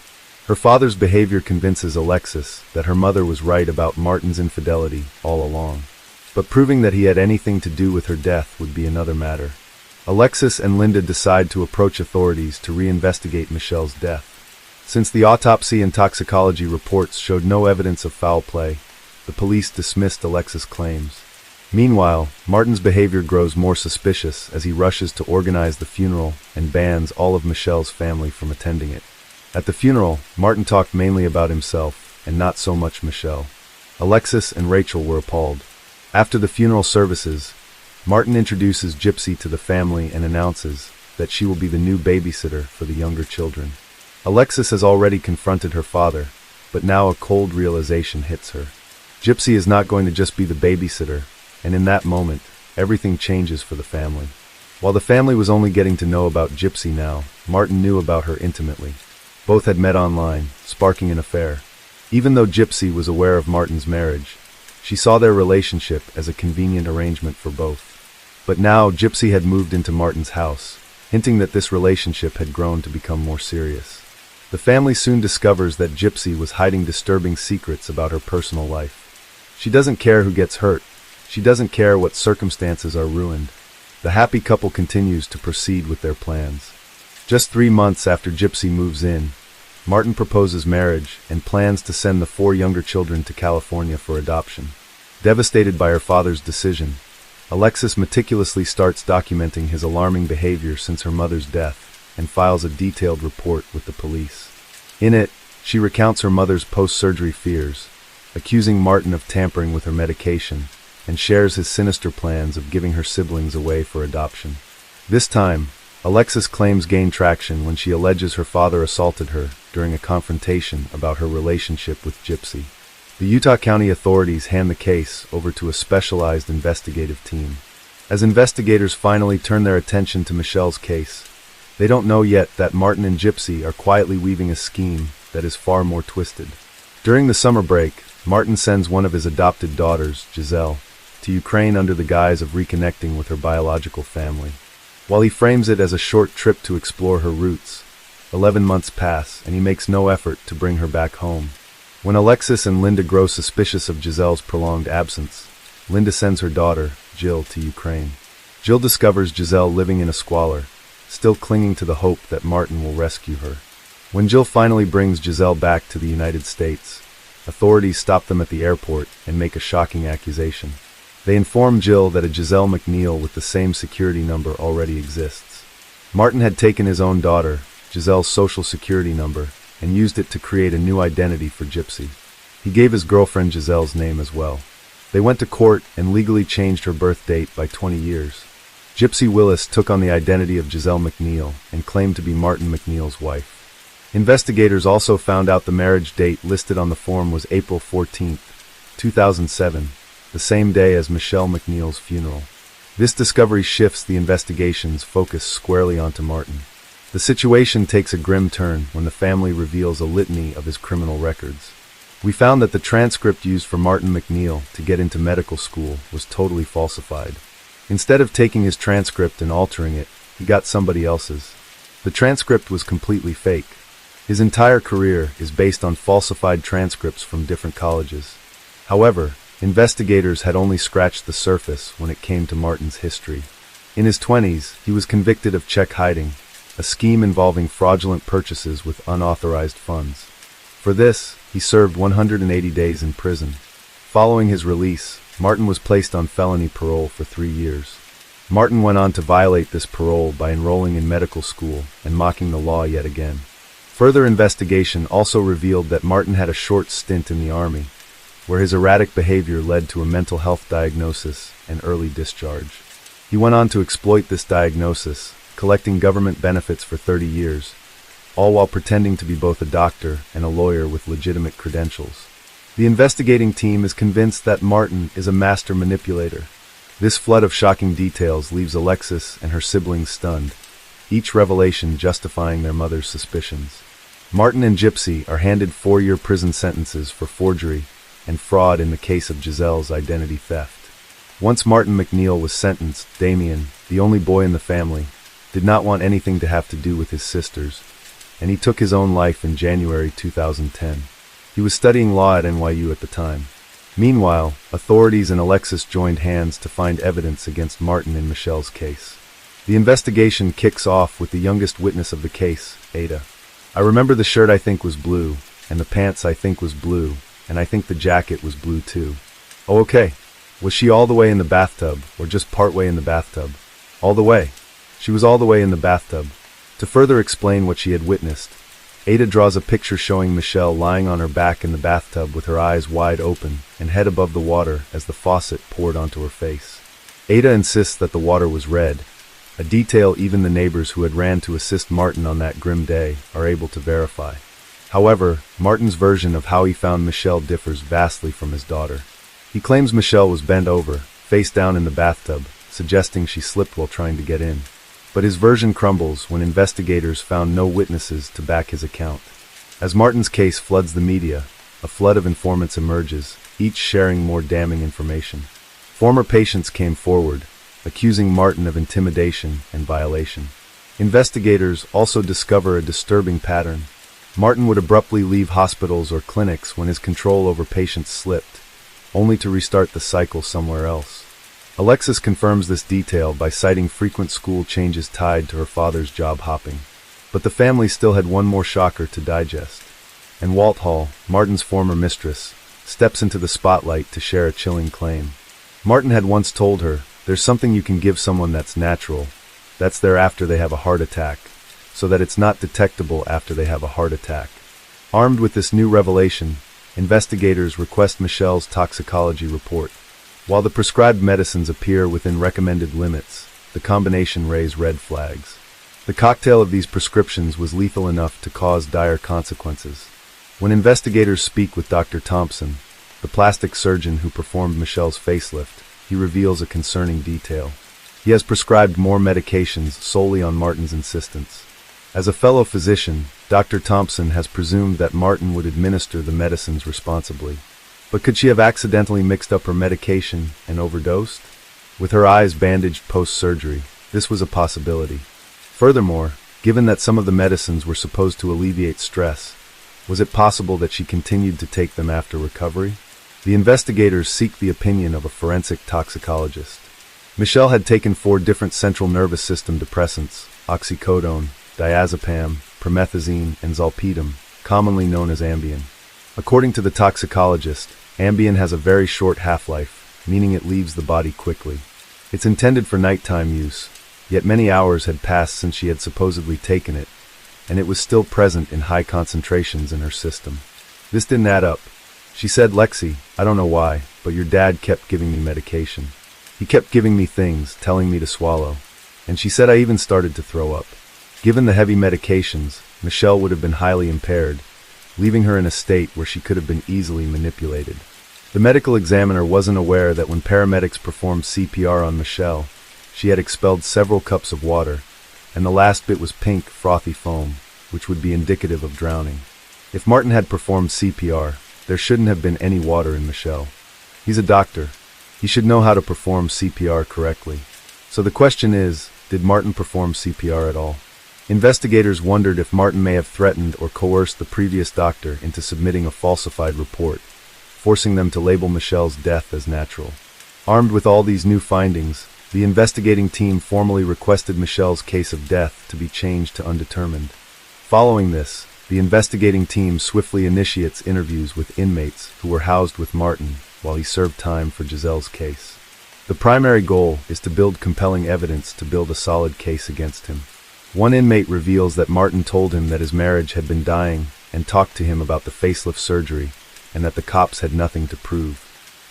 Her father's behavior convinces Alexis that her mother was right about Martin's infidelity all along. But proving that he had anything to do with her death would be another matter. Alexis and Linda decide to approach authorities to reinvestigate Michelle's death. Since the autopsy and toxicology reports showed no evidence of foul play, the police dismissed Alexis' claims. Meanwhile, Martin's behavior grows more suspicious as he rushes to organize the funeral and bans all of Michelle's family from attending it. At the funeral, Martin talked mainly about himself and not so much Michelle. Alexis and Rachel were appalled. After the funeral services, Martin introduces Gypsy to the family and announces that she will be the new babysitter for the younger children. Alexis has already confronted her father, but now a cold realization hits her. Gypsy is not going to just be the babysitter, and in that moment, everything changes for the family. While the family was only getting to know about Gypsy now, Martin knew about her intimately. Both had met online, sparking an affair. Even though Gypsy was aware of Martin's marriage, she saw their relationship as a convenient arrangement for both. But now Gypsy had moved into Martin's house, hinting that this relationship had grown to become more serious. The family soon discovers that Gypsy was hiding disturbing secrets about her personal life. She doesn't care who gets hurt. She doesn't care what circumstances are ruined. The happy couple continues to proceed with their plans. Just 3 months after Gypsy moves in, Martin proposes marriage and plans to send the 4 younger children to California for adoption. Devastated by her father's decision, Alexis meticulously starts documenting his alarming behavior since her mother's death and files a detailed report with the police. In it, she recounts her mother's post-surgery fears, accusing Martin of tampering with her medication, and shares his sinister plans of giving her siblings away for adoption. This time, Alexis' claims gain traction when she alleges her father assaulted her during a confrontation about her relationship with Gypsy. The Utah County authorities hand the case over to a specialized investigative team. As investigators finally turn their attention to Michelle's case, they don't know yet that Martin and Gypsy are quietly weaving a scheme that is far more twisted. During the summer break, Martin sends one of his adopted daughters, Giselle, to Ukraine under the guise of reconnecting with her biological family. While he frames it as a short trip to explore her roots, 11 months pass and he makes no effort to bring her back home. When Alexis and Linda grow suspicious of Giselle's prolonged absence, Linda sends her daughter, Jill, to Ukraine. Jill discovers Giselle living in a squalor, still clinging to the hope that Martin will rescue her. When Jill finally brings Giselle back to the United States, authorities stop them at the airport and make a shocking accusation. They inform Jill that a Giselle McNeil with the same security number already exists. Martin had taken his own daughter, Giselle's social security number, and used it to create a new identity for Gypsy. He gave his girlfriend Giselle's name as well. They went to court and legally changed her birth date by 20 years. Gypsy Willis took on the identity of Giselle McNeil and claimed to be Martin McNeil's wife. Investigators also found out the marriage date listed on the form was April 14, 2007, the same day as Michelle McNeil's funeral. This discovery shifts the investigation's focus squarely onto Martin. The situation takes a grim turn when the family reveals a litany of his criminal records. We found that the transcript used for Martin McNeil to get into medical school was totally falsified. Instead of taking his transcript and altering it, he got somebody else's. The transcript was completely fake. His entire career is based on falsified transcripts from different colleges. However, investigators had only scratched the surface when it came to Martin's history. In his 20s, he was convicted of check hiding, a scheme involving fraudulent purchases with unauthorized funds. For this, he served 180 days in prison. Following his release, Martin was placed on felony parole for 3 years. Martin went on to violate this parole by enrolling in medical school and mocking the law yet again. Further investigation also revealed that Martin had a short stint in the Army, where his erratic behavior led to a mental health diagnosis and early discharge. He went on to exploit this diagnosis, collecting government benefits for 30 years, all while pretending to be both a doctor and a lawyer with legitimate credentials. The investigating team is convinced that Martin is a master manipulator. This flood of shocking details leaves Alexis and her siblings stunned, each revelation justifying their mother's suspicions. Martin and Gypsy are handed 4-year prison sentences for forgery and fraud in the case of Giselle's identity theft. Once Martin McNeil was sentenced, Damien, the only boy in the family, did not want anything to have to do with his sisters, and he took his own life in January 2010. He was studying law at NYU at the time. Meanwhile, authorities and Alexis joined hands to find evidence against Martin in Michelle's case. The investigation kicks off with the youngest witness of the case, Ada. I remember the shirt I think was blue, and the pants I think was blue, and I think the jacket was blue too. Oh, okay. Was she all the way in the bathtub, or just part way in the bathtub? All the way. She was all the way in the bathtub. To further explain what she had witnessed, Ada draws a picture showing Michelle lying on her back in the bathtub with her eyes wide open and head above the water as the faucet poured onto her face. Ada insists that the water was red, a detail even the neighbors who had ran to assist Martin on that grim day are able to verify. However, Martin's version of how he found Michelle differs vastly from his daughter. He claims Michelle was bent over, face down in the bathtub, suggesting she slipped while trying to get in. But his version crumbles when investigators found no witnesses to back his account. As Martin's case floods the media, a flood of informants emerges, each sharing more damning information. Former patients came forward, accusing Martin of intimidation and violation. Investigators also discover a disturbing pattern. Martin would abruptly leave hospitals or clinics when his control over patients slipped, only to restart the cycle somewhere else. Alexis confirms this detail by citing frequent school changes tied to her father's job hopping. But the family still had one more shocker to digest. And Walt Hall, Martin's former mistress, steps into the spotlight to share a chilling claim. Martin had once told her, "There's something you can give someone that's natural, that's there after they have a heart attack, so that it's not detectable after they have a heart attack." Armed with this new revelation, investigators request Michelle's toxicology report. While the prescribed medicines appear within recommended limits, the combination raise red flags. The cocktail of these prescriptions was lethal enough to cause dire consequences. When investigators speak with Dr. Thompson, the plastic surgeon who performed Michelle's facelift, he reveals a concerning detail. He has prescribed more medications solely on Martin's insistence. As a fellow physician, Dr. Thompson has presumed that Martin would administer the medicines responsibly. But could she have accidentally mixed up her medication and overdosed? With her eyes bandaged post-surgery, this was a possibility. Furthermore, given that some of the medicines were supposed to alleviate stress, was it possible that she continued to take them after recovery? The investigators seek the opinion of a forensic toxicologist. Michelle had taken 4 different central nervous system depressants: oxycodone, diazepam, promethazine, and zolpidem, commonly known as Ambien. According to the toxicologist, Ambien has a very short half-life, meaning it leaves the body quickly. It's intended for nighttime use, yet many hours had passed since she had supposedly taken it, and it was still present in high concentrations in her system. This didn't add up. She said, "Lexi, I don't know why, but your dad kept giving me medication. He kept giving me things, telling me to swallow. And she said I even started to throw up." Given the heavy medications, Michelle would have been highly impaired, leaving her in a state where she could have been easily manipulated. The medical examiner wasn't aware that when paramedics performed CPR on Michelle, she had expelled several cups of water, and the last bit was pink, frothy foam, which would be indicative of drowning. If Martin had performed CPR, there shouldn't have been any water in Michelle. He's a doctor. He should know how to perform CPR correctly. So the question is, did Martin perform CPR at all? Investigators wondered if Martin may have threatened or coerced the previous doctor into submitting a falsified report, forcing them to label Michelle's death as natural. Armed with all these new findings, the investigating team formally requested Michelle's case of death to be changed to undetermined. Following this, the investigating team swiftly initiates interviews with inmates who were housed with Martin while he served time for Giselle's case. The primary goal is to build compelling evidence to build a solid case against him. One inmate reveals that Martin told him that his marriage had been dying and talked to him about the facelift surgery and that the cops had nothing to prove.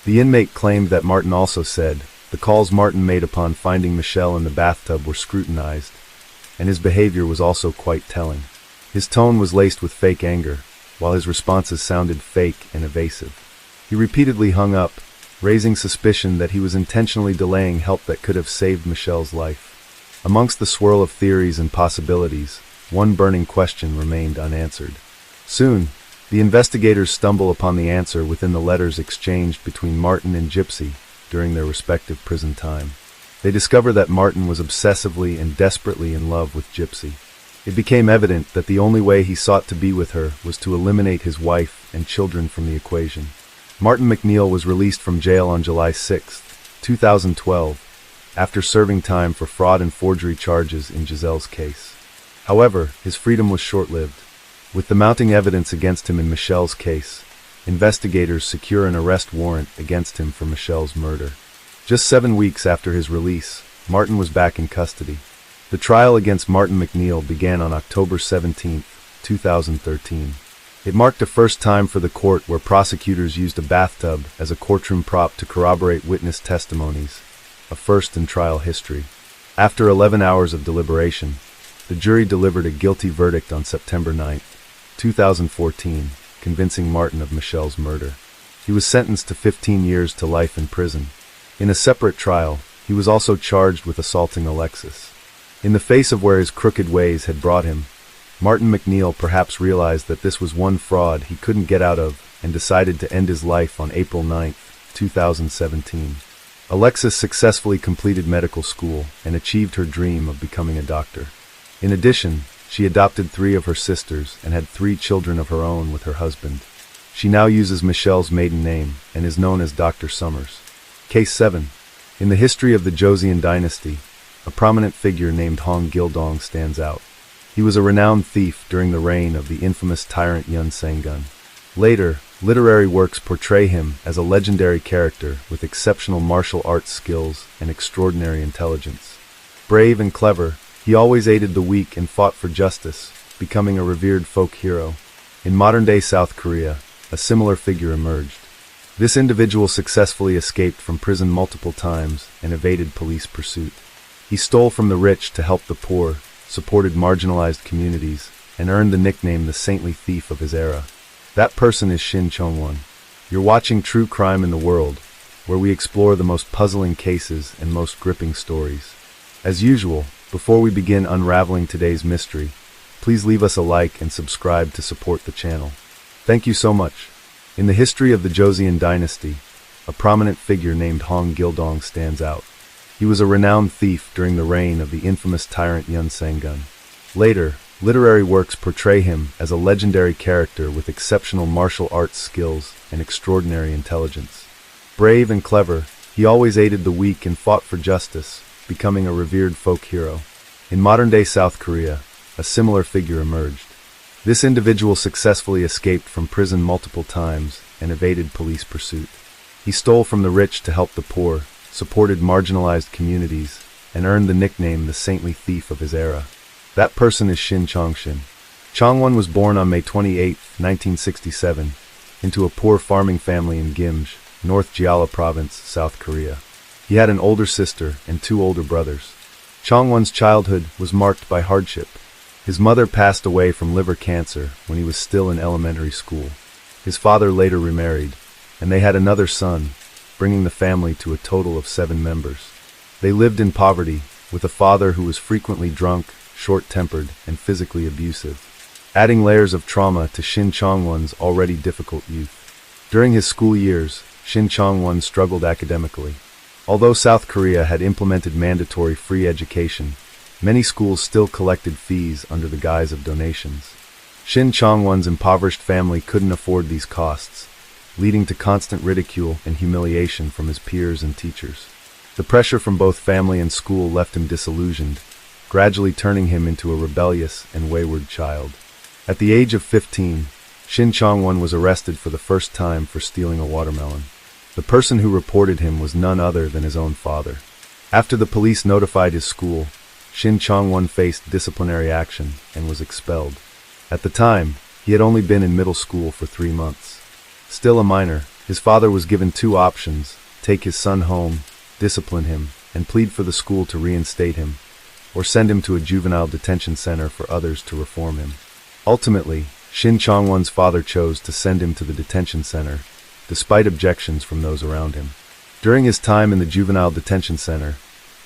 The inmate claimed that Martin also said the calls Martin made upon finding Michelle in the bathtub were scrutinized, and his behavior was also quite telling. His tone was laced with fake anger, while his responses sounded fake and evasive. He repeatedly hung up, raising suspicion that he was intentionally delaying help that could have saved Michelle's life. Amongst the swirl of theories and possibilities, one burning question remained unanswered. Soon, the investigators stumble upon the answer within the letters exchanged between Martin and Gypsy during their respective prison time. They discover that Martin was obsessively and desperately in love with Gypsy. It became evident that the only way he sought to be with her was to eliminate his wife and children from the equation. Martin McNeil was released from jail on July 6, 2012, after serving time for fraud and forgery charges in Giselle's case. However, his freedom was short-lived. With the mounting evidence against him in Michelle's case, investigators secure an arrest warrant against him for Michelle's murder. Just 7 weeks after his release, Martin was back in custody. The trial against Martin McNeil began on October 17, 2013. It marked a first time for the court where prosecutors used a bathtub as a courtroom prop to corroborate witness testimonies, a first in trial history. After 11 hours of deliberation, the jury delivered a guilty verdict on September 9, 2014, convincing Martin of Michelle's murder. He was sentenced to 15 years to life in prison. In a separate trial, he was also charged with assaulting Alexis. In the face of where his crooked ways had brought him, Martin McNeil perhaps realized that this was one fraud he couldn't get out of and decided to end his life on April 9, 2017. Alexis successfully completed medical school and achieved her dream of becoming a doctor. In addition, she adopted 3 of her sisters and had 3 children of her own with her husband. She now uses Michelle's maiden name and is known as Dr. Summers. Case 7. In the history of the Joseon dynasty, a prominent figure named Hong Gildong stands out. He was a renowned thief during the reign of the infamous tyrant Yun Sanggun. Later, literary works portray him as a legendary character with exceptional martial arts skills and extraordinary intelligence. Brave and clever, he always aided the weak and fought for justice, becoming a revered folk hero. In modern-day South Korea, a similar figure emerged. This individual successfully escaped from prison multiple times and evaded police pursuit. He stole from the rich to help the poor, supported marginalized communities, and earned the nickname the saintly thief of his era. That person is Shin Chong-won. You're watching True Crime in the World, where we explore the most puzzling cases and most gripping stories. As usual, before we begin unraveling today's mystery, please leave us a like and subscribe to support the channel. Thank you so much. In the history of the Joseon dynasty, a prominent figure named Hong Gildong stands out. He was a renowned thief during the reign of the infamous tyrant Yun Sanggun. Later, literary works portray him as a legendary character with exceptional martial arts skills and extraordinary intelligence. Brave and clever, he always aided the weak and fought for justice, becoming a revered folk hero. In modern-day South Korea, a similar figure emerged. This individual successfully escaped from prison multiple times and evaded police pursuit. He stole from the rich to help the poor, supported marginalized communities, and earned the nickname the saintly thief of his era. That person is Shin Chong-shin. Chong-won was born on May 28, 1967, into a poor farming family in Gimje, North Jeolla Province, South Korea. He had an older sister and 2 older brothers. Chong-won's childhood was marked by hardship. His mother passed away from liver cancer when he was still in elementary school. His father later remarried, and they had another son, bringing the family to a total of 7 members. They lived in poverty, with a father who was frequently drunk, short-tempered, and physically abusive, adding layers of trauma to Shin Chong-won's already difficult youth. During his school years, Shin Chong-won struggled academically. Although South Korea had implemented mandatory free education, many schools still collected fees under the guise of donations. Shin Chong-won's impoverished family couldn't afford these costs, leading to constant ridicule and humiliation from his peers and teachers. The pressure from both family and school left him disillusioned, gradually turning him into a rebellious and wayward child. At the age of 15, Shin Chong-won was arrested for the first time for stealing a watermelon. The person who reported him was none other than his own father. After the police notified his school, Shin Chong-won faced disciplinary action and was expelled. At the time, he had only been in middle school for 3 months. Still a minor, his father was given 2 options: take his son home, discipline him, and plead for the school to reinstate him, or send him to a juvenile detention center for others to reform him. Ultimately, Shin Chong-won's father chose to send him to the detention center, despite objections from those around him. During his time in the juvenile detention center,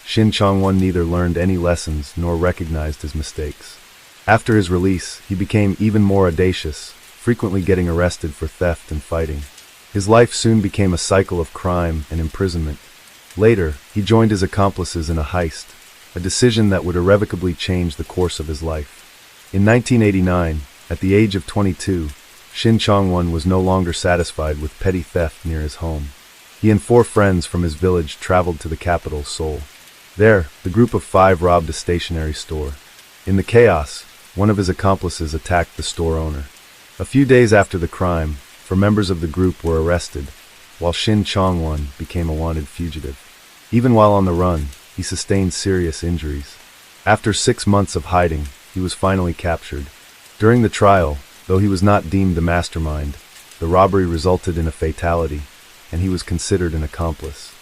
Shin Chong-won neither learned any lessons nor recognized his mistakes. After his release, he became even more audacious, frequently getting arrested for theft and fighting. His life soon became a cycle of crime and imprisonment. Later, he joined his accomplices in a heist, a decision that would irrevocably change the course of his life. In 1989, at the age of 22, Shin Chong-won was no longer satisfied with petty theft near his home. He and 4 friends from his village traveled to the capital, Seoul. There, the group of 5 robbed a stationery store. In the chaos, one of his accomplices attacked the store owner. A few days after the crime, 4 members of the group were arrested, while Shin Chong-won became a wanted fugitive. Even while on the run, he sustained serious injuries. After 6 months of hiding, he was finally captured. During the trial, though he was not deemed the mastermind, the robbery resulted in a fatality, and he was considered an accomplice.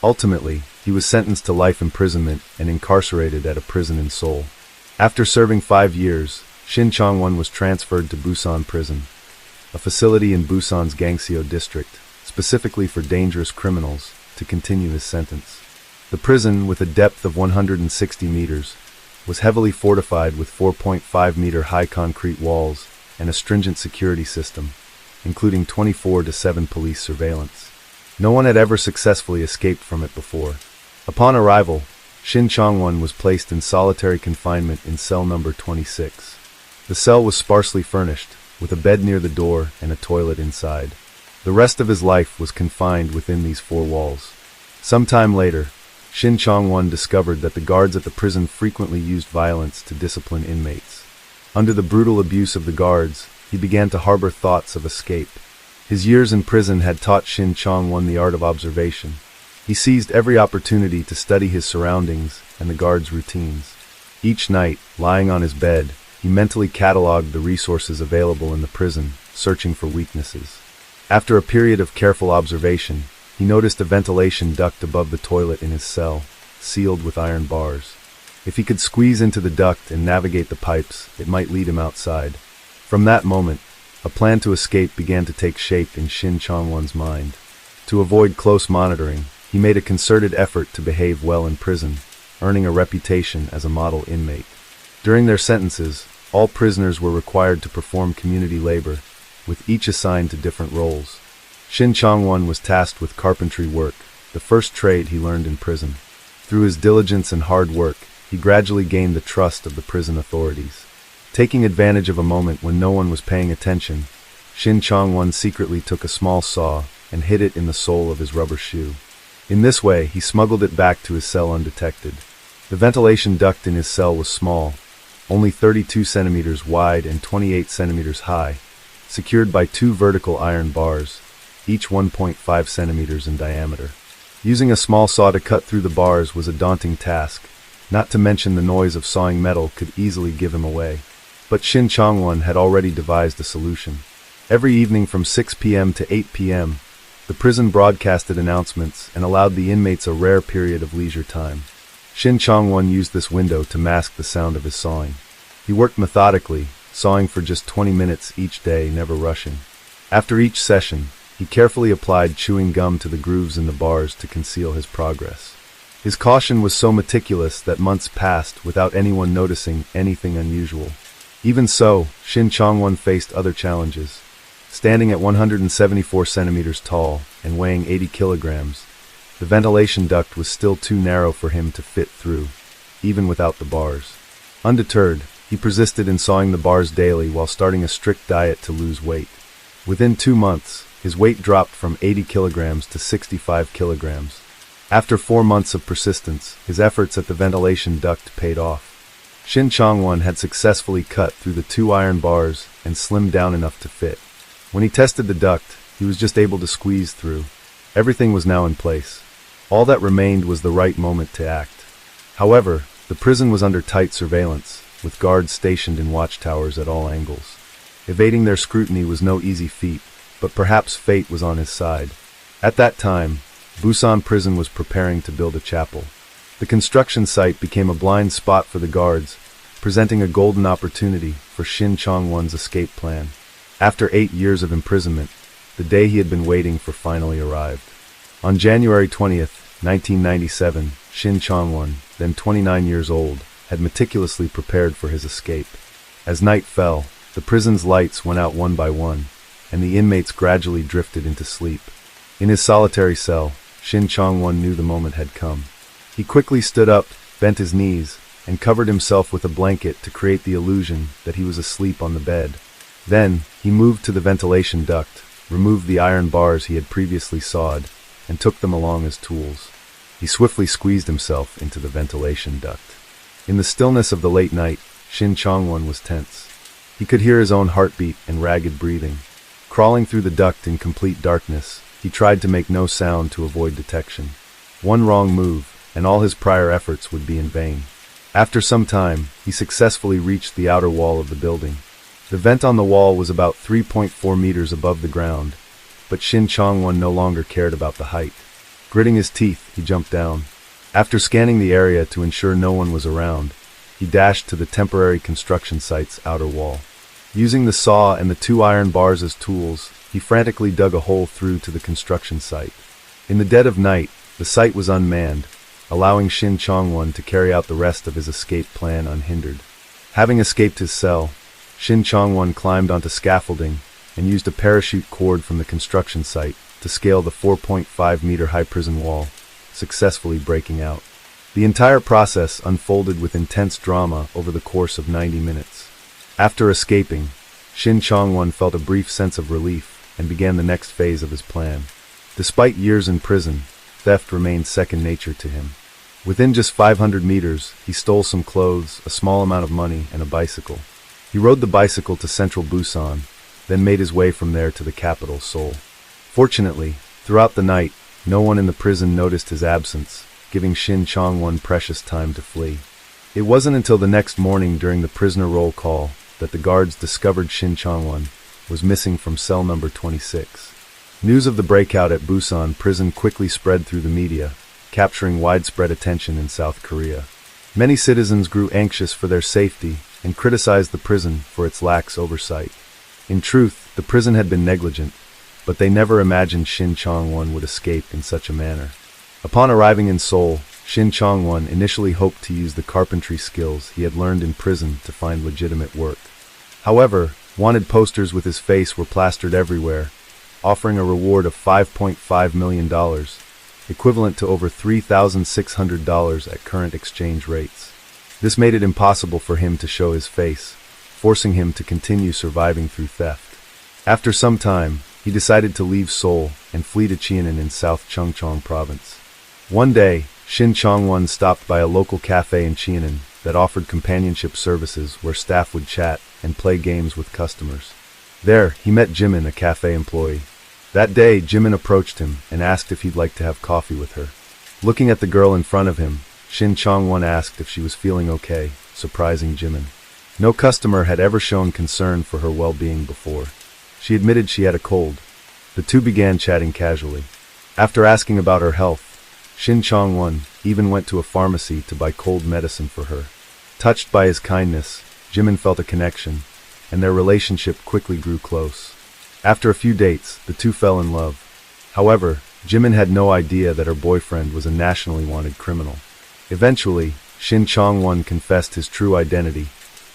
Ultimately, he was sentenced to life imprisonment and incarcerated at a prison in Seoul. After serving 5 years, Shin Chong-won was transferred to Busan Prison, a facility in Busan's Gangseo district, specifically for dangerous criminals, to continue his sentence. The prison, with a depth of 160 meters, was heavily fortified with 4.5-meter high concrete walls and a stringent security system, including 24/7 police surveillance. No one had ever successfully escaped from it before. Upon arrival, Shin Chong-won was placed in solitary confinement in cell number 26. The cell was sparsely furnished, with a bed near the door and a toilet inside. The rest of his life was confined within these 4 walls. Sometime later, Shin Chong-won discovered that the guards at the prison frequently used violence to discipline inmates. Under the brutal abuse of the guards, he began to harbor thoughts of escape. His years in prison had taught Shin Chong-won the art of observation. He seized every opportunity to study his surroundings and the guards' routines. Each night, lying on his bed, he mentally cataloged the resources available in the prison, searching for weaknesses. After a period of careful observation, he noticed a ventilation duct above the toilet in his cell, sealed with iron bars. If he could squeeze into the duct and navigate the pipes, it might lead him outside. From that moment, a plan to escape began to take shape in Shin Chong-won's mind. To avoid close monitoring, he made a concerted effort to behave well in prison, earning a reputation as a model inmate. During their sentences, all prisoners were required to perform community labor, with each assigned to different roles. Shin Chong-won was tasked with carpentry work, the first trade he learned in prison. Through his diligence and hard work, he gradually gained the trust of the prison authorities. Taking advantage of a moment when no one was paying attention, Shin Chong-won secretly took a small saw and hid it in the sole of his rubber shoe. In this way, he smuggled it back to his cell undetected. The ventilation duct in his cell was small, only 32 centimeters wide and 28 centimeters high, secured by 2 vertical iron bars, each 1.5 centimeters in diameter. Using a small saw to cut through the bars was a daunting task, not to mention the noise of sawing metal could easily give him away. But Shin Chong-won had already devised a solution. Every evening from 6 p.m. to 8 p.m., the prison broadcasted announcements and allowed the inmates a rare period of leisure time. Shin Chong-won used this window to mask the sound of his sawing. He worked methodically, sawing for just 20 minutes each day, never rushing. After each session, he carefully applied chewing gum to the grooves in the bars to conceal his progress. His caution was so meticulous that months passed without anyone noticing anything unusual. Even so, Shin Chong-won faced other challenges. Standing at 174 centimeters tall and weighing 80 kilograms, the ventilation duct was still too narrow for him to fit through, even without the bars. Undeterred, he persisted in sawing the bars daily while starting a strict diet to lose weight. Within 2 months, his weight dropped from 80 kilograms to 65 kilograms. After 4 months of persistence, his efforts at the ventilation duct paid off. Shin Chong-won had successfully cut through the 2 iron bars and slimmed down enough to fit. When he tested the duct, he was just able to squeeze through. Everything was now in place. All that remained was the right moment to act. However, the prison was under tight surveillance, with guards stationed in watchtowers at all angles. Evading their scrutiny was no easy feat, but perhaps fate was on his side. At that time, Busan Prison was preparing to build a chapel. The construction site became a blind spot for the guards, presenting a golden opportunity for Shin Chong-won's escape plan. After 8 years of imprisonment, the day he had been waiting for finally arrived. On January 20th, 1997, Shin Chong-won, then 29 years old, had meticulously prepared for his escape. As night fell, the prison's lights went out one by one, and the inmates gradually drifted into sleep. In his solitary cell, Shin Chong-won knew the moment had come. He quickly stood up, bent his knees, and covered himself with a blanket to create the illusion that he was asleep on the bed. Then, he moved to the ventilation duct, removed the iron bars he had previously sawed, and took them along as tools. He swiftly squeezed himself into the ventilation duct. In the stillness of the late night, Shin Chong-won was tense. He could hear his own heartbeat and ragged breathing. Crawling through the duct in complete darkness, he tried to make no sound to avoid detection. One wrong move, and all his prior efforts would be in vain. After some time, he successfully reached the outer wall of the building. The vent on the wall was about 3.4 meters above the ground, but Shin Chong-won no longer cared about the height. Gritting his teeth, he jumped down. After scanning the area to ensure no one was around, he dashed to the temporary construction site's outer wall. Using the saw and the 2 iron bars as tools, he frantically dug a hole through to the construction site. In the dead of night, the site was unmanned, allowing Shin Chong-won to carry out the rest of his escape plan unhindered. Having escaped his cell, Shin Chong-won climbed onto scaffolding and used a parachute cord from the construction site to scale the 4.5-meter-high prison wall, successfully breaking out. The entire process unfolded with intense drama over the course of 90 minutes. After escaping, Shin Chong-won felt a brief sense of relief and began the next phase of his plan. Despite years in prison, theft remained second nature to him. Within just 500 meters, he stole some clothes, a small amount of money, and a bicycle. He rode the bicycle to central Busan, then made his way from there to the capital, Seoul. Fortunately, throughout the night, no one in the prison noticed his absence, giving Shin Chong-won precious time to flee. It wasn't until the next morning during the prisoner roll call that the guards discovered Shin Chong-won was missing from cell number 26. News of the breakout at Busan prison quickly spread through the media, capturing widespread attention in South Korea. Many citizens grew anxious for their safety and criticized the prison for its lax oversight. In truth, the prison had been negligent, but they never imagined Shin Chong-won would escape in such a manner. Upon arriving in Seoul, Shin Chong-won initially hoped to use the carpentry skills he had learned in prison to find legitimate work. However, Wanted posters with his face were plastered everywhere, offering a reward of $5.5 million, equivalent to over $3,600 at current exchange rates. This made it impossible for him to show his face, forcing him to continue surviving through theft. After some time, he decided to leave Seoul and flee to Cheonan in South Chungcheong province. One day, Shin Chong-won stopped by a local cafe in Cheonan that offered companionship services where staff would chat and play games with customers. There, he met Jimin, a cafe employee. That day, Jimin approached him and asked if he'd like to have coffee with her. Looking at the girl in front of him, Shin Chong-won asked if she was feeling okay, surprising Jimin. No customer had ever shown concern for her well-being before. She admitted she had a cold. The two began chatting casually. After asking about her health, Shin Chong-won even went to a pharmacy to buy cold medicine for her. Touched by his kindness, Jimin felt a connection, and their relationship quickly grew close. After a few dates, the two fell in love. However, Jimin had no idea that her boyfriend was a nationally wanted criminal. Eventually, Shin Chong-won confessed his true identity,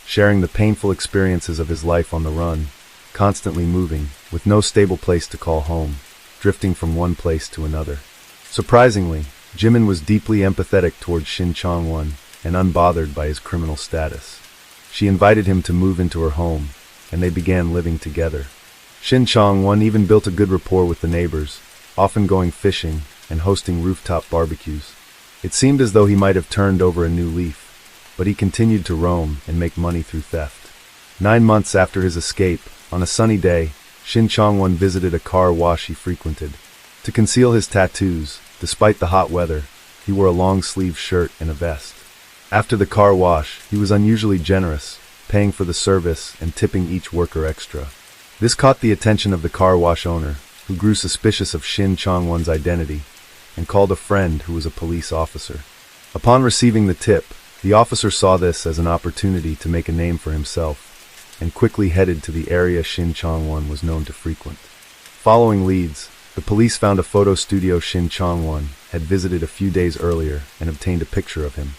sharing the painful experiences of his life on the run, constantly moving, with no stable place to call home, drifting from one place to another. Surprisingly, Jimin was deeply empathetic towards Shin Chong-won and unbothered by his criminal status. She invited him to move into her home, and they began living together. Shin Chong-won even built a good rapport with the neighbors, often going fishing and hosting rooftop barbecues. It seemed as though he might have turned over a new leaf, but he continued to roam and make money through theft. 9 months after his escape, on a sunny day, Shin Chong-won visited a car wash he frequented. To conceal his tattoos, despite the hot weather, he wore a long-sleeved shirt and a vest. After the car wash, he was unusually generous, paying for the service and tipping each worker extra. This caught the attention of the car wash owner, who grew suspicious of Shin Chong-won's identity, and called a friend who was a police officer. Upon receiving the tip, the officer saw this as an opportunity to make a name for himself, and quickly headed to the area Shin Chong-won was known to frequent. Following leads, the police found a photo studio Shin Chong-won had visited a few days earlier and obtained a picture of him.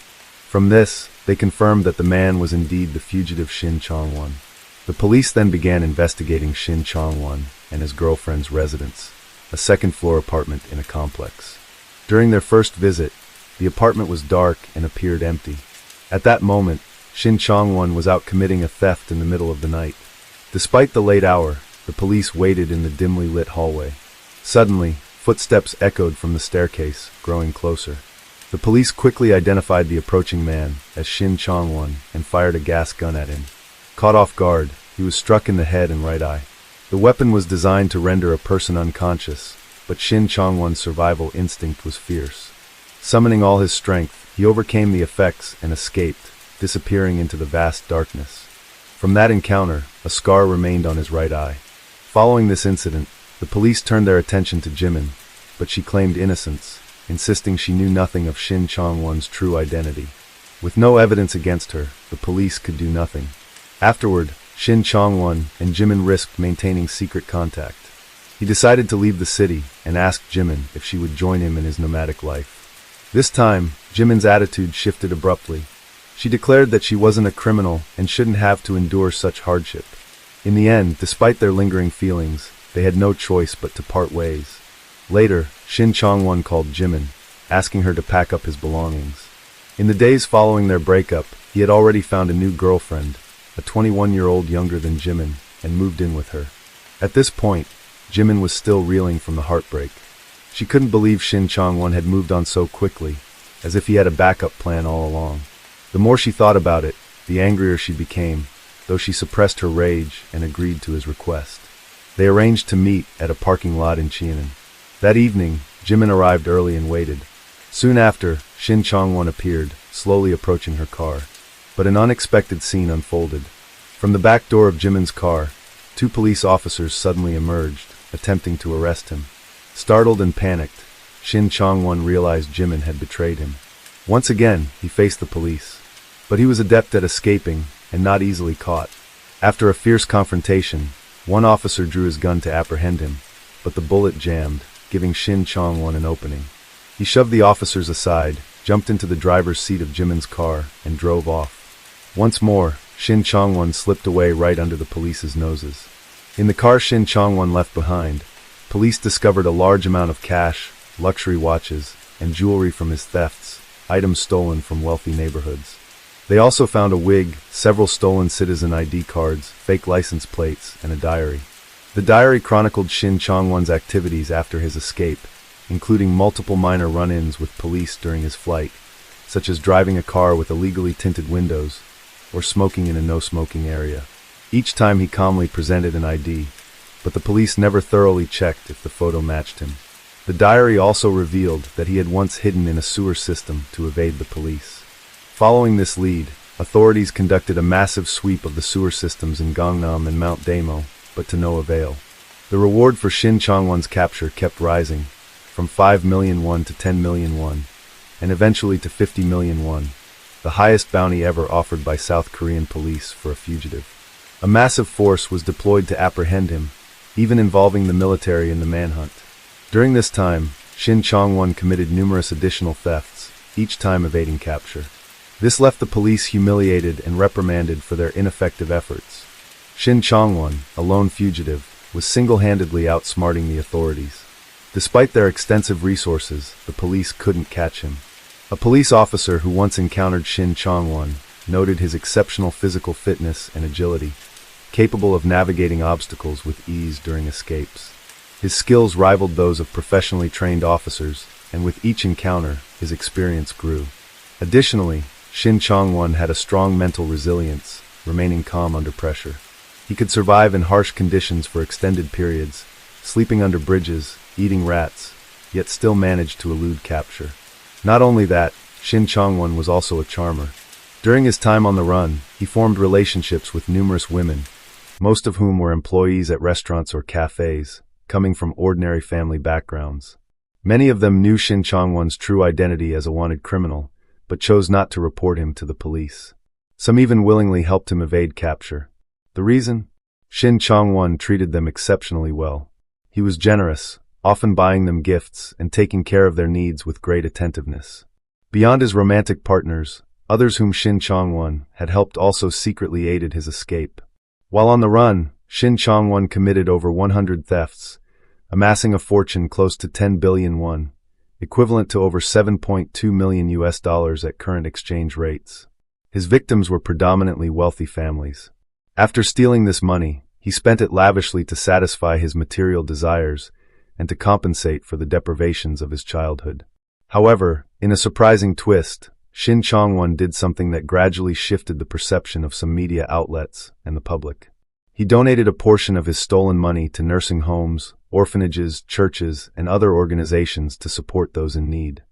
From this, they confirmed that the man was indeed the fugitive Shin Chong-won. The police then began investigating Shin Chong-won and his girlfriend's residence, a second-floor apartment in a complex. During their first visit, the apartment was dark and appeared empty. At that moment, Shin Chong-won was out committing a theft in the middle of the night. Despite the late hour, the police waited in the dimly lit hallway. Suddenly, footsteps echoed from the staircase, growing closer. The police quickly identified the approaching man as Shin Chong-won and fired a gas gun at him. Caught off guard, he was struck in the head and right eye. The weapon was designed to render a person unconscious, but Shin Chong-won's survival instinct was fierce. Summoning all his strength, he overcame the effects and escaped, disappearing into the vast darkness. From that encounter, a scar remained on his right eye. Following this incident, the police turned their attention to Jimin, but she claimed innocence, insisting she knew nothing of Shin Chong-won's true identity. With no evidence against her, the police could do nothing. Afterward, Shin Chong-won and Jimin risked maintaining secret contact. He decided to leave the city and asked Jimin if she would join him in his nomadic life. This time, Jimin's attitude shifted abruptly. She declared that she wasn't a criminal and shouldn't have to endure such hardship. In the end, despite their lingering feelings, they had no choice but to part ways. Later, Shin Chong-won called Jimin, asking her to pack up his belongings. In the days following their breakup, he had already found a new girlfriend, a 21-year-old younger than Jimin, and moved in with her. At this point, Jimin was still reeling from the heartbreak. She couldn't believe Shin Chong-won had moved on so quickly, as if he had a backup plan all along. The more she thought about it, the angrier she became, though she suppressed her rage and agreed to his request. They arranged to meet at a parking lot in Cheonan. That evening, Jimin arrived early and waited. Soon after, Shin Chong-won appeared, slowly approaching her car. But an unexpected scene unfolded. From the back door of Jimin's car, 2 police officers suddenly emerged, attempting to arrest him. Startled and panicked, Shin Chong-won realized Jimin had betrayed him. Once again, he faced the police. But he was adept at escaping and not easily caught. After a fierce confrontation, one officer drew his gun to apprehend him, but the bullet jammed, giving Shin Chong-won an opening. He shoved the officers aside, jumped into the driver's seat of Jimin's car, and drove off. Once more, Shin Chong-won slipped away right under the police's noses. In the car Shin Chong-won left behind, police discovered a large amount of cash, luxury watches, and jewelry from his thefts, items stolen from wealthy neighborhoods. They also found a wig, several stolen citizen ID cards, fake license plates, and a diary. The diary chronicled Shin Chong-won's activities after his escape, including multiple minor run-ins with police during his flight, such as driving a car with illegally tinted windows or smoking in a no-smoking area. Each time he calmly presented an ID, but the police never thoroughly checked if the photo matched him. The diary also revealed that he had once hidden in a sewer system to evade the police. Following this lead, authorities conducted a massive sweep of the sewer systems in Gangnam and Mount Daemo, but to no avail. The reward for Shin Chong-won's capture kept rising, from 5 million won to 10 million won, and eventually to 50 million won, the highest bounty ever offered by South Korean police for a fugitive. A massive force was deployed to apprehend him, even involving the military in the manhunt. During this time, Shin Chong-won committed numerous additional thefts, each time evading capture. This left the police humiliated and reprimanded for their ineffective efforts. Shin Chong-won, a lone fugitive, was single-handedly outsmarting the authorities. Despite their extensive resources, the police couldn't catch him. A police officer who once encountered Shin Chong-won noted his exceptional physical fitness and agility, capable of navigating obstacles with ease during escapes. His skills rivaled those of professionally trained officers, and with each encounter, his experience grew. Additionally, Shin Chong-won had a strong mental resilience, remaining calm under pressure. He could survive in harsh conditions for extended periods, sleeping under bridges, eating rats, yet still managed to elude capture. Not only that, Shin Chong-won was also a charmer. During his time on the run, he formed relationships with numerous women, most of whom were employees at restaurants or cafes, coming from ordinary family backgrounds. Many of them knew Shin Chong-won's true identity as a wanted criminal, but chose not to report him to the police. Some even willingly helped him evade capture. The reason? Shin Chong-won treated them exceptionally well. He was generous, often buying them gifts and taking care of their needs with great attentiveness. Beyond his romantic partners, others whom Shin Chong-won had helped also secretly aided his escape. While on the run, Shin Chong-won committed over 100 thefts, amassing a fortune close to 10 billion won, equivalent to over $7.2 million at current exchange rates. His victims were predominantly wealthy families. After stealing this money, he spent it lavishly to satisfy his material desires and to compensate for the deprivations of his childhood. However, in a surprising twist, Shin Chong-won did something that gradually shifted the perception of some media outlets and the public. He donated a portion of his stolen money to nursing homes, orphanages, churches, and other organizations to support those in need.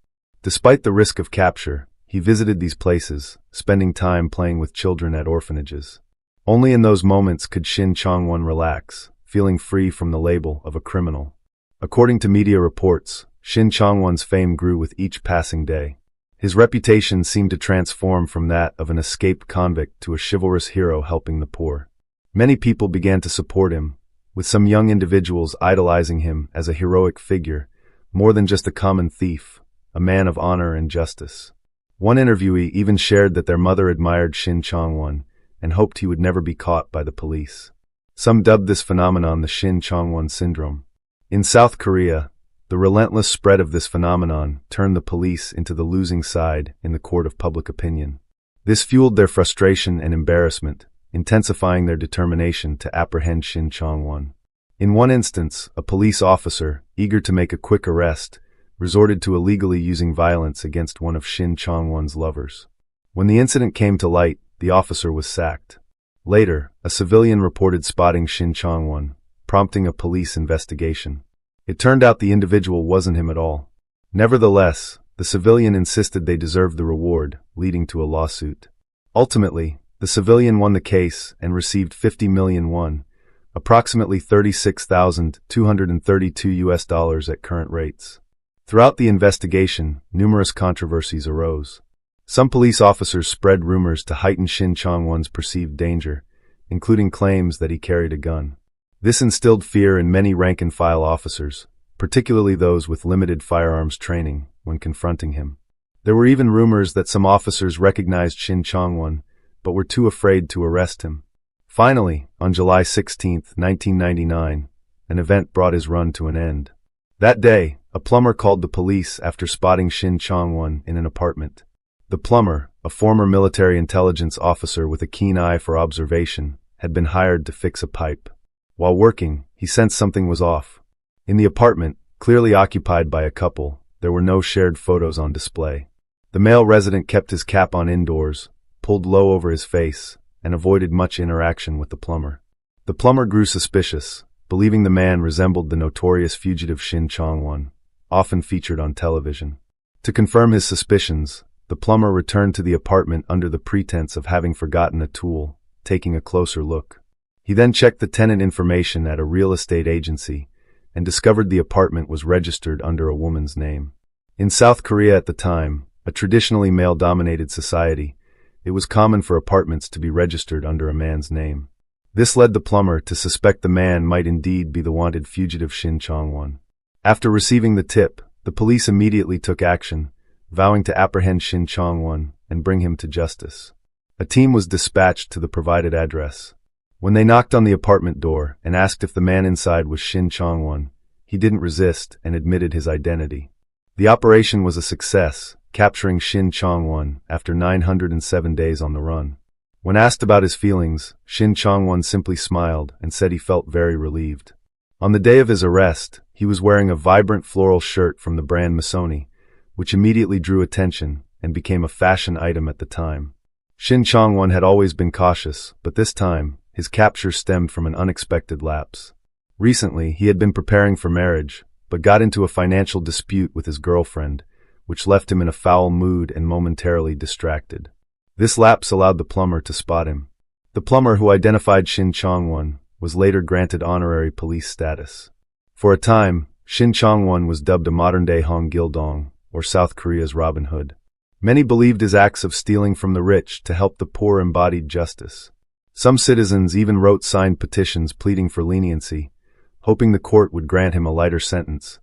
Despite the risk of capture, he visited these places, spending time playing with children at orphanages. Only in those moments could Shin Chong-won relax, feeling free from the label of a criminal. According to media reports, Shin Chong-won's fame grew with each passing day. His reputation seemed to transform from that of an escaped convict to a chivalrous hero helping the poor. Many people began to support him, with some young individuals idolizing him as a heroic figure, more than just a common thief, a man of honor and justice. One interviewee even shared that their mother admired Shin Chong-won and hoped he would never be caught by the police. Some dubbed this phenomenon the Shin Chong-won syndrome. In South Korea, the relentless spread of this phenomenon turned the police into the losing side in the court of public opinion. This fueled their frustration and embarrassment, intensifying their determination to apprehend Shin Chong-won. In one instance, a police officer, eager to make a quick arrest, resorted to illegally using violence against one of Shin Chong-won's lovers. When the incident came to light, the officer was sacked. Later, a civilian reported spotting Shin Chong-won, prompting a police investigation. It turned out the individual wasn't him at all. Nevertheless, the civilian insisted they deserved the reward, leading to a lawsuit. Ultimately, the civilian won the case and received 50 million won, approximately $36,232 at current rates. Throughout the investigation, numerous controversies arose. Some police officers spread rumors to heighten Shin Chong-won's perceived danger, including claims that he carried a gun. This instilled fear in many rank-and-file officers, particularly those with limited firearms training, when confronting him. There were even rumors that some officers recognized Shin Chong-won, but were too afraid to arrest him. Finally, on July 16, 1999, an event brought his run to an end. That day, a plumber called the police after spotting Shin Chong-won in an apartment. The plumber, a former military intelligence officer with a keen eye for observation, had been hired to fix a pipe. While working, he sensed something was off. In the apartment, clearly occupied by a couple, there were no shared photos on display. The male resident kept his cap on indoors, pulled low over his face, and avoided much interaction with the plumber. The plumber grew suspicious, believing the man resembled the notorious fugitive Shin Chong-won, often featured on television. To confirm his suspicions, the plumber returned to the apartment under the pretense of having forgotten a tool, taking a closer look. He then checked the tenant information at a real estate agency and discovered the apartment was registered under a woman's name. In South Korea at the time, a traditionally male-dominated society, it was common for apartments to be registered under a man's name. This led the plumber to suspect the man might indeed be the wanted fugitive Shin Chong-won. After receiving the tip, the police immediately took action, vowing to apprehend Shin Chong-won and bring him to justice. A team was dispatched to the provided address. When they knocked on the apartment door and asked if the man inside was Shin Chong-won, he didn't resist and admitted his identity. The operation was a success, capturing Shin Chong-won after 907 days on the run. When asked about his feelings, Shin Chong-won simply smiled and said he felt very relieved. On the day of his arrest, he was wearing a vibrant floral shirt from the brand Missoni, which immediately drew attention and became a fashion item at the time. Shin Chong-won had always been cautious, but this time, his capture stemmed from an unexpected lapse. Recently, he had been preparing for marriage, but got into a financial dispute with his girlfriend, which left him in a foul mood and momentarily distracted. This lapse allowed the plumber to spot him. The plumber who identified Shin Chong-won was later granted honorary police status. For a time, Shin Chong-won was dubbed a modern-day Hong Gil-dong, or South Korea's Robin Hood. Many believed his acts of stealing from the rich to help the poor embodied justice. Some citizens even wrote signed petitions pleading for leniency, hoping the court would grant him a lighter sentence,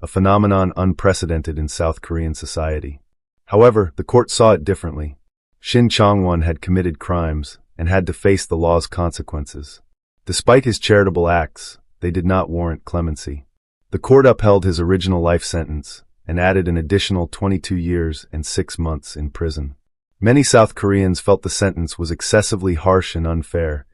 a phenomenon unprecedented in South Korean society. However, the court saw it differently. Shin Chong-won had committed crimes and had to face the law's consequences. Despite his charitable acts, they did not warrant clemency. The court upheld his original life sentence and added an additional 22 years and 6 months in prison. Many South Koreans felt the sentence was excessively harsh and unfair,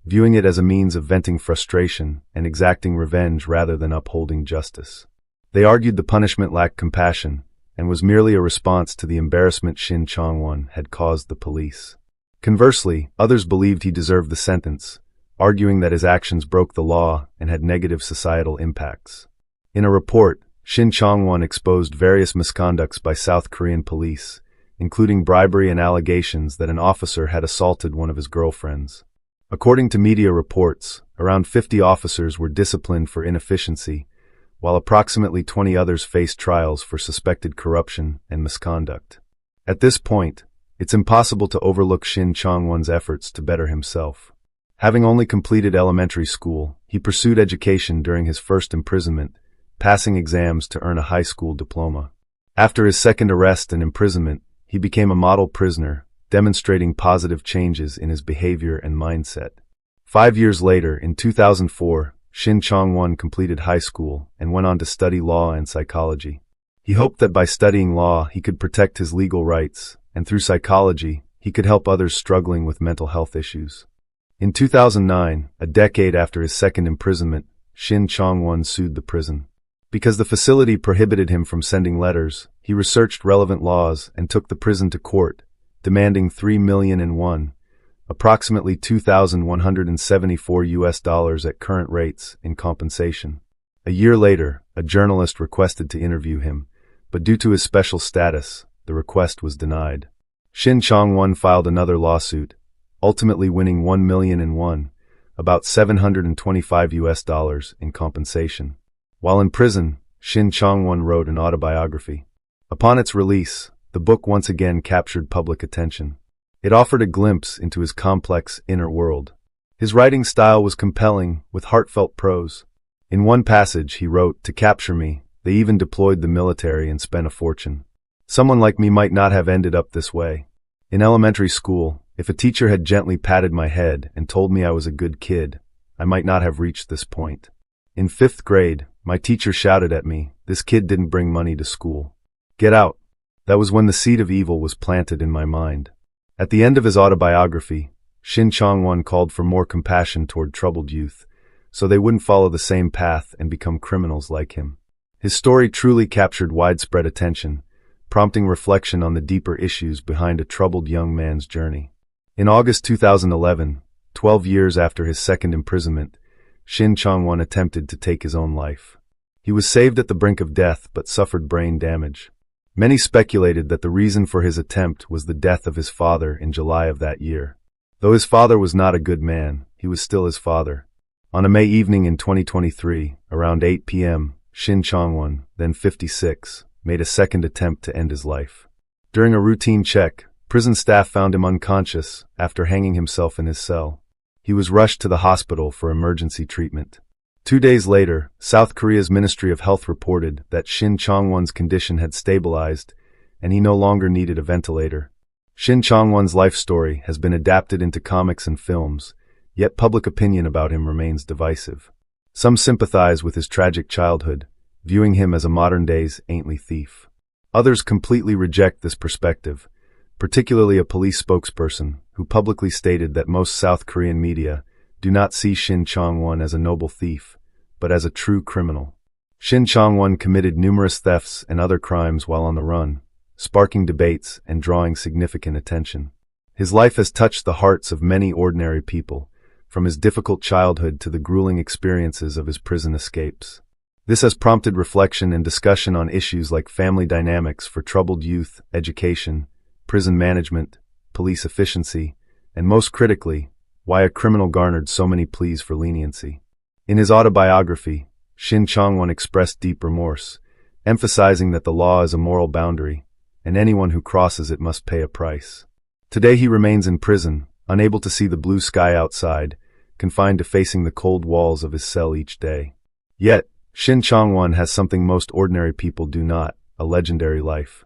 viewing it as a means of venting frustration and exacting revenge rather than upholding justice. They argued the punishment lacked compassion and was merely a response to the embarrassment Shin Chong-won had caused the police. Conversely, others believed he deserved the sentence, arguing that his actions broke the law and had negative societal impacts. In a report, Shin Chong-won exposed various misconducts by South Korean police, including bribery and allegations that an officer had assaulted one of his girlfriends. According to media reports, around 50 officers were disciplined for inefficiency, while approximately 20 others faced trials for suspected corruption and misconduct. At this point, it's impossible to overlook Shin Chong-won's efforts to better himself. Having only completed elementary school, he pursued education during his first imprisonment, passing exams to earn a high school diploma. After his second arrest and imprisonment, he became a model prisoner, demonstrating positive changes in his behavior and mindset. 5 years later, in 2004, Shin Chong-won completed high school and went on to study law and psychology. He hoped that by studying law he could protect his legal rights, and through psychology, he could help others struggling with mental health issues. In 2009, a decade after his second imprisonment, Shin Chong-won sued the prison. Because the facility prohibited him from sending letters, he researched relevant laws and took the prison to court, demanding $3 million, approximately $2,174 at current rates, in compensation. A year later, a journalist requested to interview him, but due to his special status, the request was denied. Shin Chong-won filed another lawsuit, ultimately winning $1 million, about $725 in compensation. While in prison, Shin Chong-won wrote an autobiography. Upon its release, the book once again captured public attention. It offered a glimpse into his complex inner world. His writing style was compelling, with heartfelt prose. In one passage, he wrote, "To capture me, they even deployed the military and spent a fortune. Someone like me might not have ended up this way." In elementary school, If a teacher had gently patted my head and told me I was a good kid, I might not have reached this point. In 5th grade, my teacher shouted at me, "This kid didn't bring money to school. Get out." That was when the seed of evil was planted in my mind. At the end of his autobiography, Shin Chong-won called for more compassion toward troubled youth, so they wouldn't follow the same path and become criminals like him. His story truly captured widespread attention, prompting reflection on the deeper issues behind a troubled young man's journey. In August 2011, 12 years after his second imprisonment, Shin Chong-won attempted to take his own life. He was saved at the brink of death but suffered brain damage. Many speculated that the reason for his attempt was the death of his father in July of that year. Though his father was not a good man, he was still his father. On a May evening in 2023, around 8 p.m., Shin Chong-won, then 56, made a second attempt to end his life. During a routine check, prison staff found him unconscious after hanging himself in his cell. He was rushed to the hospital for emergency treatment. 2 days later, South Korea's Ministry of Health reported that Shin Chong-won's condition had stabilized and he no longer needed a ventilator. Shin Chong-won's life story has been adapted into comics and films, yet public opinion about him remains divisive. Some sympathize with his tragic childhood, viewing him as a modern-day's saintly thief. Others completely reject this perspective, particularly a police spokesperson who publicly stated that most South Korean media do not see Shin Chong-won as a noble thief, but as a true criminal. Shin Chong-won committed numerous thefts and other crimes while on the run, sparking debates and drawing significant attention. His life has touched the hearts of many ordinary people, from his difficult childhood to the grueling experiences of his prison escapes. This has prompted reflection and discussion on issues like family dynamics for troubled youth, education, prison management, police efficiency, and most critically, why a criminal garnered so many pleas for leniency. In his autobiography, Shin Chong-won expressed deep remorse, emphasizing that the law is a moral boundary, and anyone who crosses it must pay a price. Today he remains in prison, unable to see the blue sky outside, confined to facing the cold walls of his cell each day. Yet, Shin Chong-won has something most ordinary people do not, a legendary life.